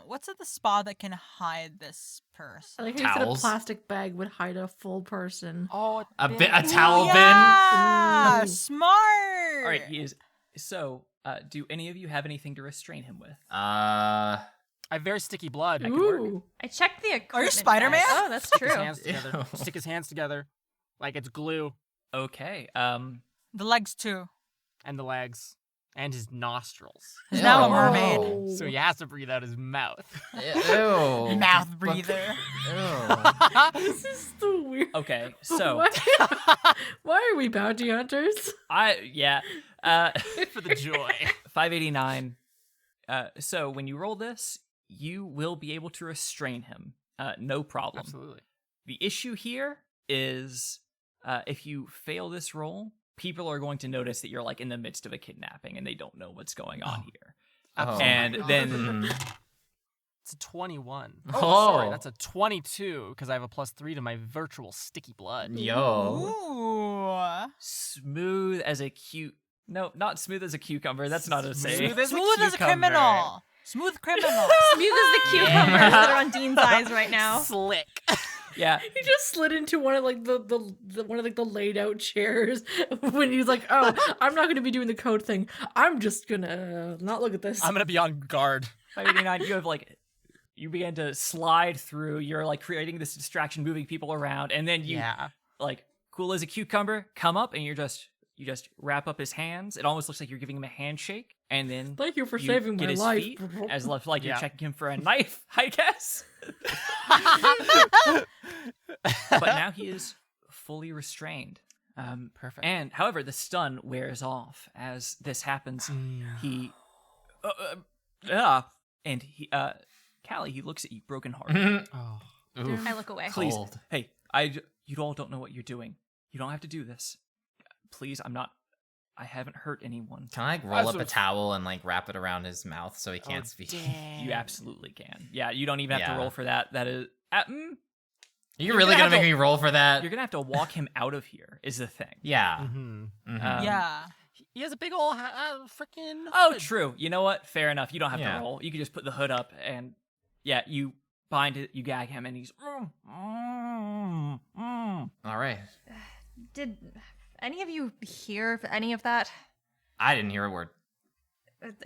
What's at the spa that can hide this I person? like how you said a Towels? plastic bag would hide a full person. Oh, A towel Yeah, Ooh. smart. All right, he is. So, do any of you have anything to restrain him with? bin. I have very sticky blood. Ooh. I checked the equipment. Are you Spider-Man? guys. Oh, that's Stick true. his hands together. Ew. Stick his hands together, like it's glue, Okay. The legs too. and the legs, and his nostrils. He's now a Ew. mermaid. Oh. So he has to breathe out his mouth. Ew. Mouth breather. Ew. This is the weird. Okay. So Why are we bounty hunters? For the joy. 589. So when you roll this, you will be able to restrain him. No problem. Absolutely. The issue here is if you fail this roll, people are going to notice that you're like in the midst of a kidnapping and they don't know what's going on here. Oh. And then Mm. It's a 21. Oh. Sorry, that's a 22 because I have a +3 to my virtual sticky blood. Yo. Ooh. smooth as a cute. No, not smooth as a cucumber. That's not a saying. Smooth as a Smooth as a cucumber. criminal. Smooth criminal. Smooth as the cucumbers that are on Dean's eyes right now. Slick. Yeah. He just slid into one of like the one of like the laid out chairs when he's like, "Oh, I'm not going to be doing the code thing. I'm just gonna not look at this." I'm gonna be on guard. 589. You have like. You begin to slide through. You're like creating this distraction, moving people around, and then you Yeah. like cool as a cucumber come up, and you just wrap up his hands. It almost looks like you're giving him a handshake, and then Thank you for you saving get my his life. feet as left like you're Yeah. checking him for a knife, I guess. But now he is fully restrained. Perfect. And however, the stun wears off as this happens. He, and he, Callie, he looks at you, brokenhearted. Oh. Oof. I look away. Please, Cold. hey, you all don't know what you're doing. You don't have to do this. Please, I haven't hurt anyone. Can I like roll up a towel and like wrap it around his mouth so he can't speak? You absolutely can. Yeah, you don't even have to roll for that. That is, You're really gonna make me roll for that? you're gonna have to walk him out of here. Is the thing. Yeah. Um, Yeah. He has a big old freaking. Oh, true. You know what? Fair enough. You don't have Yeah. to roll. You can just put the hood up and you bind it. You gag him, and he's. All right. Did any of you hear any of that? I didn't hear a word.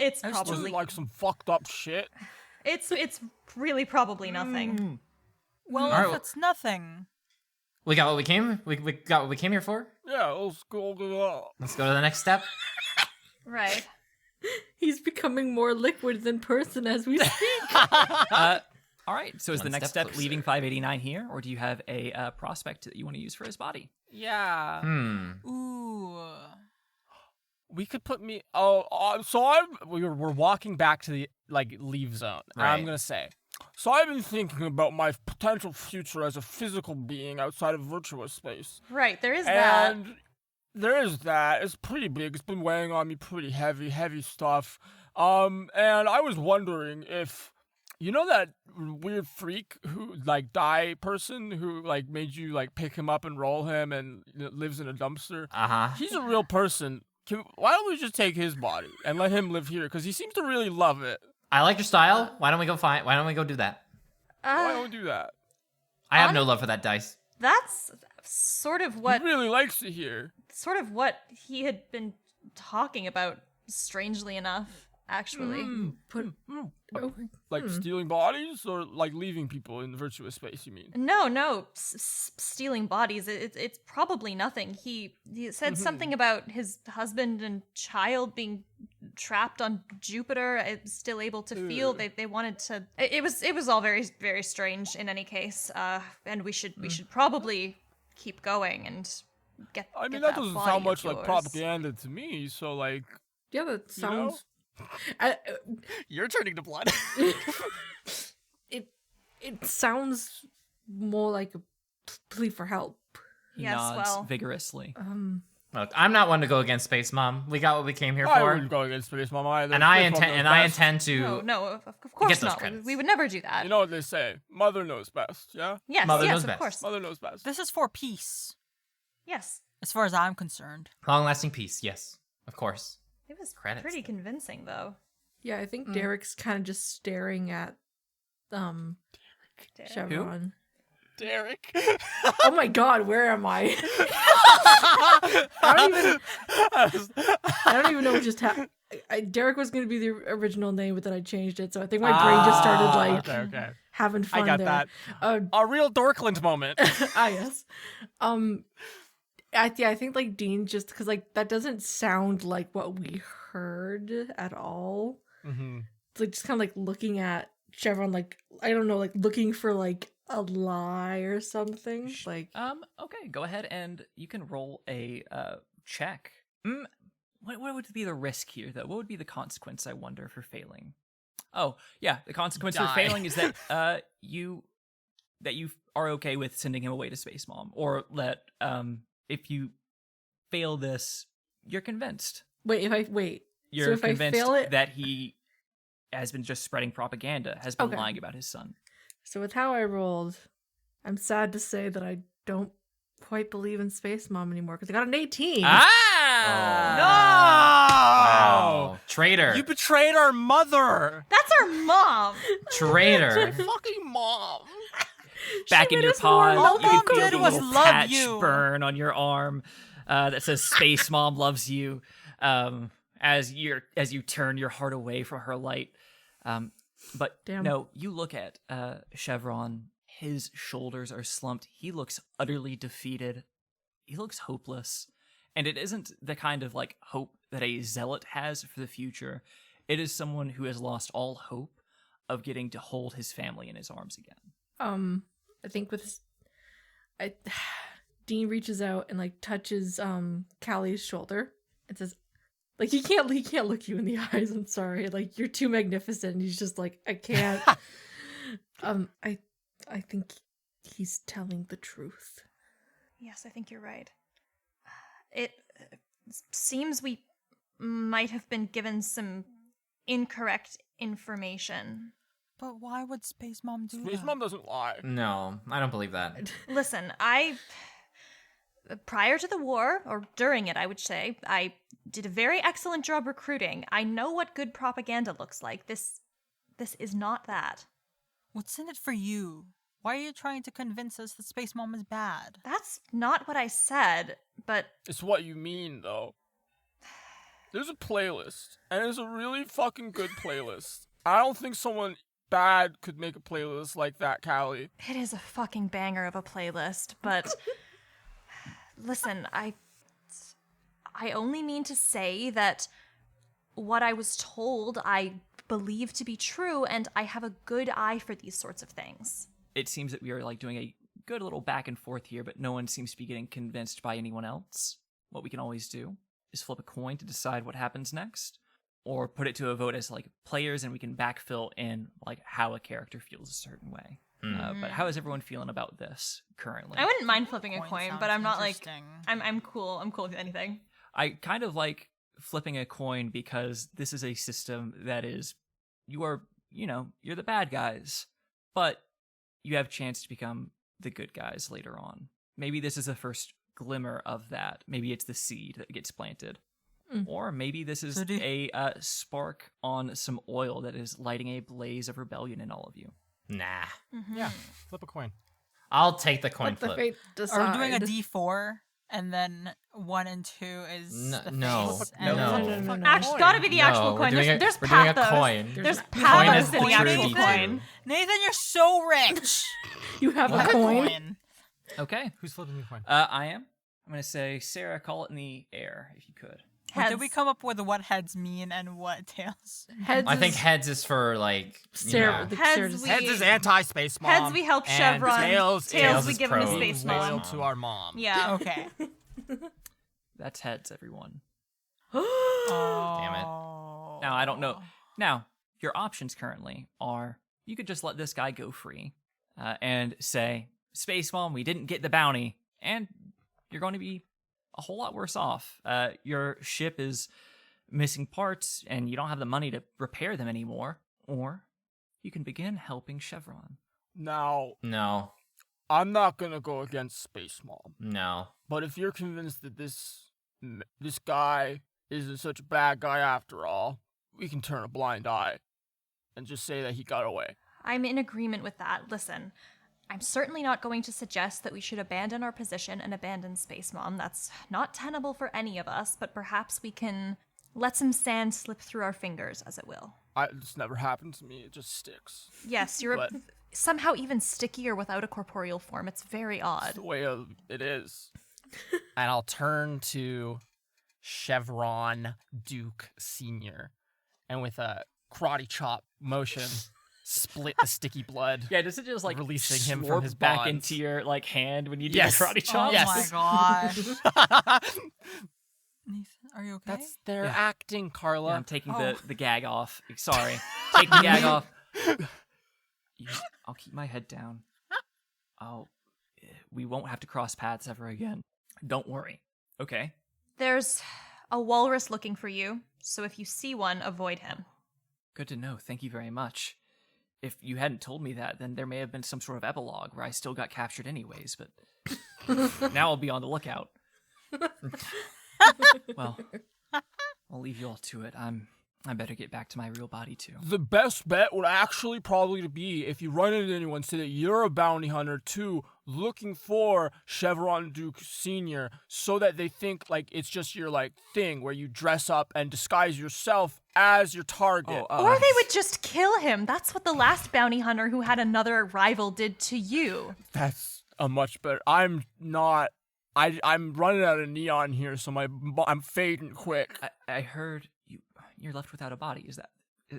It's I was Was probably it like some fucked up shit? it's really probably nothing. Well, Alright, if it's nothing. We got what we came. We got what we came here for. Yeah, let's go get it out. Let's go to the next step. Right. He's becoming more liquid than person as we speak. All right. So is One the next step step closer. leaving 589 here, or do you have a prospect that you want to use for his body? Yeah. Ooh. We could put me. We're walking back to the leave zone. Right. I'm gonna say. So I've been thinking about my potential future as a physical being outside of virtual space. Right, there is that. And there is that. It's pretty big. It's been weighing on me pretty heavy stuff. And I was wondering if you know that weird freak who die person who made you pick him up and roll him and lives in a dumpster. He's a real person. Why don't we just take his body and let him live here? Because he seems to really love it. I like your style. Why don't we go do that? Why don't we do that? I have no love for that dice. That's sort of what He really likes it here. he had been talking about, strangely enough, actually. Stealing bodies or leaving people in virtuous space, you mean? No, stealing bodies. It's probably nothing. He said something about his husband and child being trapped on Jupiter, still able to feel. They wanted to. It was all very, very strange. In any case, and we should probably keep going and get. I mean, get that doesn't body sound of much like yours. propaganda to me, so Yeah, that you know? sounds. You're turning to blood. It sounds more like a plea for help. He Yes, nods well. vigorously. Look, I'm not one to go against Space Mom. We got what we came here I for, wouldn't go against Space Mom either. and I Space Mom knows best. intend to. No, of course Get those not. credits. We would never do that. You know what they say? Mother knows best, yeah? Yes, Mother yes, knows of best. course. Mother knows best. This is for peace, Yes, as far as I'm concerned. Long-lasting peace. Yes, of course. it was Credits, pretty though. convincing, though. Yeah, I think Derek's kind of just staring at Derek. Chevron. Derek. Oh my god, where am I? I don't even know what just happened. Derek was going to be the original name, but then I changed it, so I think my brain just started Okay. having fun. I got there. that. A real Dorkland moment. Yes. I think Dean just because that doesn't sound like what we heard at all. Mm-hmm. It's just kind of looking at Chevron, I don't know, looking for a lie or something. Okay, go ahead and you can roll a check. What would be the risk here, though? What would be the consequence, I wonder, for failing? Oh, yeah, the consequence for failing is that you are okay with sending him away to Space Mom, or that if you fail this, you're convinced. So You're if I convinced fail it- that he has been just spreading propaganda, has been Okay. lying about his son. So with how I rolled, I'm sad to say that I don't quite believe in Space Mom anymore because I got an 18. Wow. Traitor. You betrayed our mother. That's our mom. Traitor. Fucking mom. Back in made your us more pod, All you can Mom feel did the was little love patch you. burn on your arm that says "Space Mom loves you." As you turn your heart away from her light, but Damn. no, you look at Chevron. His shoulders are slumped. He looks utterly defeated. He looks hopeless, and it isn't the kind of hope that a zealot has for the future. It is someone who has lost all hope of getting to hold his family in his arms again. I think with Dean reaches out and like touches Callie's shoulder and says, like he can't look you in the eyes. I'm sorry, like you're too magnificent. And he's just like, I can't. I think he's telling the truth. Yes, I think you're right. It seems we might have been given some incorrect information. But why would Space Mom do Space that? Mom doesn't lie. No, I don't believe that. Listen, prior to the war, or during it, I would say, I did a very excellent job recruiting. I know what good propaganda looks like. This is not that. What's in it for you? Why are you trying to convince us that Space Mom is bad? That's not what I said, but It's what you mean, though. There's a playlist, and it's a really fucking good playlist. I don't think someone bad could make a playlist like that, Callie. it is a fucking banger of a playlist. But listen, I only mean to say that what I was told I believe to be true, and I have a good eye for these sorts of things. It seems that we are like doing a good little back and forth here, but no one seems to be getting convinced by anyone else. What we can always do is flip a coin to decide what happens next, or put it to a vote as like players, and we can backfill in like how a character feels a certain way. But how is everyone feeling about this currently? I wouldn't mind flipping a Coin coin, sounds but I'm not like interesting. I'm cool. I'm cool with anything. I kind of like flipping a coin because this is a system that is, you're the bad guys, but you have a chance to become the good guys later on. Maybe this is the first glimmer of that. Maybe it's the seed that gets planted. Or maybe this is So do- a spark on some oil that is lighting a blaze of rebellion in all of you. Nah. Yeah, flip a coin. I'll take the coin Let the flip. fate decide. Are we doing a D4 and then 1 and 2 is No, the no, face? no, and- no. Actually, it's gotta be the actual No, coin. we're doing There's we're doing a pathos. coin. There's Coin pathos is in the the actual true coin. Nathan, you're so rich. You have What a coin. Okay. Who's flipping the coin? I am. I'm going to say, Sarah, call it in the air if you could. Wait, did we Heads. come up with what heads mean and what tails? Heads. I think is heads is for like Sarah. you know. Sarah Heads just- we- Heads is anti-space mom. Heads we help and Chevron. Tails, Tails is we give him to pro Space loyal Mom. to our mom. Yeah. Okay. That's heads, everyone. Damn it. Now, I don't know. Now, your options currently are you could just let this guy go free and say, Space Mom, we didn't get the bounty, and you're going to be a whole lot worse off. Your ship is missing parts, and you don't have the money to repair them anymore. Or you can begin helping Chevron. Now, No, I'm not gonna go against Space Mom, no. but if you're convinced that this guy isn't such a bad guy after all, we can turn a blind eye and just say that he got away. I'm in agreement with that. Listen, I'm certainly not going to suggest that we should abandon our position and abandon Space Mom. That's not tenable for any of us, but perhaps we can let some sand slip through our fingers, as it will. This never happened to me. It just sticks. Yes, you're But- somehow even stickier without a corporeal form. It's very It's odd. the way it is. And I'll turn to Chevron Duke Sr. and with a karate chop motion, split the sticky blood. Yeah, does it just like Releasing him from slurp his back bonds. into your like hand when you do Yes. the karate chop? Oh Yes. my gosh. Nathan, are you okay? That's their Yeah. acting, Carla. Yeah, I'm taking Oh. the gag off. Sorry. Take the gag off. I'll keep my head down. We won't have to cross paths ever again. Don't worry. Okay. There's a walrus looking for you, so if you see one, avoid him. Good to know. Thank you very much. If you hadn't told me that, then there may have been some sort of epilogue where I still got captured anyways, but now I'll be on the lookout. Well, I'll leave you all to it. I better get back to my real body too. The best bet would actually probably be if you run into anyone, say that you're a bounty hunter too, looking for Chevron Duke Sr., so that they think like it's just your like thing where you dress up and disguise yourself as your target. Or they would just kill him. That's what the last bounty hunter who had another rival did to you. That's a much better. I'm not. I'm running out of neon here, so I'm fading quick. I heard you're left without a body.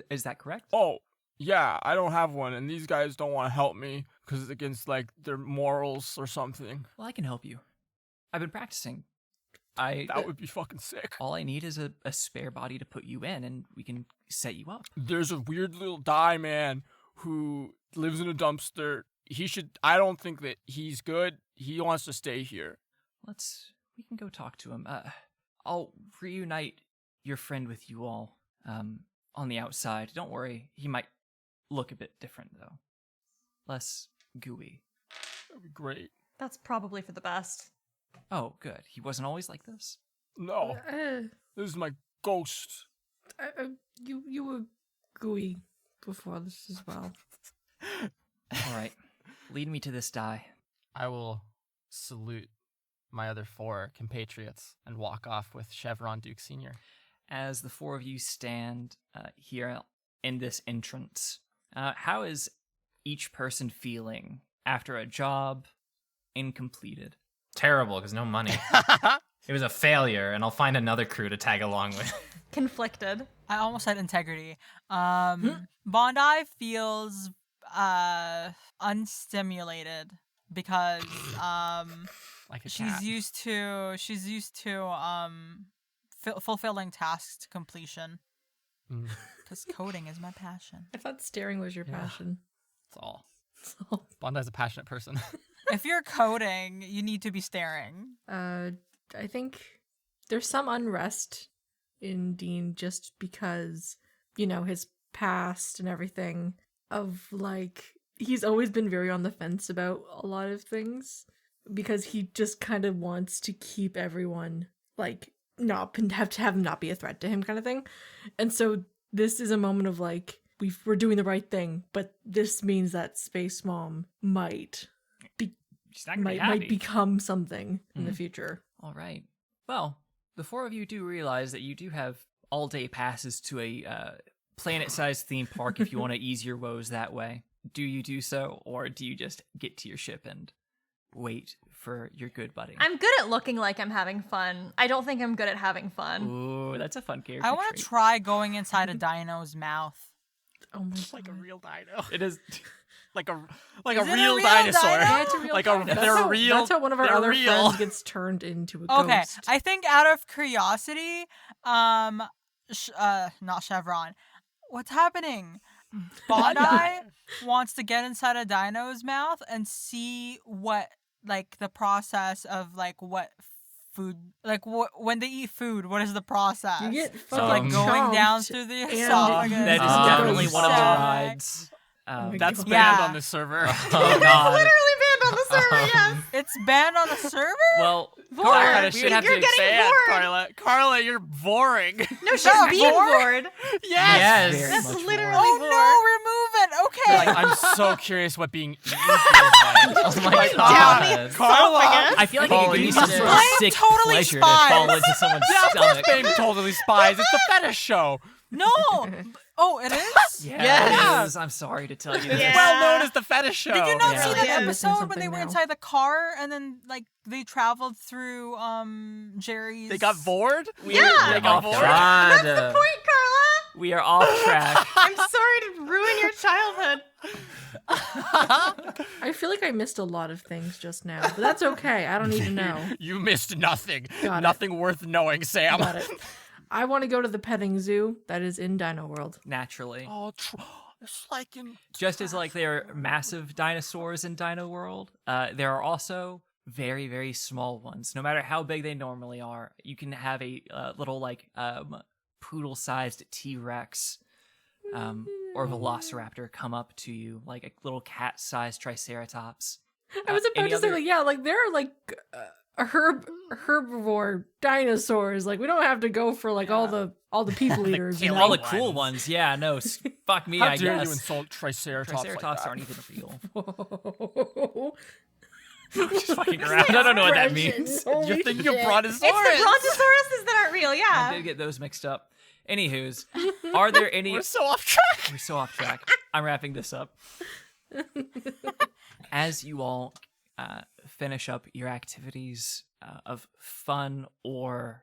Is that correct? Oh, yeah, I don't have one, and these guys don't want to help me because it's against like their morals or something. Well, I can help you. I've been practicing. That would be fucking sick. All I need is a spare body to put you in, and we can set you up. There's a weird little die man who lives in a dumpster. I don't think that he's good. He wants to stay here. We can go talk to him. I'll reunite your friend with you all on the outside. Don't worry, he might look a bit different, though. Less gooey. That'd be great. That's probably for the best. Oh, good. He wasn't always like this? No, this is my ghost. You were gooey before this as well. All right, lead me to this die. I will salute my other 4 compatriots and walk off with Chevron Duke Sr. As the 4 of you stand here in this entrance, how is each person feeling after a job incompleted? Terrible, because no money. It was a failure, and I'll find another crew to tag along with. Conflicted. I almost said integrity. Bondi feels unstimulated because Like a she's cat. used to fulfilling tasks to completion. Mm. Because coding is my passion. I thought staring was your passion. That's all. Bondi's a passionate person. If you're coding, you need to be staring. I think there's some unrest in Dean just because, his past and everything of like, he's always been very on the fence about a lot of things because he just kind of wants to keep everyone like not have them not be a threat to him kind of thing. And so this is a moment of like, we're doing the right thing, but this means that Space Mom might become something in the future. All right. Well, the 4 of you do realize that you do have all-day passes to a planet-sized theme park if you want to ease your woes that way. Do you do so, or do you just get to your ship and wait for your good buddy? I'm good at looking like I'm having fun. I don't think I'm good at having fun. Ooh, that's a fun character I want to trait. try going inside a dino's mouth. Oh my It's god. like a real dino. It is like a Is real it a real dinosaur. dino? Yeah, it's a real Like dino. they're real. That's how one of our they're other real. friends gets turned into a Okay, ghost. I think out of curiosity, not Chevron. What's happening? Bondi wants to get inside a dino's mouth and see what, like, the process of, like, what food, like, when they eat food, what is the process? You get So, like, fucking going down chomped through the and- esophagus. That is Oh, definitely one of the sick. rides. Oh my That's God. banned Yeah. on this server. Oh god. Literally banned on the server, yes. It's banned on the server? Well, Vore, Carla, Kinda we shit would have you're to getting Banned, bored. Carla. Carla, you're boring. No, she's Yeah, being bored. bored. Yes. very That's much literally more. bored. Oh no, remove it. Okay. like, I'm so curious what being eaten feels like. Oh my Down the god. Carla. I feel like it could Holy give you some shit. sort of I am sick totally pleasure spies. to fall into someone's Yeah, of course, stomach. Bane totally spies. It's the fetish show. No. Oh, it is? Yeah, Yes. it is. I'm sorry to tell you this. Yeah. Well known as the fetish show. Did you not Yeah. see Yeah, that I'm missing episode when they something were now. inside the car and then like they traveled through Jerry's? They got bored? Yeah. They got Off bored? track. God. Point, Carla. We are off track. I'm sorry to ruin your childhood. I feel like I missed a lot of things just now, but that's okay. I don't need to know. You missed nothing. Got it. Nothing worth knowing, Sam. Got it. I want to go to the petting zoo that is in Dino World. Naturally. Oh, it's like in... Just as like there are massive dinosaurs in Dino World, there are also very, very small ones. No matter how big they normally are, you can have a little like poodle-sized T-Rex or Velociraptor come up to you, like a little cat-sized Triceratops. I was about any to say, other- like, yeah, like there are like herbivore dinosaurs. Like we don't have to go for like all the people eaters. killing All All the cool ones, yeah. No, fuck me, How I dare guess. you insult Triceratops Triceratops like aren't that? even real. know. Just fucking around. I don't know what that means. You're thinking of It's Brontosaurus. the brontosauruses that aren't real, I yeah. did get those mixed up. Anywho's, are there any? We're so off track. We're so off track. I'm wrapping this up. As you all finish up your activities of fun or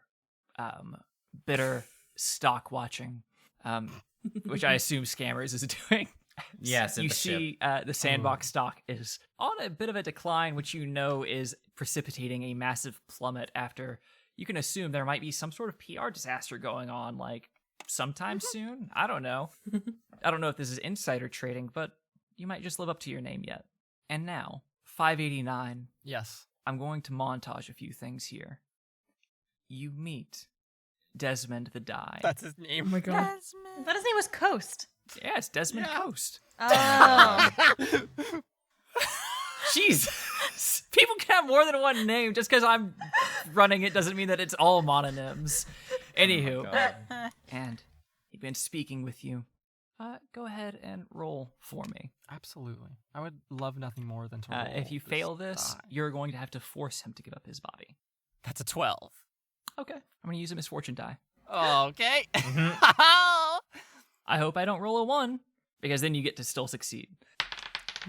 bitter stock watching, which I assume Scammers is doing. Yes, You see the Sandbox stock is on a bit of a decline, which you know is precipitating a massive plummet after you can assume there might be some sort of PR disaster going on, like sometime soon. I don't know. I don't know if this is insider trading, but you might just live up to your name yet. And now, 589. Yes. I'm going to montage a few things here. You meet Desmond the Die. That's his Oh name. my god. I thought his name was Coast. Yeah, it's Desmond Coast. Oh. Jesus. People can have more than one name. Just because I'm running it doesn't mean that it's all mononyms. Anywho. And he'd been speaking with you. Go ahead and roll for me. Absolutely. I would love nothing more than to roll If you fail this this, die. you're going to have to force him to give up his body. That's a 12. Okay. I'm going to use a misfortune die. Okay. I hope I don't roll a 1, because then you get to still succeed.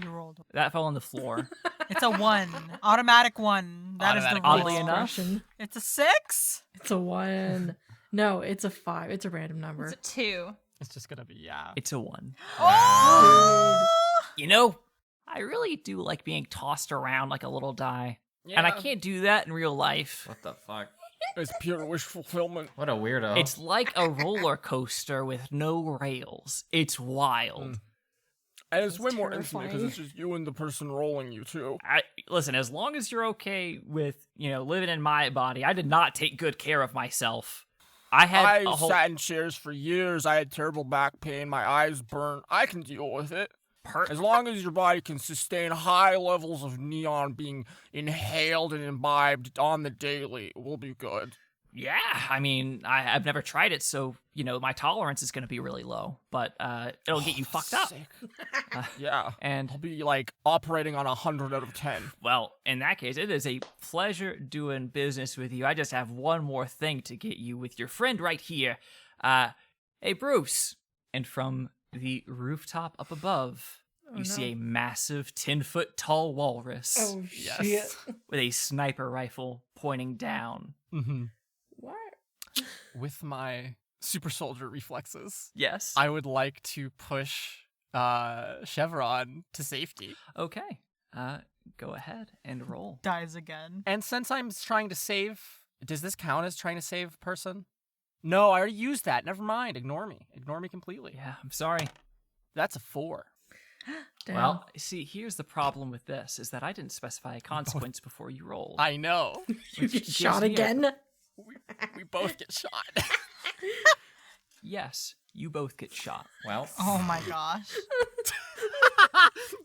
You rolled. That fell on the floor. It's a 1. Automatic 1. That is the Automatic rule. Oddly enough, Expression. It's a 6? It's a 1. No, it's a 5. It's a random number. It's a 2. It's just going to be, yeah. it's a 1. Oh! You know, I really do like being tossed around like a little die. And I can't do that in real life. What the fuck? It's pure wish fulfillment. What a weirdo. It's like a roller coaster with no rails. It's wild. And it's way That's more intimate because terrifying. it's just you and the person rolling you, too. Listen, as long as you're okay with, living in my body, I did not take good care of myself. I had I a whole... sat in chairs for years. I had terrible back pain. My eyes burnt. I can deal with it. As long as your body can sustain high levels of neon being inhaled and imbibed on the daily, we'll be good. Yeah, I mean, I've never tried it, so, my tolerance is going to be really low, but it'll get you fucked up. Sick. Yeah. And, I'll be like operating on 100 out of 10. well, in that case, it is a pleasure doing business with you. I just have one more thing to get you with your friend right here. Hey, Bruce. And from the rooftop up above, you see a massive 10-foot tall walrus Oh, Yes. shit. with a sniper rifle pointing down. Mm-hmm. What? With my super soldier reflexes, Yes. I would like to push Chevron to safety. Okay. Go ahead and roll. Dies again. And since I'm trying to save, does this count as trying to save a person? No, I already used that. Never mind. Ignore me. Ignore me completely. Yeah, I'm sorry. That's a 4. Damn. Well, see, here's the problem with this, is that I didn't specify a consequence before you rolled. I know. you get gives shot me a- again? We both get shot. Yes, you both get shot. Well, Oh my gosh.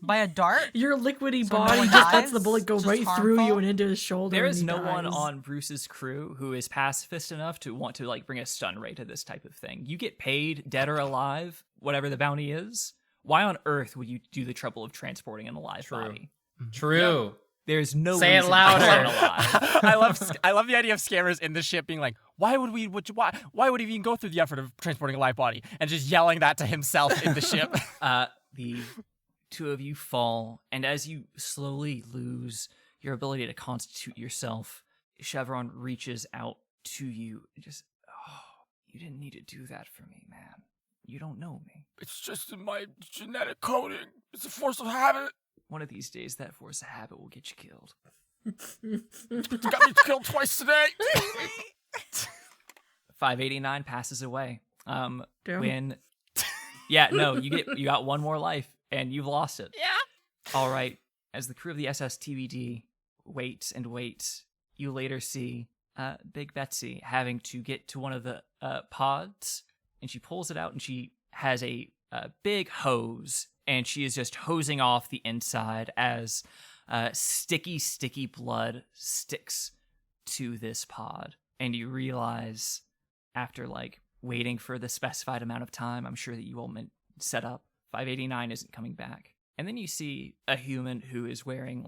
By a dart? Your liquidy So no body one just lets the dies? bullet go Just right through you harmful? and into his shoulder. There and is he no one dies. on Bruce's crew who is pacifist enough to want to bring a stun ray to this type of thing. You get paid, dead or alive, whatever the bounty is. Why on earth would you do the trouble of transporting an alive True. body? true. There's no Say it reason louder. to kill an alive. I love the idea of scammers in the ship being like, why would he even go through the effort of transporting a live body, and just yelling that to himself in the ship. The two of you fall, and as you slowly lose your ability to constitute yourself, Chevron reaches out to you. Just, you didn't need to do that for me, man. You don't know me. It's just in my genetic coding. It's a force of habit. One of these days, that force of habit will get you killed. You got me killed twice today. 589 passes away. Damn. When, yeah, no, you got one more life, and you've lost it. Yeah. All right. As the crew of the SS TBD waits and waits, you later see Big Betsy having to get to one of the pods, and she pulls it out, and she has a big hose, and she is just hosing off the inside as sticky blood sticks to this pod. And you realize, after waiting for the specified amount of time, I'm sure that you all meant set up, 589 isn't coming back. And then you see a human who is wearing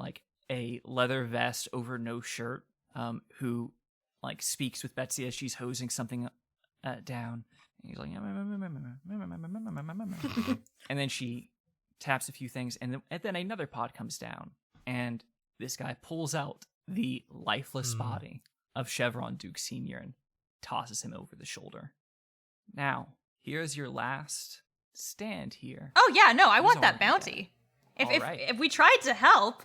a leather vest over no shirt, who speaks with Betsy as she's hosing something down. And he's like, and then she taps a few things, and then another pod comes down, and this guy pulls out the lifeless body of Chevron Duke Sr. and tosses him over the shoulder. Now, here's your last stand here. Oh yeah, no, I want He's that already bounty. If All right. if we tried to help,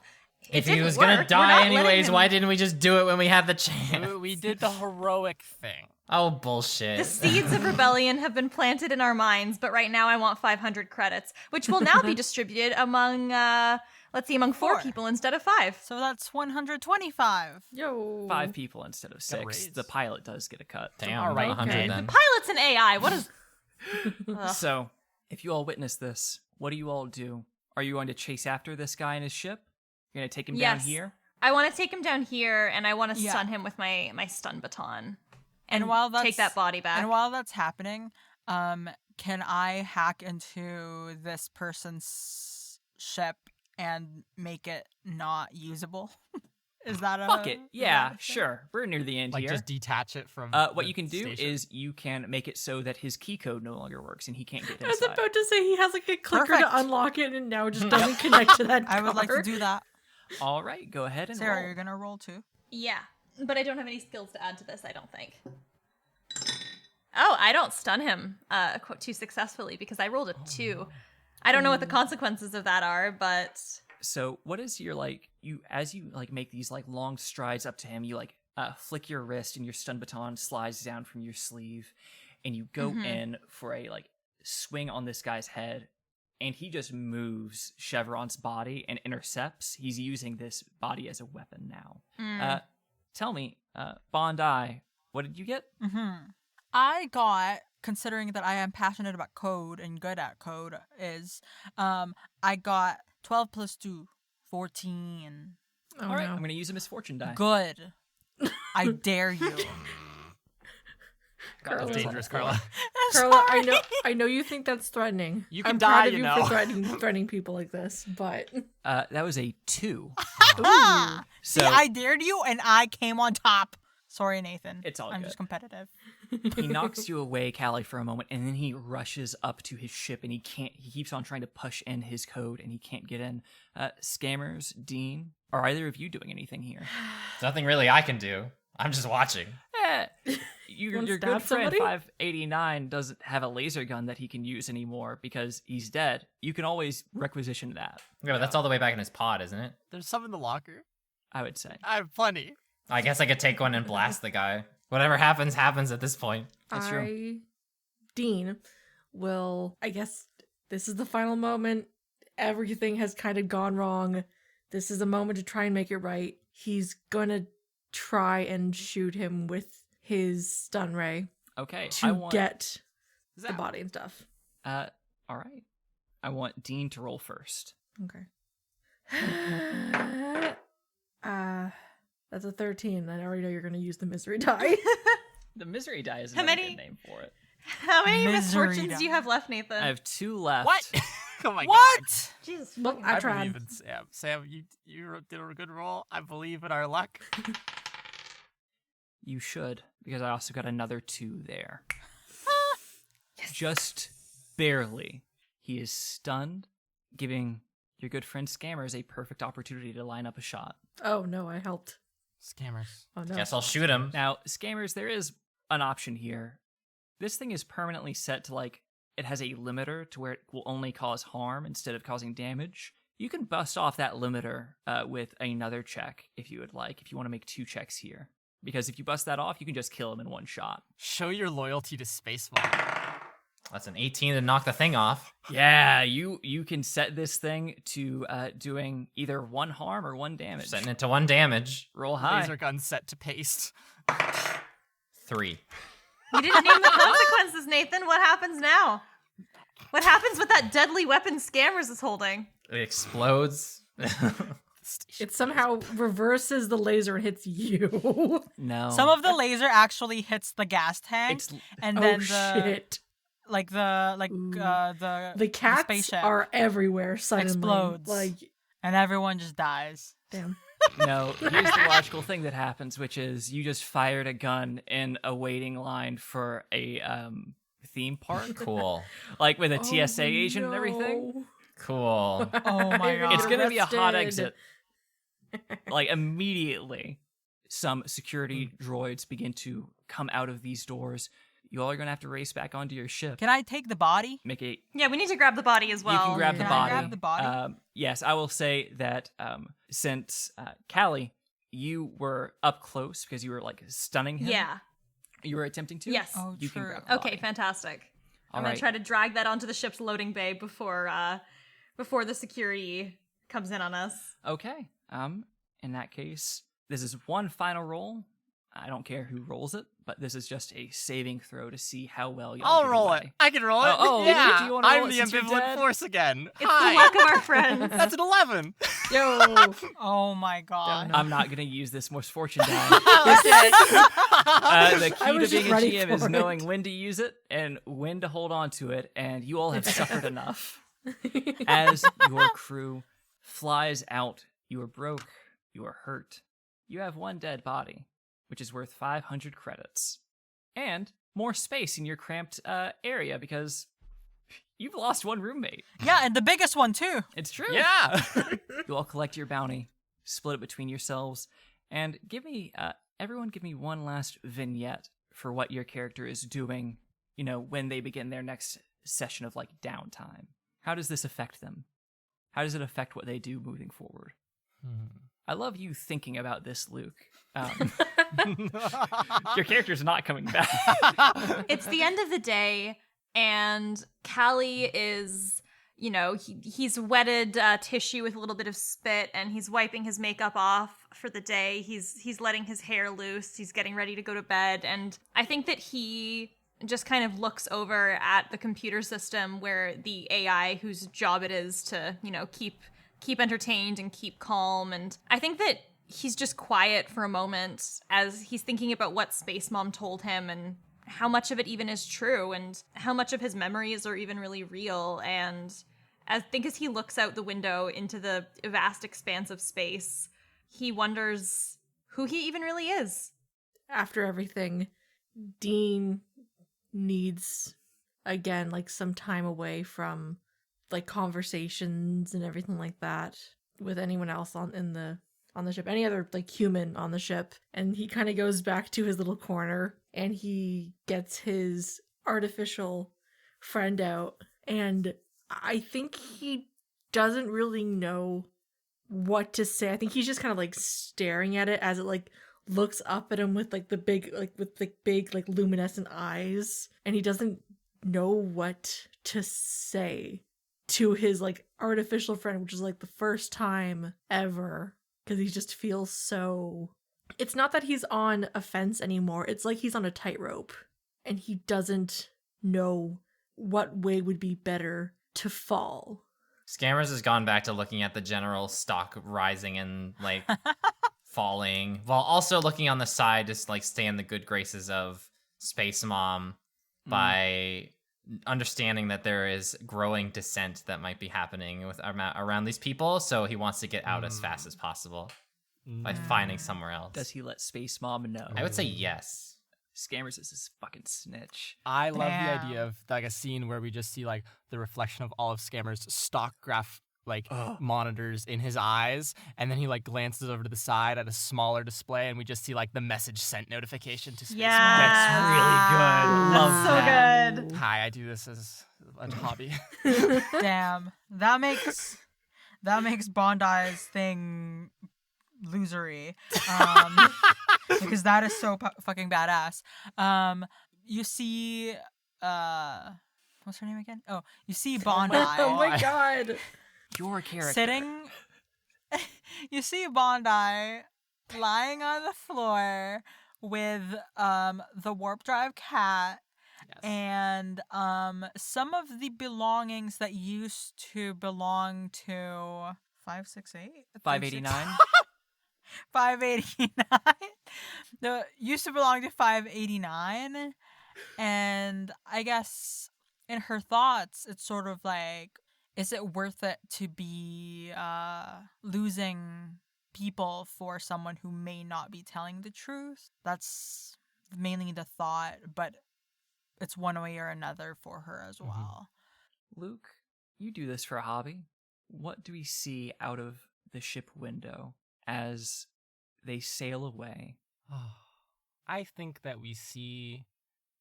it If he didn't was work. gonna We're die not letting anyways, him- why didn't we just do it when we had the chance? We did the heroic thing. Oh, bullshit. The seeds of rebellion have been planted in our minds, but right now I want 500 credits, which will now be distributed among, let's see, among 4 4. people instead of 5. So that's 125. Yo. 5 people instead of 6. raise. The pilot does get a cut. Damn, All right, 100 okay. then. Pilot's an AI. What is? Ugh. So, if you all witness this, what do you all do? Are you going to chase after this guy in his ship? You're going to take him down Yes. here? I want to take him down here, and I want to Yeah. stun him with my stun baton, And while that's take that body back. And while that's happening, can I hack into this person's ship and make it not usable? Is that a Fuck it. is Yeah, that a thing? sure. We're near the end Like here. just detach it from. What the you can do station. is you can make it so that his key code no longer works and he can't get I was inside. about to say he has like a clicker Perfect. to unlock it and now it just doesn't connect to that I would like to car. do that. All right, go ahead and Sarah, roll. you're gonna roll too. Yeah, but I don't have any skills to add to this, I don't think. Oh, I don't stun him too successfully because I rolled a 2. I don't know what the consequences of that are, but So, what is your as you make these long strides up to him, you flick your wrist and your stun baton slides down from your sleeve and you go in for a swing on this guy's head and he just moves Chevron's body and intercepts. He's using this body as a weapon now. Tell me, Bondi, what did you get? I got, considering that I am passionate about code and good at code, I got 12 plus 2, 14. Oh, All right, no. I'm going to use a misfortune die. Good. I dare you. God, Carla. that's dangerous, awful. Carla. Carla, I know you think that's threatening. You can I'm die, proud of you you know. for threatening people like this, but That was a 2. Ah! So See, I dared you and I came on top. Sorry, Nathan. It's all I'm good. just competitive. he knocks you away, Callie, for a moment, and then he rushes up to his ship, and he keeps on trying to push in his code, and he can't get in. Scammers, Dean, are either of you doing anything here? There's nothing really I can do. I'm just watching. Your wanna good stab friend somebody? 589 doesn't have a laser gun that he can use anymore because he's dead. You can always requisition that, Yeah, but that's all the way back in his pod, isn't it? There's some in the locker. I would say. I have plenty. I guess I could take one and blast the guy. Whatever happens, happens at this point. That's true. Dean, will, I guess this is the final moment. Everything has kind of gone wrong. This is a moment to try and make it right. He's gonna try and shoot him with his stun ray Okay, to get the Zap. body and stuff. all right. I want Dean to roll first. Okay. That's a 13. I already know you're gonna use the misery die. The misery die is How another many- good name for it. how many Misery misfortunes do you have left, Nathan? I have 2 left. What? Oh my god. What? Jesus. Well, fucking I Christ. tried. believe in Sam. Sam, you did a good roll. I believe in our luck. You should, because I also got another 2 there. Just barely. He is stunned, giving your good friend Scammers a perfect opportunity to line up a shot. Oh no, I helped. Scammers. Oh no. Guess I'll shoot him. Now, Scammers, there is an option here. This thing is permanently set to it has a limiter to where it will only cause harm instead of causing damage. You can bust off that limiter with another check if you would like, if you want to make 2 checks here. Because if you bust that off, you can just kill him in one shot. Show your loyalty to Spaceball. That's an 18 to knock the thing off. Yeah, you can set this thing to doing either 1 harm or 1 damage. Setting it to 1 damage. Roll high. Laser gun set to paste. 3. You didn't name the consequences, Nathan. What happens now? What happens with that deadly weapon Scammers is holding? It explodes. It somehow reverses the laser and hits you. No. Some of the laser actually hits the gas tank, It's and Oh then the shit. the Ooh. the The cats spaceship are everywhere suddenly. explodes. Like, and everyone just dies. damn. No, here's the logical thing that happens, which is you just fired a gun in a waiting line for a theme park, Cool. like with a Oh, TSA agent and everything. no. Cool. Oh my You're god! It's gonna be a hot arrested. exit. Like immediately, some security droids begin to come out of these doors. you all are going to have to race back onto your ship. Can I take the body? Make a Yeah, we need to grab the body as well. You can grab the Can I body. grab the body? Yes, I will say that since Callie, you were up close because you were like stunning him. Yeah. You were attempting to. Yes. Oh, You can true. grab the Okay, body. fantastic. I'm All gonna right. try to drag that onto the ship's loading bay before the security comes in on us. Okay. In that case, this is one final roll. I don't care who rolls it, but this is just a saving throw to see how well y'all I'll get roll away. it. I can roll it. Oh, yeah. do you wanna roll I'm it the since you're ambivalent dead? force again. It's Hi. the luck of our friends. That's an 11. Yo. Oh my god. I'm not going to use this misfortune die. Okay. The I key was to being just a ready GM is for it. knowing when to use it and when to hold on to it, and you all have suffered enough. As your crew flies out, you are broke, you are hurt, you have one dead body, which is worth 500 credits, and more space in your cramped area because you've lost one roommate. Yeah, and the biggest one too. It's true. Yeah. You all collect your bounty, split it between yourselves, and everyone give me one last vignette for what your character is doing, when they begin their next session of, like, downtime. How does this affect them? How does it affect what they do moving forward? I love you thinking about this, Luke. Your character's not coming back. It's the end of the day, and Callie is, he's wetted tissue with a little bit of spit, and he's wiping his makeup off for the day. He's letting his hair loose. He's getting ready to go to bed, and I think that he just kind of looks over at the computer system where the AI, whose job it is to, keep entertained and keep calm. And I think that he's just quiet for a moment as he's thinking about what Space Mom told him and how much of it even is true and how much of his memories are even really real. And I think as he looks out the window into the vast expanse of space, he wonders who he even really is. After everything, Dean needs, again, like some time away from like conversations and everything like that with anyone else on the ship, any other like human on the ship. And he kind of goes back to his little corner and he gets his artificial friend out, and I think he doesn't really know what to say. I think he's just kind of like staring at it as it like looks up at him with like the big like luminescent eyes, and he doesn't know what to say to his like artificial friend, which is like the first time ever, because he just feels so, it's not that he's on a fence anymore, it's like he's on a tightrope and he doesn't know what way would be better to fall. Scammers has gone back to looking at the general stock rising and like falling, while also looking on the side to like stay in the good graces of Space Mom by understanding that there is growing dissent that might be happening with around these people. So he wants to get out as fast as possible by finding somewhere else. Does he let Space Mom know? I would say yes. Scammers is this fucking snitch. I love the Damn. idea of like a scene where we just see like the reflection of all of Scammer's stock graph like monitors in his eyes, and then he like glances over to the side at a smaller display, and we just see like the message sent notification to Space Yeah. That's really good. Love That's so that. good. Mom. Hi, I do this as a hobby. Damn. That makes Bondi's thing losery. Because that is so fucking badass. You see what's her name again? Oh, you see Bondi Oh my god. Your character. sitting you see Bondi lying on the floor with the warp drive cat and some of the belongings that used to belong to 568 589. 589 the used to belong to 589, and I guess in her thoughts it's sort of like, is it worth it to be losing people for someone who may not be telling the truth? That's mainly the thought, but it's one way or another for her as well. Luke, you do this for a hobby. What do we see out of the ship window as they sail away? I think that we see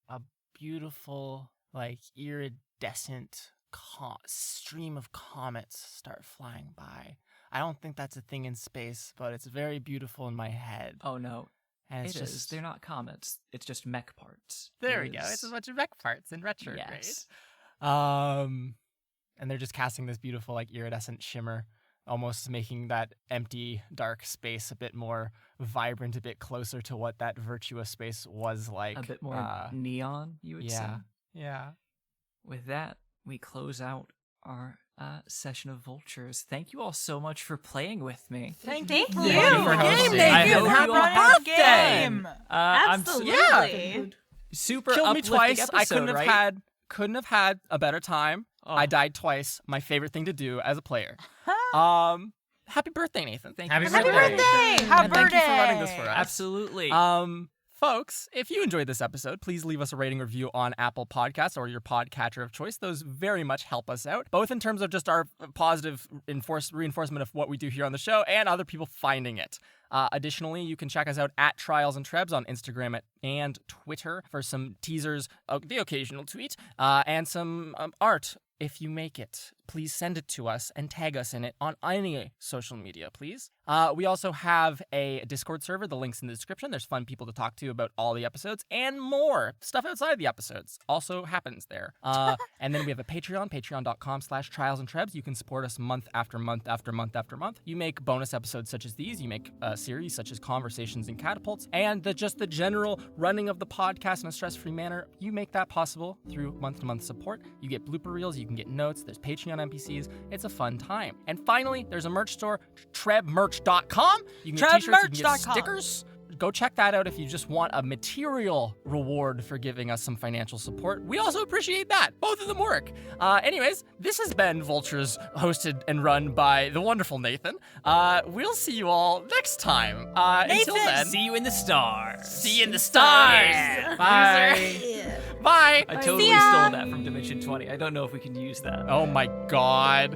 a beautiful, like iridescent stream of comets start flying by. I don't think that's a thing in space, but it's very beautiful in my head. Oh no, And it's it is. just They're not comets. It's just mech parts. there It we go. is- It's a bunch of mech parts in retrograde. Yes. And they're just casting this beautiful, like, iridescent shimmer, almost making that empty, dark space a bit more vibrant, a bit closer to what that virtuous space was like. A bit more neon, you would say. Yeah. With that, we close out our session of Vultures. Thank you all so much for playing with me. Thank you you. for hosting. I Nathan. hope Happy you all have game. fun. Absolutely. Super Killed me uplifting twice. Episode, I couldn't right? have had a better time. Oh. I died twice. My favorite thing to do as a player. Happy birthday, Nathan. Thank Happy you. Happy birthday. birthday. Happy And thank you for running this for us. Absolutely. Folks, if you enjoyed this episode, please leave us a rating review on Apple Podcasts or your podcatcher of choice. Those very much help us out, both in terms of just our positive reinforcement of what we do here on the show and other people finding it. Additionally, you can check us out at Trials and Trebs on Instagram and Twitter for some teasers, the occasional tweet, and some art. If you make it, please send it to us and tag us in it on any social media, please. We also have a Discord server. The link's in the description. There's fun people to talk to about all the episodes and more. Stuff outside the episodes also happens there. And then we have a Patreon, patreon.com/trialsandtrebs. You can support us month after month after month after month. You make bonus episodes such as these. You make a series such as Conversations and Catapults. And just the general running of the podcast in a stress-free manner. You make that possible through month-to-month support. You get blooper reels. You can get notes. There's Patreon NPCs. It's a fun time. And finally, there's a merch store, trebmerch.com. You can get t-shirts, you can get Trebmerch.com. stickers. Go check that out if you just want a material reward for giving us some financial support. We also appreciate that. Both of them work. Anyways, this has been Vultures, hosted and run by the wonderful Nathan. We'll see you all next time. Until Nathan! then, See you in the stars. see you in the stars. Yeah. Bye. Bye. I totally ya. stole that from Dimension 20. I don't know if we can use that. Oh my god.